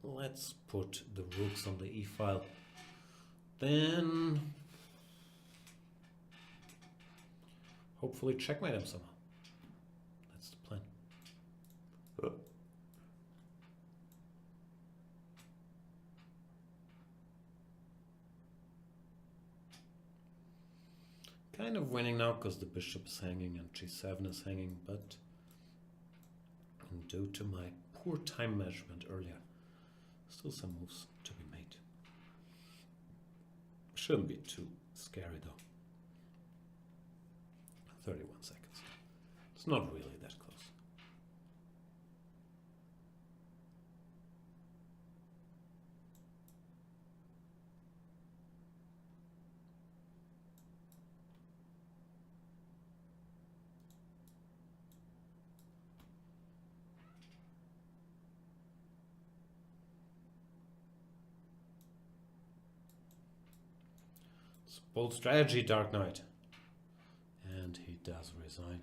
Let's put the rooks on the e-file. Then hopefully checkmate him somehow. That's the plan. Kind of winning now because the bishop is hanging and g7 is hanging, but due to my poor time management earlier, still some moves to be made. Shouldn't be too scary though. 31 seconds. It's not really that close. It's bold strategy, Dark Knight. And he does resign.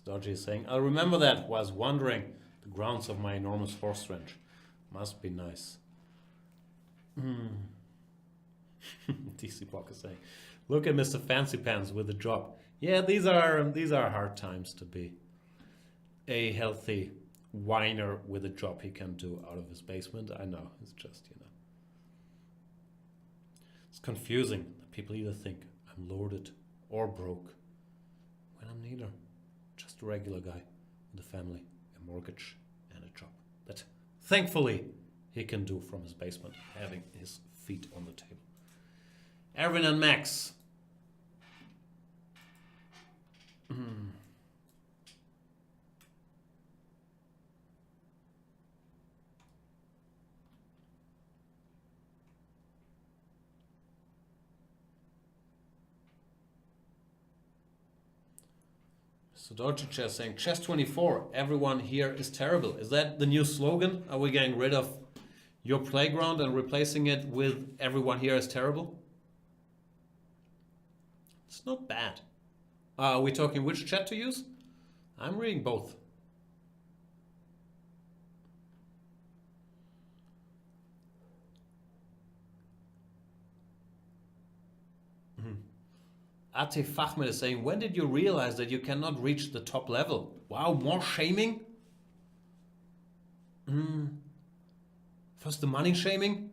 Dodgy is saying, I'll remember that, was wondering the grounds of my enormous horse range. Must be nice. DC Pock is saying, look at Mr. Fancy Pants with a job. Yeah, these are hard times to be a healthy whiner with a job he can do out of his basement. I know, it's just, it's confusing. People either think I'm loaded or broke when I'm neither. Just a regular guy with a family, a mortgage, and a job that thankfully he can do from his basement, having his feet on the table. Erwin and Max. So Deutsche Chess saying, Chess 24, everyone here is terrible. Is that the new slogan? Are we getting rid of your playground and replacing it with everyone here is terrible? It's not bad. Are we talking which chat to use? I'm reading both. Ate Fachmed is saying, when did you realize that you cannot reach the top level? Wow, more shaming? First the money shaming,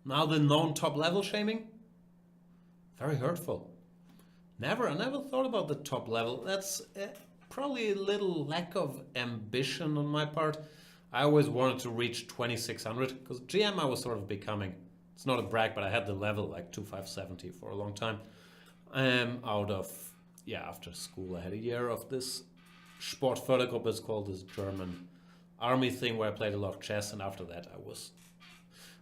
now the known top level shaming? Very hurtful. I never thought about the top level. That's probably a little lack of ambition on my part. I always wanted to reach 2600 because GM I was sort of becoming. It's not a brag, but I had the level like 2570 for a long time. Out of, after school I had a year of this Sportfördergruppe, it's called, this German army thing where I played a lot of chess, and after that I was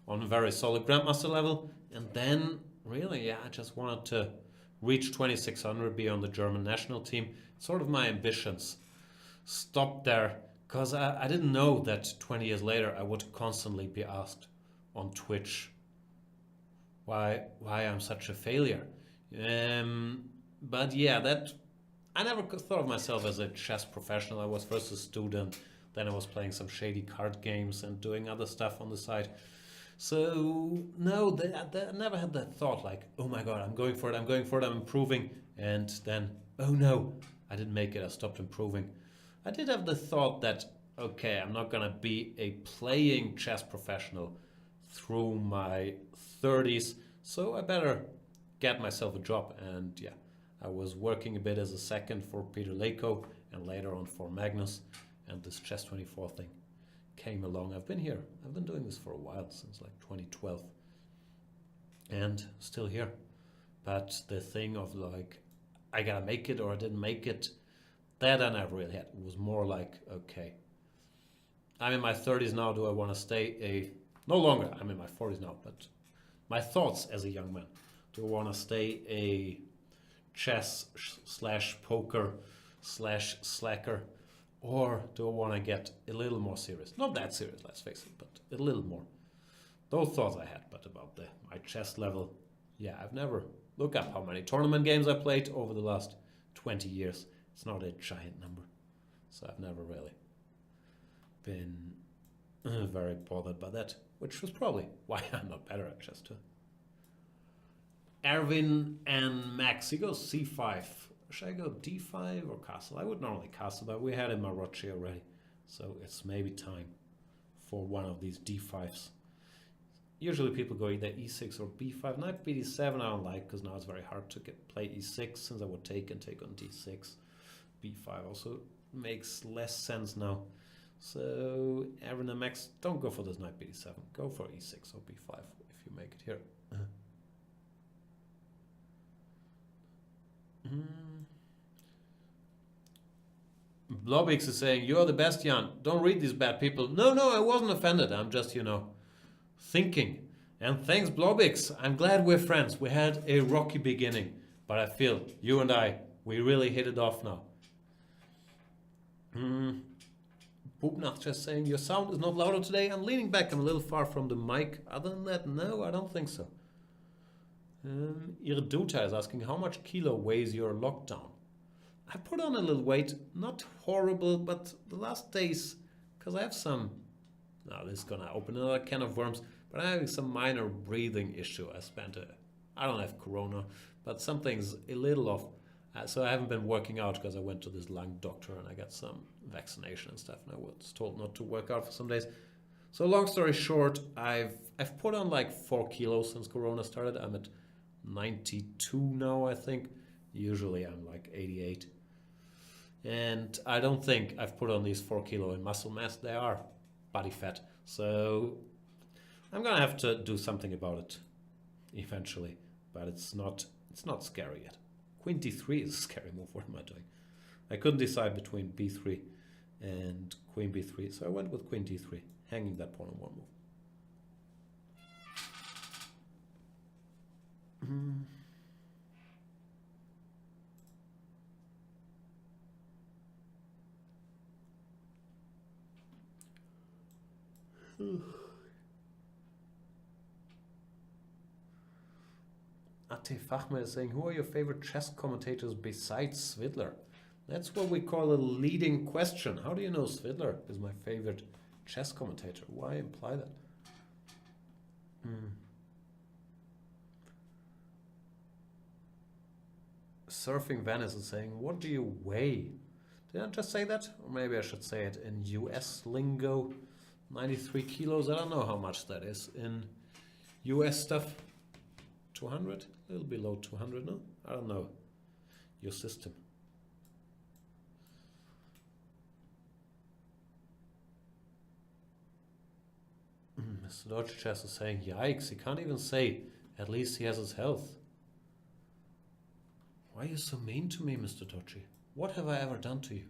on a very solid Grandmaster level, and then really, I just wanted to reach 2600, be on the German national team. Sort of my ambitions stopped there, because I didn't know that 20 years later I would constantly be asked on Twitch why I'm such a failure. But that I never thought of myself as a chess professional. I was first a student, then I was playing some shady card games and doing other stuff on the side. So no, I never had that thought like, oh my god, I'm going for it, I'm improving, and then, oh no, I didn't make it. I stopped improving. I did have the thought that, okay, I'm not gonna be a playing chess professional through my 30s, so I better get myself a job. And yeah, I was working a bit as a second for Peter Lako and later on for Magnus, and this Chess24 thing came along. I've been here. I've been doing this for a while, since like 2012, and still here. But the thing of like, I gotta make it or I didn't make it, that I never really had. It was more like, okay, I'm in my 30s now. Do I want to stay a... No longer. I'm in my 40s now, but my thoughts as a young man. Do I want to stay a chess slash poker slash slacker, or do I want to get a little more serious? Not that serious, let's face it, but a little more. Those thoughts I had, but about my chess level, yeah, I've never looked up how many tournament games I played over the last 20 years. It's not a giant number, so I've never really been very bothered by that, which was probably why I'm not better at chess too. Erwin and Max, he goes c5. Should I go d5 or castle? I would normally castle, but we had a Marochi already, so it's maybe time for one of these d5s. Usually people go either e6 or b5. Knight bd7 I don't like, because now it's very hard to play e6, since I would take on d6. b5 also makes less sense now. So Erwin and Max, don't go for this knight bd7. Go for e6 or b5 if you make it here. Blobix is saying, you're the best, Jan. Don't read these bad people. No, I wasn't offended. I'm just, thinking. And thanks, Blobix. I'm glad we're friends. We had a rocky beginning, but I feel you and I, we really hit it off now. Bubnach just saying, your sound is not louder today. I'm leaning back. I'm a little far from the mic. Other than that, no, I don't think so. Irduta is asking, how much kilo weighs your lockdown? I put on a little weight, not horrible, but the last days, because I have some, now this is gonna open another can of worms, but I'm having some minor breathing issue. I don't have corona, but something's a little off. So I haven't been working out because I went to this lung doctor and I got some vaccination and stuff, and I was told not to work out for some days. So long story short, I've put on like 4 kilos since corona started. I'm at 92 now, I think. Usually I'm like 88. And I don't think I've put on these 4 kilo in muscle mass. They are body fat. So I'm gonna have to do something about it eventually. But it's not scary yet. Queen d3 is a scary move. What am I doing? I couldn't decide between b3 and queen b3. So I went with queen d3, hanging that pawn in one move. Ate Fachmer is saying, who are your favorite chess commentators besides Svidler? That's what we call a leading question. How do you know Svidler is my favorite chess commentator? Why imply that? Surfing Venice is saying, what do you weigh? Did I just say that? Or maybe I should say it in US lingo. 93 kilos, I don't know how much that is. In US stuff, 200? A little below 200, no? I don't know. Your system. Mr. Deutsche Chess is saying, yikes, he can't even say, at least he has his health. Why are you so mean to me, Mr. Deutsche? What have I ever done to you?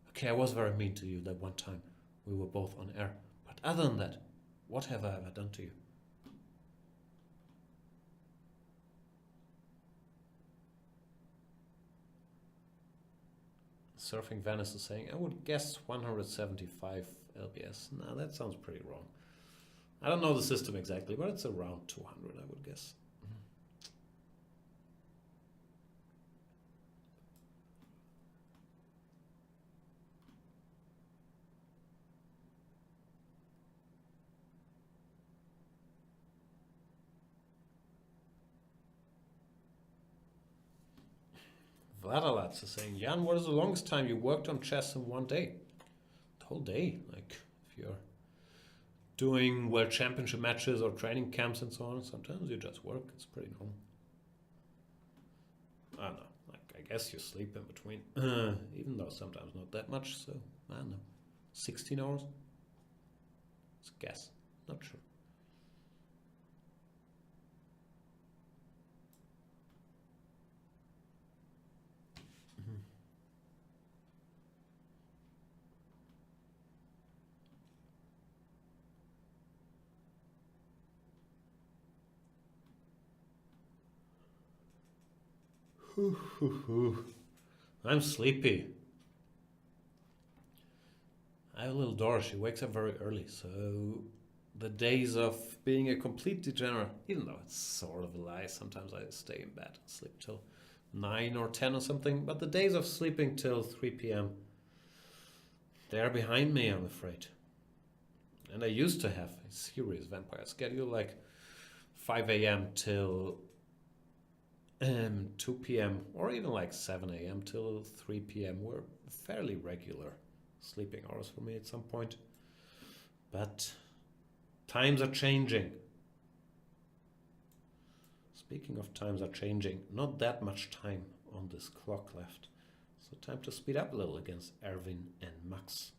Okay, I was very mean to you that one time. We were both on air. But other than that, what have I ever done to you? Surfing Venice is saying, I would guess 175 lbs. Nah, that sounds pretty wrong. I don't know the system exactly, but it's around 200, I would guess. Gladalatz is saying, Jan, what is the longest time you worked on chess in one day? The whole day. Like, if you're doing world championship matches or training camps and so on, sometimes you just work. It's pretty normal. I don't know. Like, I guess you sleep in between. Even though sometimes not that much, so I don't know. 16 hours? It's a guess. Not sure. I'm sleepy. I have a little daughter. She wakes up very early, so the days of being a complete degenerate, even though it's sort of a lie, sometimes I stay in bed and sleep till 9 or 10 or something, but the days of sleeping till 3 p.m., they're behind me, I'm afraid. And I used to have a serious vampire schedule, like 5 a.m. till 2 p.m. or even like 7 a.m. till 3 p.m. were fairly regular sleeping hours for me at some point. But times are changing. Speaking of times are changing, not that much time on this clock left. So time to speed up a little against Erwin and Max.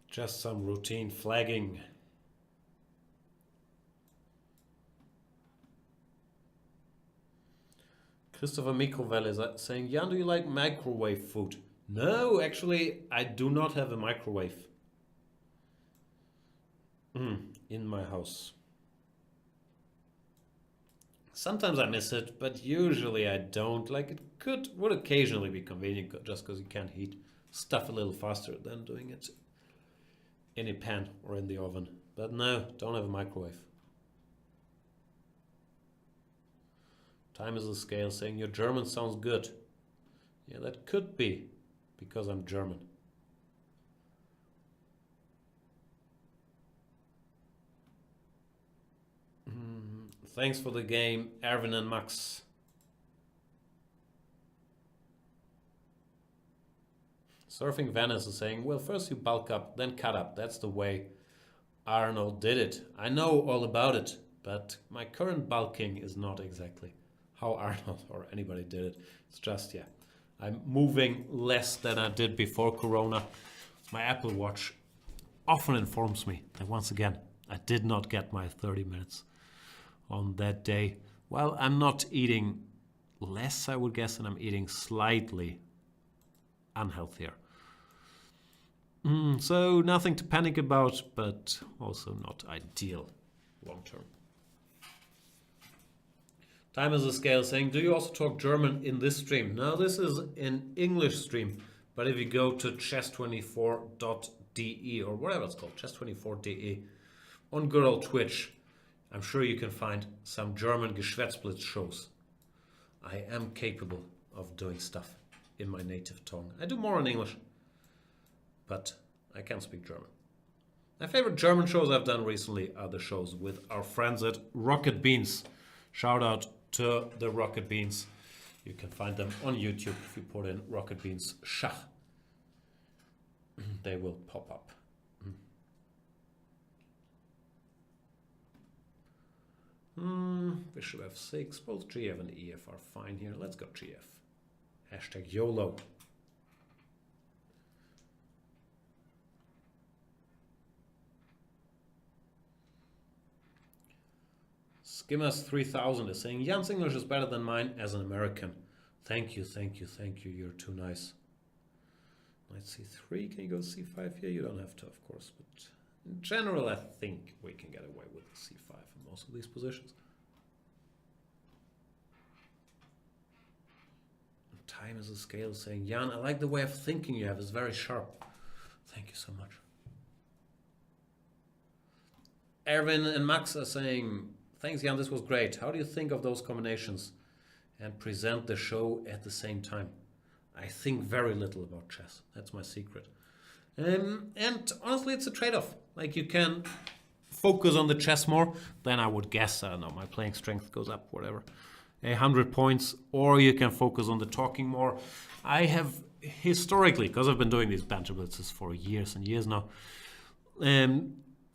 Just some routine flagging. Christopher Mikrovel is saying, Jan, do you like microwave food? No, actually, I do not have a microwave in my house. Sometimes I miss it, but usually I don't. Like, it would occasionally be convenient just because you can heat stuff a little faster than doing it in a pan or in the oven. But no, don't have a microwave. Time is a scale saying your German sounds good. Yeah, that could be because I'm German. Thanks for the game, Erwin and Max. Surfing Venice is saying, well, first you bulk up, then cut up. That's the way Arnold did it. I know all about it, but my current bulking is not exactly how Arnold or anybody did it. It's just, yeah, I'm moving less than I did before Corona. My Apple Watch often informs me that once again, I did not get my 30 minutes on that day. Well, I'm not eating less, I would guess, and I'm eating slightly unhealthier. So nothing to panic about, but also not ideal long term. Time is a scale saying, do you also talk German in this stream? No, this is an English stream, but if you go to chess24.de or whatever it's called, chess24.de, on good old Twitch, I'm sure you can find some German Geschwätzblitz shows. I am capable of doing stuff in my native tongue. I do more in English, but I can speak German. My favorite German shows I've done recently are the shows with our friends at Rocket Beans. Shout out to the Rocket Beans. You can find them on YouTube if you put in Rocket Beans Schach. They will pop up. Bishop f6. Both GF and EF are fine here. Let's go GF. Hashtag YOLO. Skimmers 3000 is saying, Jan's English is better than mine as an American. Thank you, thank you, thank you. You're too nice. Knight c3. Can you go c5 here? You don't have to, of course, but in general, I think we can get away with c5 in most of these positions. Time is a scale saying, Jan, I like the way of thinking you have. It's very sharp. Thank you so much. Erwin and Max are saying, thanks Jan, this was great. How do you think of those combinations and present the show at the same time? I think very little about chess. That's my secret. And honestly, it's a trade-off. Like, you can focus on the chess more, then I would guess, I don't know, my playing strength goes up, whatever, 100 points, or you can focus on the talking more. I have historically, because I've been doing these Banter Blitzes for years and years now,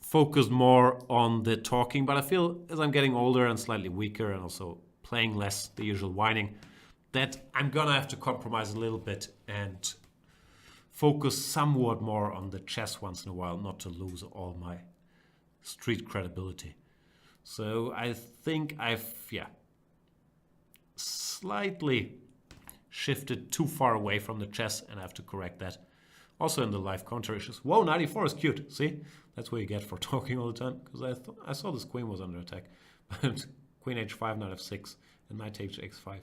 focused more on the talking, but I feel as I'm getting older and slightly weaker and also playing less, the usual whining, that I'm gonna have to compromise a little bit and focus somewhat more on the chess once in a while, not to lose all my street credibility. So I think I've, slightly shifted too far away from the chess, and I have to correct that. Also in the live counter issues. Whoa, 94 is cute. See? That's what you get for talking all the time. Because I saw this queen was under attack. But queen h5, knight f6, and knight takes x5.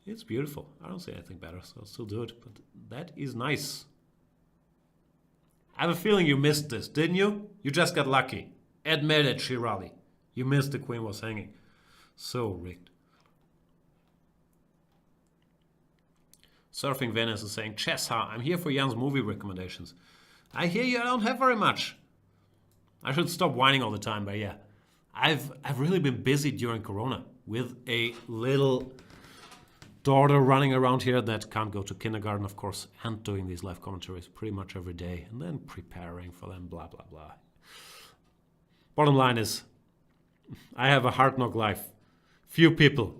It's beautiful. I don't see anything better, so I'll still do it. But that is nice. I have a feeling you missed this, didn't you? You just got lucky. Admit it, Shirali. You missed the queen was hanging. So rigged. Surfing Venice is saying, chess, huh? I'm here for Jan's movie recommendations. I hear you, I don't have very much. I should stop whining all the time, but yeah. I've really been busy during Corona with a little daughter running around here that can't go to kindergarten, of course, and doing these live commentaries pretty much every day, and then preparing for them, blah, blah, blah. Bottom line is, I have a hard knock life. Few people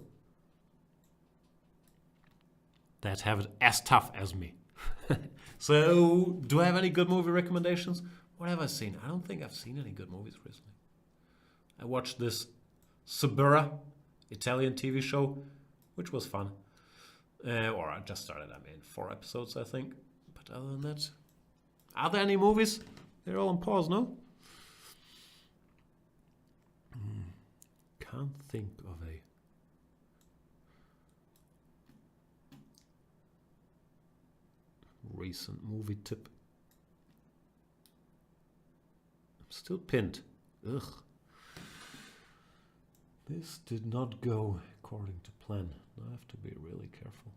that have it as tough as me. So, do I have any good movie recommendations? What have I seen? I don't think I've seen any good movies recently. I watched this Suburra Italian TV show, which was fun. Or I just started, 4 episodes, I think. But other than that, are there any movies? They're all on pause, no? Can't think of a recent movie tip. I'm still pinned. Ugh. This did not go according to plan. I have to be really careful.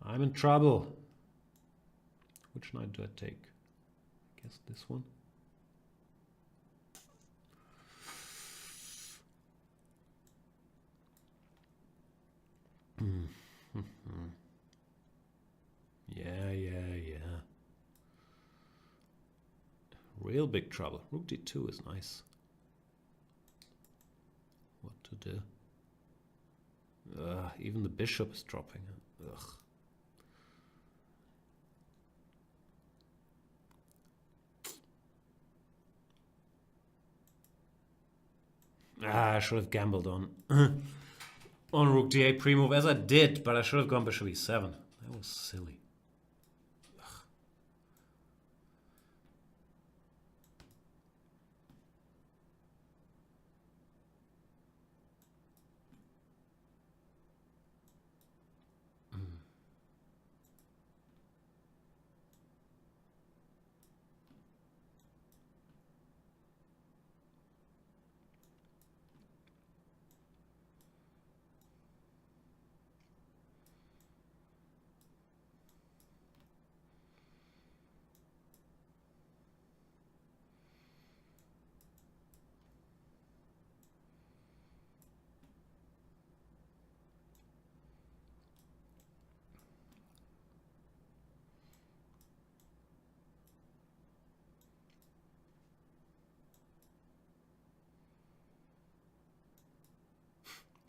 I'm in trouble. Which knight do I take? I guess this one. Yeah. Real big trouble. Rook d2 is nice. What to do? Even the bishop is dropping. Ugh. I should have gambled on on rook d8 pre-move, as I did, but I should have gone bishop e7. That was silly.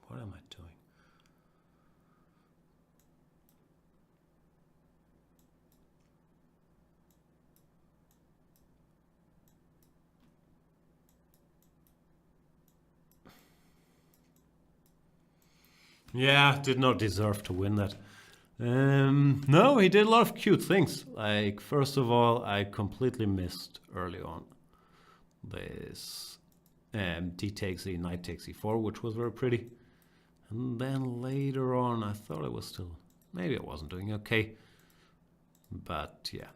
What am I doing? Yeah, did not deserve to win that. No, he did a lot of cute things. Like, first of all, I completely missed early on this d takes e, knight takes e4, which was very pretty. And then later on, I thought I was still... Maybe I wasn't doing okay. But yeah.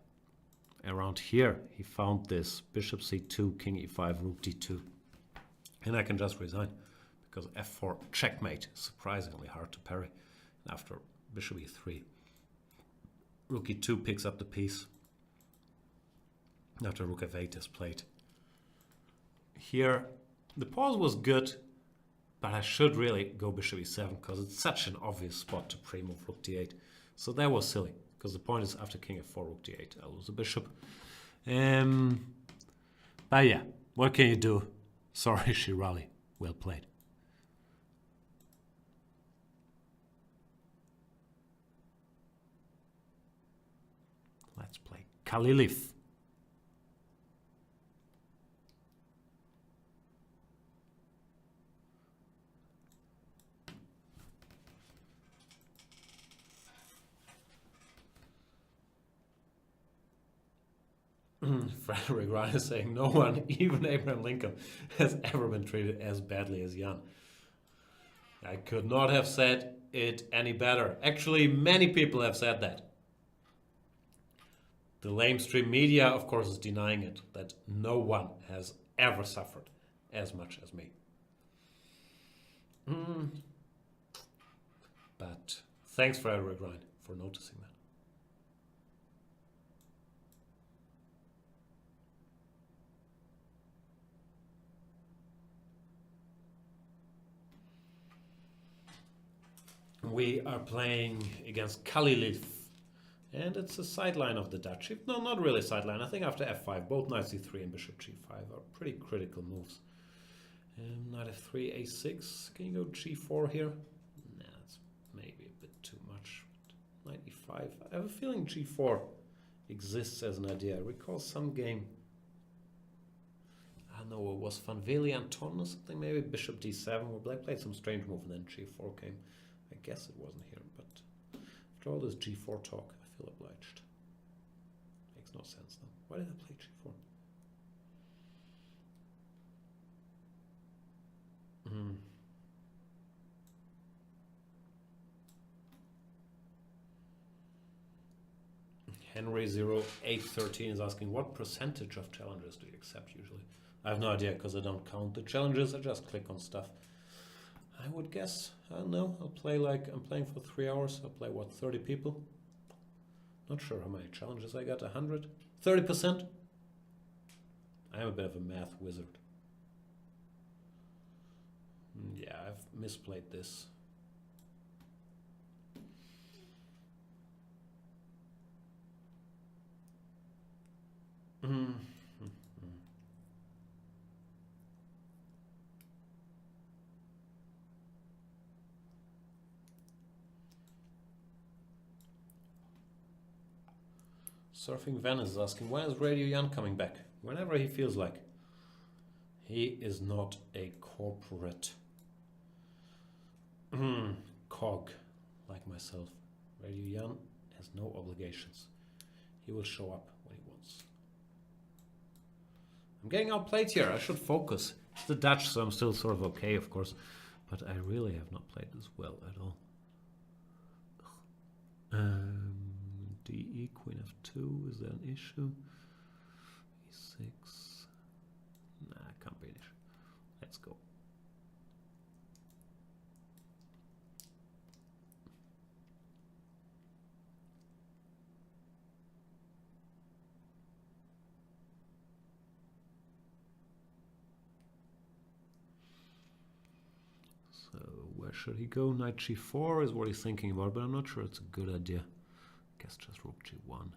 Around here, he found this bishop c2, king e5, rook d2. And I can just resign. Because f4 checkmate. Surprisingly hard to parry. After bishop e3. Rook e2 picks up the piece. After rook f8 is played. Here, the pause was good. But I should really go bishop e7 because it's such an obvious spot to pre-move rook d8. So that was silly. Because the point is after king f4, rook d8, I lose the bishop. But yeah, what can you do? Sorry, Shirali. Well played. Let's play Kalilif. Frederick Ryan is saying no one, even Abraham Lincoln, has ever been treated as badly as Jan. I could not have said it any better. Actually, many people have said that. The lamestream media, of course, is denying it, that no one has ever suffered as much as me. But thanks, Frederick Ryan, for noticing that. We are playing against Kalilif, and it's a sideline of the Dutch. No, not really a sideline. I think after f5, both knight c3 and bishop g5 are pretty critical moves. Knight f3, a6. Can you go g4 here? Nah, that's maybe a bit too much. Knight e5. I have a feeling g4 exists as an idea. I recall some game. I don't know, it was Van Veli Anton or something, maybe bishop d7, where Black played some strange move and then g4 came. I guess it wasn't here, but after all this g4 talk, I feel obliged. Makes no sense though. Why did I play g4? Henry0813 is asking, what percentage of challenges do you accept usually? I have no idea because I don't count the challenges, I just click on stuff. I would guess, I don't know, I'll play like, I'm playing for 3 hours, I'll play what, 30 people? Not sure how many challenges I got, 100? 30%? I am a bit of a math wizard. Yeah, I've misplayed this. Surfing Venice is asking, when is Radio Jan coming back? Whenever he feels like. He is not a corporate cog like myself. Radio Jan has no obligations. He will show up when he wants. I'm getting outplayed here. I should focus. It's the Dutch, so I'm still sort of okay, of course. But I really have not played this well at all. DE, Queen f2, is that an issue? E6. Nah, can't be an issue. Let's go. So where should he go? Knight g4 is what he's thinking about, but I'm not sure it's a good idea. Guess just rook g1.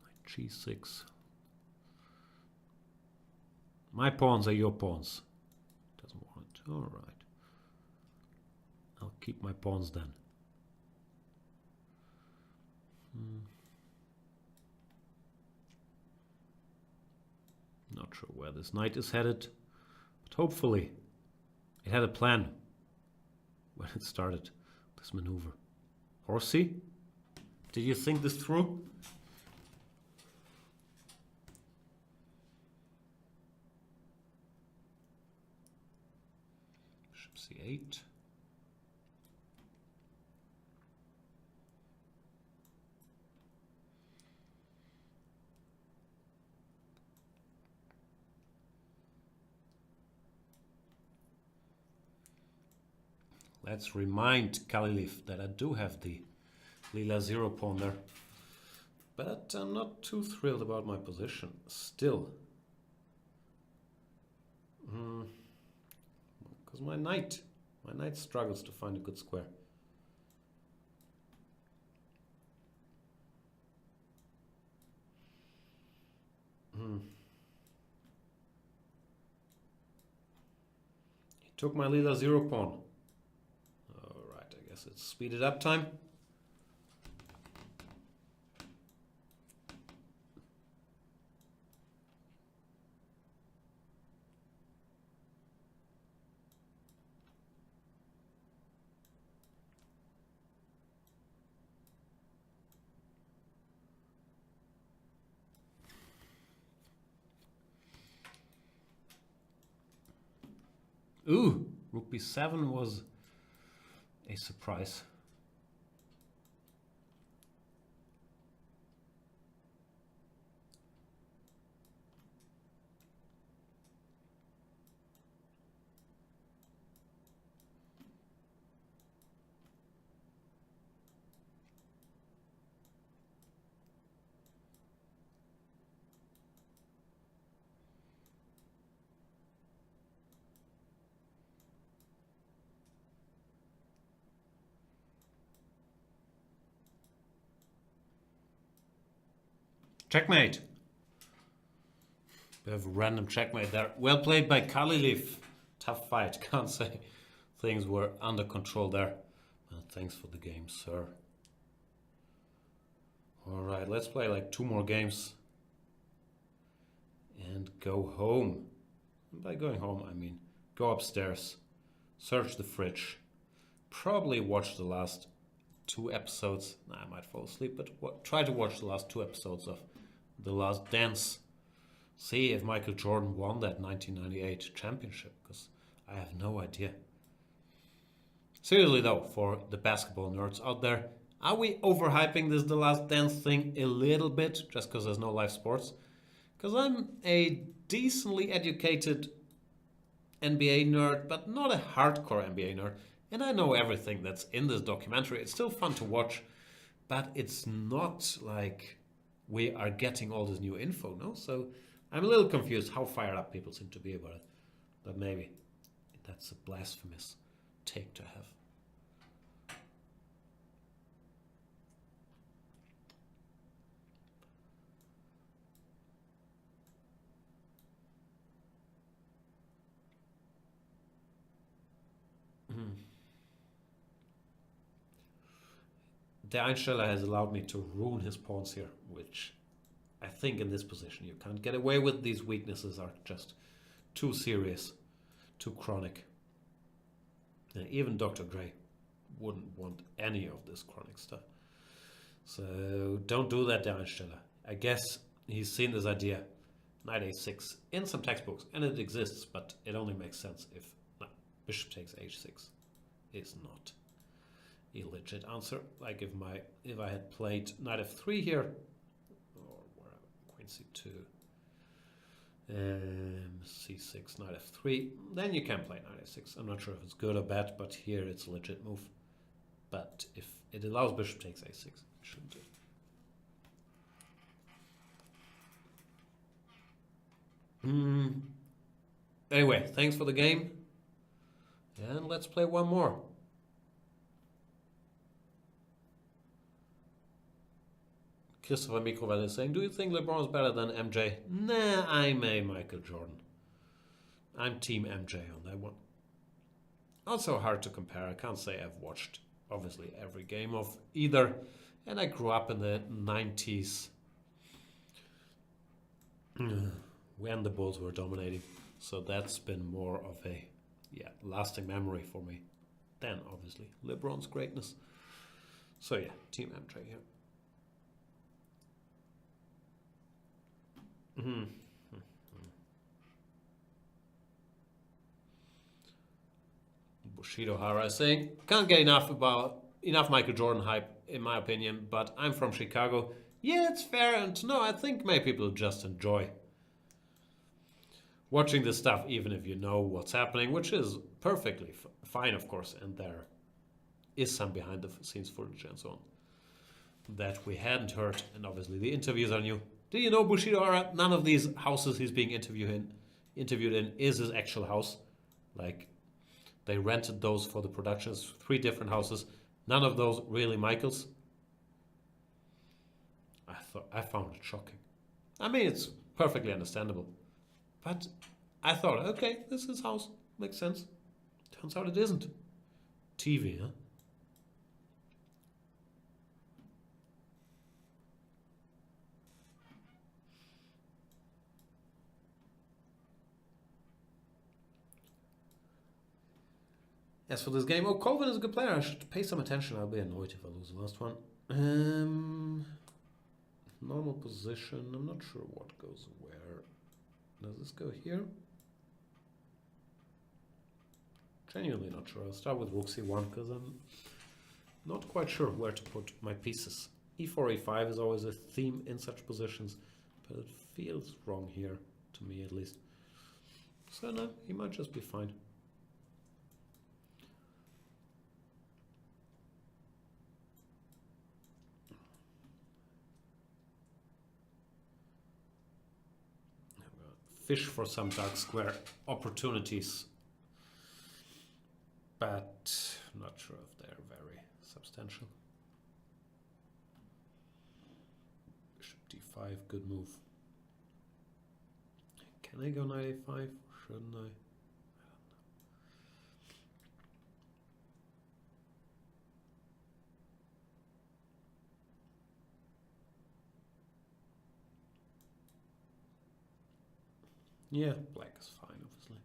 Knight g6. My pawns are your pawns. Doesn't want it. All right. I'll keep my pawns then. Not sure where this knight is headed, but hopefully it had a plan when it started this maneuver. Horsey, did you think this through? Bishop c8. Let's remind Kalilif that I do have the Lila 0 pawn there. But I'm not too thrilled about my position still. Because my knight struggles to find a good square. He took my Lila 0 pawn. Alright, I guess it's speeded up time. Ooh, Rook b7 was a surprise. Checkmate. We have a random checkmate there. Well played by Kalilif. Tough fight, can't say things were under control there. Thanks for the game, sir. Alright, let's play like 2 more games. And go home. And by going home, I mean go upstairs, search the fridge, probably watch the last 2 episodes. I might fall asleep, but try to watch the last 2 episodes of The Last Dance. See if Michael Jordan won that 1998 championship, because I have no idea. Seriously though, for the basketball nerds out there, are we overhyping this The Last Dance thing a little bit just because there's no live sports? Because I'm a decently educated NBA nerd, but not a hardcore NBA nerd. And I know everything that's in this documentary. It's still fun to watch, but it's not like we are getting all this new info, no? So I'm a little confused how fired up people seem to be about it. But maybe that's a blasphemous take to have. The Einsteller has allowed me to ruin his pawns here, which I think in this position you can't get away with. These weaknesses are just too serious, too chronic. And even Dr. Gray wouldn't want any of this chronic stuff. So don't do that, the Einsteller. I guess he's seen this idea, knight a6, in some textbooks, and it exists, but it only makes sense if bishop takes h6 is not a legit answer. Like if I had played knight f3 here, or wherever, queen c2, c6, knight f3, then you can play knight a6. I'm not sure if it's good or bad, but here it's a legit move. But if it allows bishop takes a6, it shouldn't do. Anyway, thanks for the game. And let's play one more. Christopher Mikrovel is saying, do you think LeBron is better than MJ? Nah, I'm a Michael Jordan. I'm team MJ on that one. Also hard to compare. I can't say I've watched, obviously, every game of either. And I grew up in the 90s when the Bulls were dominating. So that's been more of a lasting memory for me than, obviously, LeBron's greatness. So yeah, team MJ here. Bushido Hara is saying, can't get enough Michael Jordan hype, in my opinion, but I'm from Chicago. Yeah, it's fair, and no, I think maybe people just enjoy watching this stuff, even if you know what's happening, which is perfectly fine, of course, and there is some behind-the-scenes footage and so on that we hadn't heard, and obviously the interviews are new. Did you know Bushido Hara, none of these houses he's being interviewed in is his actual house? Like, they rented those for the productions, 3 different houses. None of those really Michael's. I found it shocking. I mean, it's perfectly understandable. But I thought, okay, this is his house. Makes sense. Turns out it isn't. TV, huh? As for this game, Colvin is a good player. I should pay some attention. I'll be annoyed if I lose the last one. Normal position. I'm not sure what goes where. Does this go here? Genuinely not sure. I'll start with rook c1 because I'm not quite sure where to put my pieces. e4, e5 is always a theme in such positions, but it feels wrong here, to me at least. So no, he might just be fine. Fish for some dark square opportunities, but I'm not sure if they're very substantial. Bishop d5, good move. Can I go knight a5? Shouldn't I? Yeah, black is fine, obviously.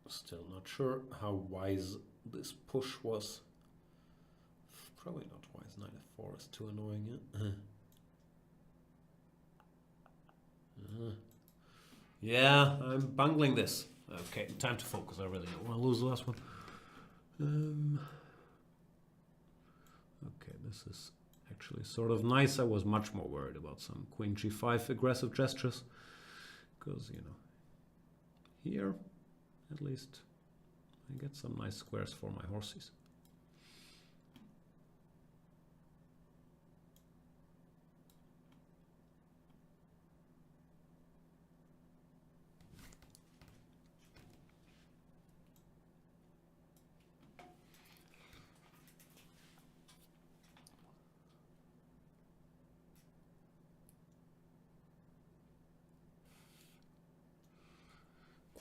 Still not sure how wise this push was. Probably not wise. Knight f4 is too annoying. Yeah, I'm bungling this. Okay, time to focus. I really don't want to lose the last one. Okay, this is actually sort of nice. I was much more worried about some queen g5 aggressive gestures. Because, you know, here, at least, I get some nice squares for my horses.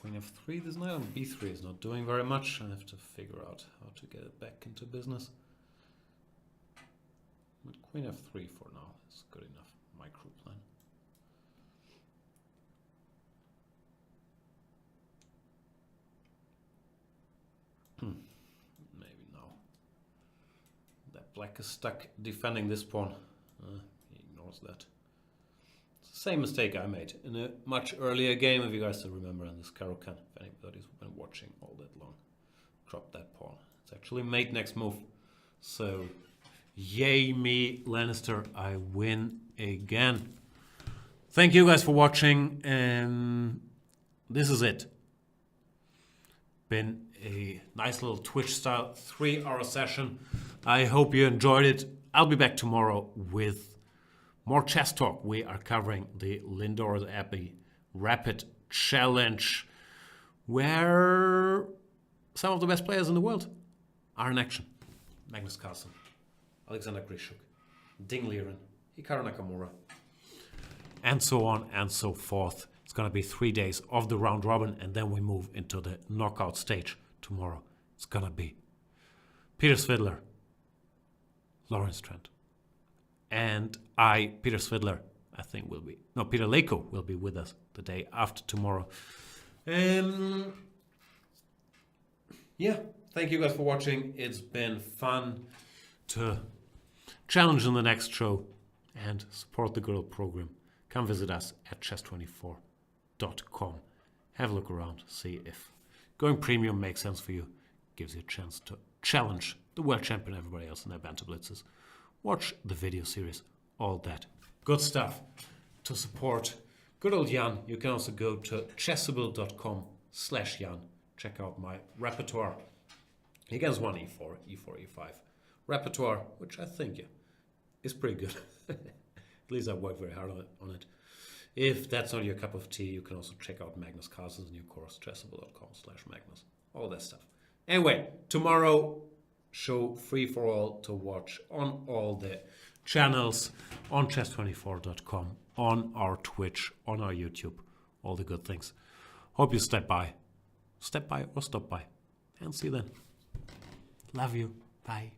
Queen f3, this knight on b3 is not doing very much. I have to figure out how to get it back into business. But queen f3 for now is good enough. Micro plan. Maybe now. That black is stuck defending this pawn. He ignores that. Same mistake I made in a much earlier game, if you guys still remember, in this Caro-Kann, if anybody's been watching all that long. Drop that pawn. It's actually mate next move. So, yay me, Lannister, I win again. Thank you guys for watching, and this is it. Been a nice little Twitch-style 3-hour session. I hope you enjoyed it. I'll be back tomorrow with more chess talk. We are covering the Lindor's Abbey Rapid Challenge, where some of the best players in the world are in action. Magnus Carlsen, Alexander Grishuk, Ding Liren, Hikaru Nakamura, and so on and so forth. It's going to be 3 days of the round robin, and then we move into the knockout stage tomorrow. It's going to be Peter Svidler, Lawrence Trent, and Peter Svidler, I think Peter Lako will be with us the day after tomorrow. yeah, thank you guys for watching. It's been fun to challenge in the next show and support the Girl program. Come visit us at chess24.com. Have a look around, see if going premium makes sense for you. Gives you a chance to challenge the world champion and everybody else in their Banter Blitzes. Watch the video series, all that good stuff. To support good old Jan, you can also go to chessable.com/Jan. Check out my repertoire. Against 1 e4, e4, e5 repertoire, which I think is pretty good. At least I worked very hard on it. If that's not your cup of tea, you can also check out Magnus Carlsen's new course, chessable.com/Magnus. All that stuff. Anyway, tomorrow, show free for all to watch on all the channels, on chess24.com, on our Twitch, on our YouTube, all the good things. Hope you step by or stop by, and see you then. Love you. Bye.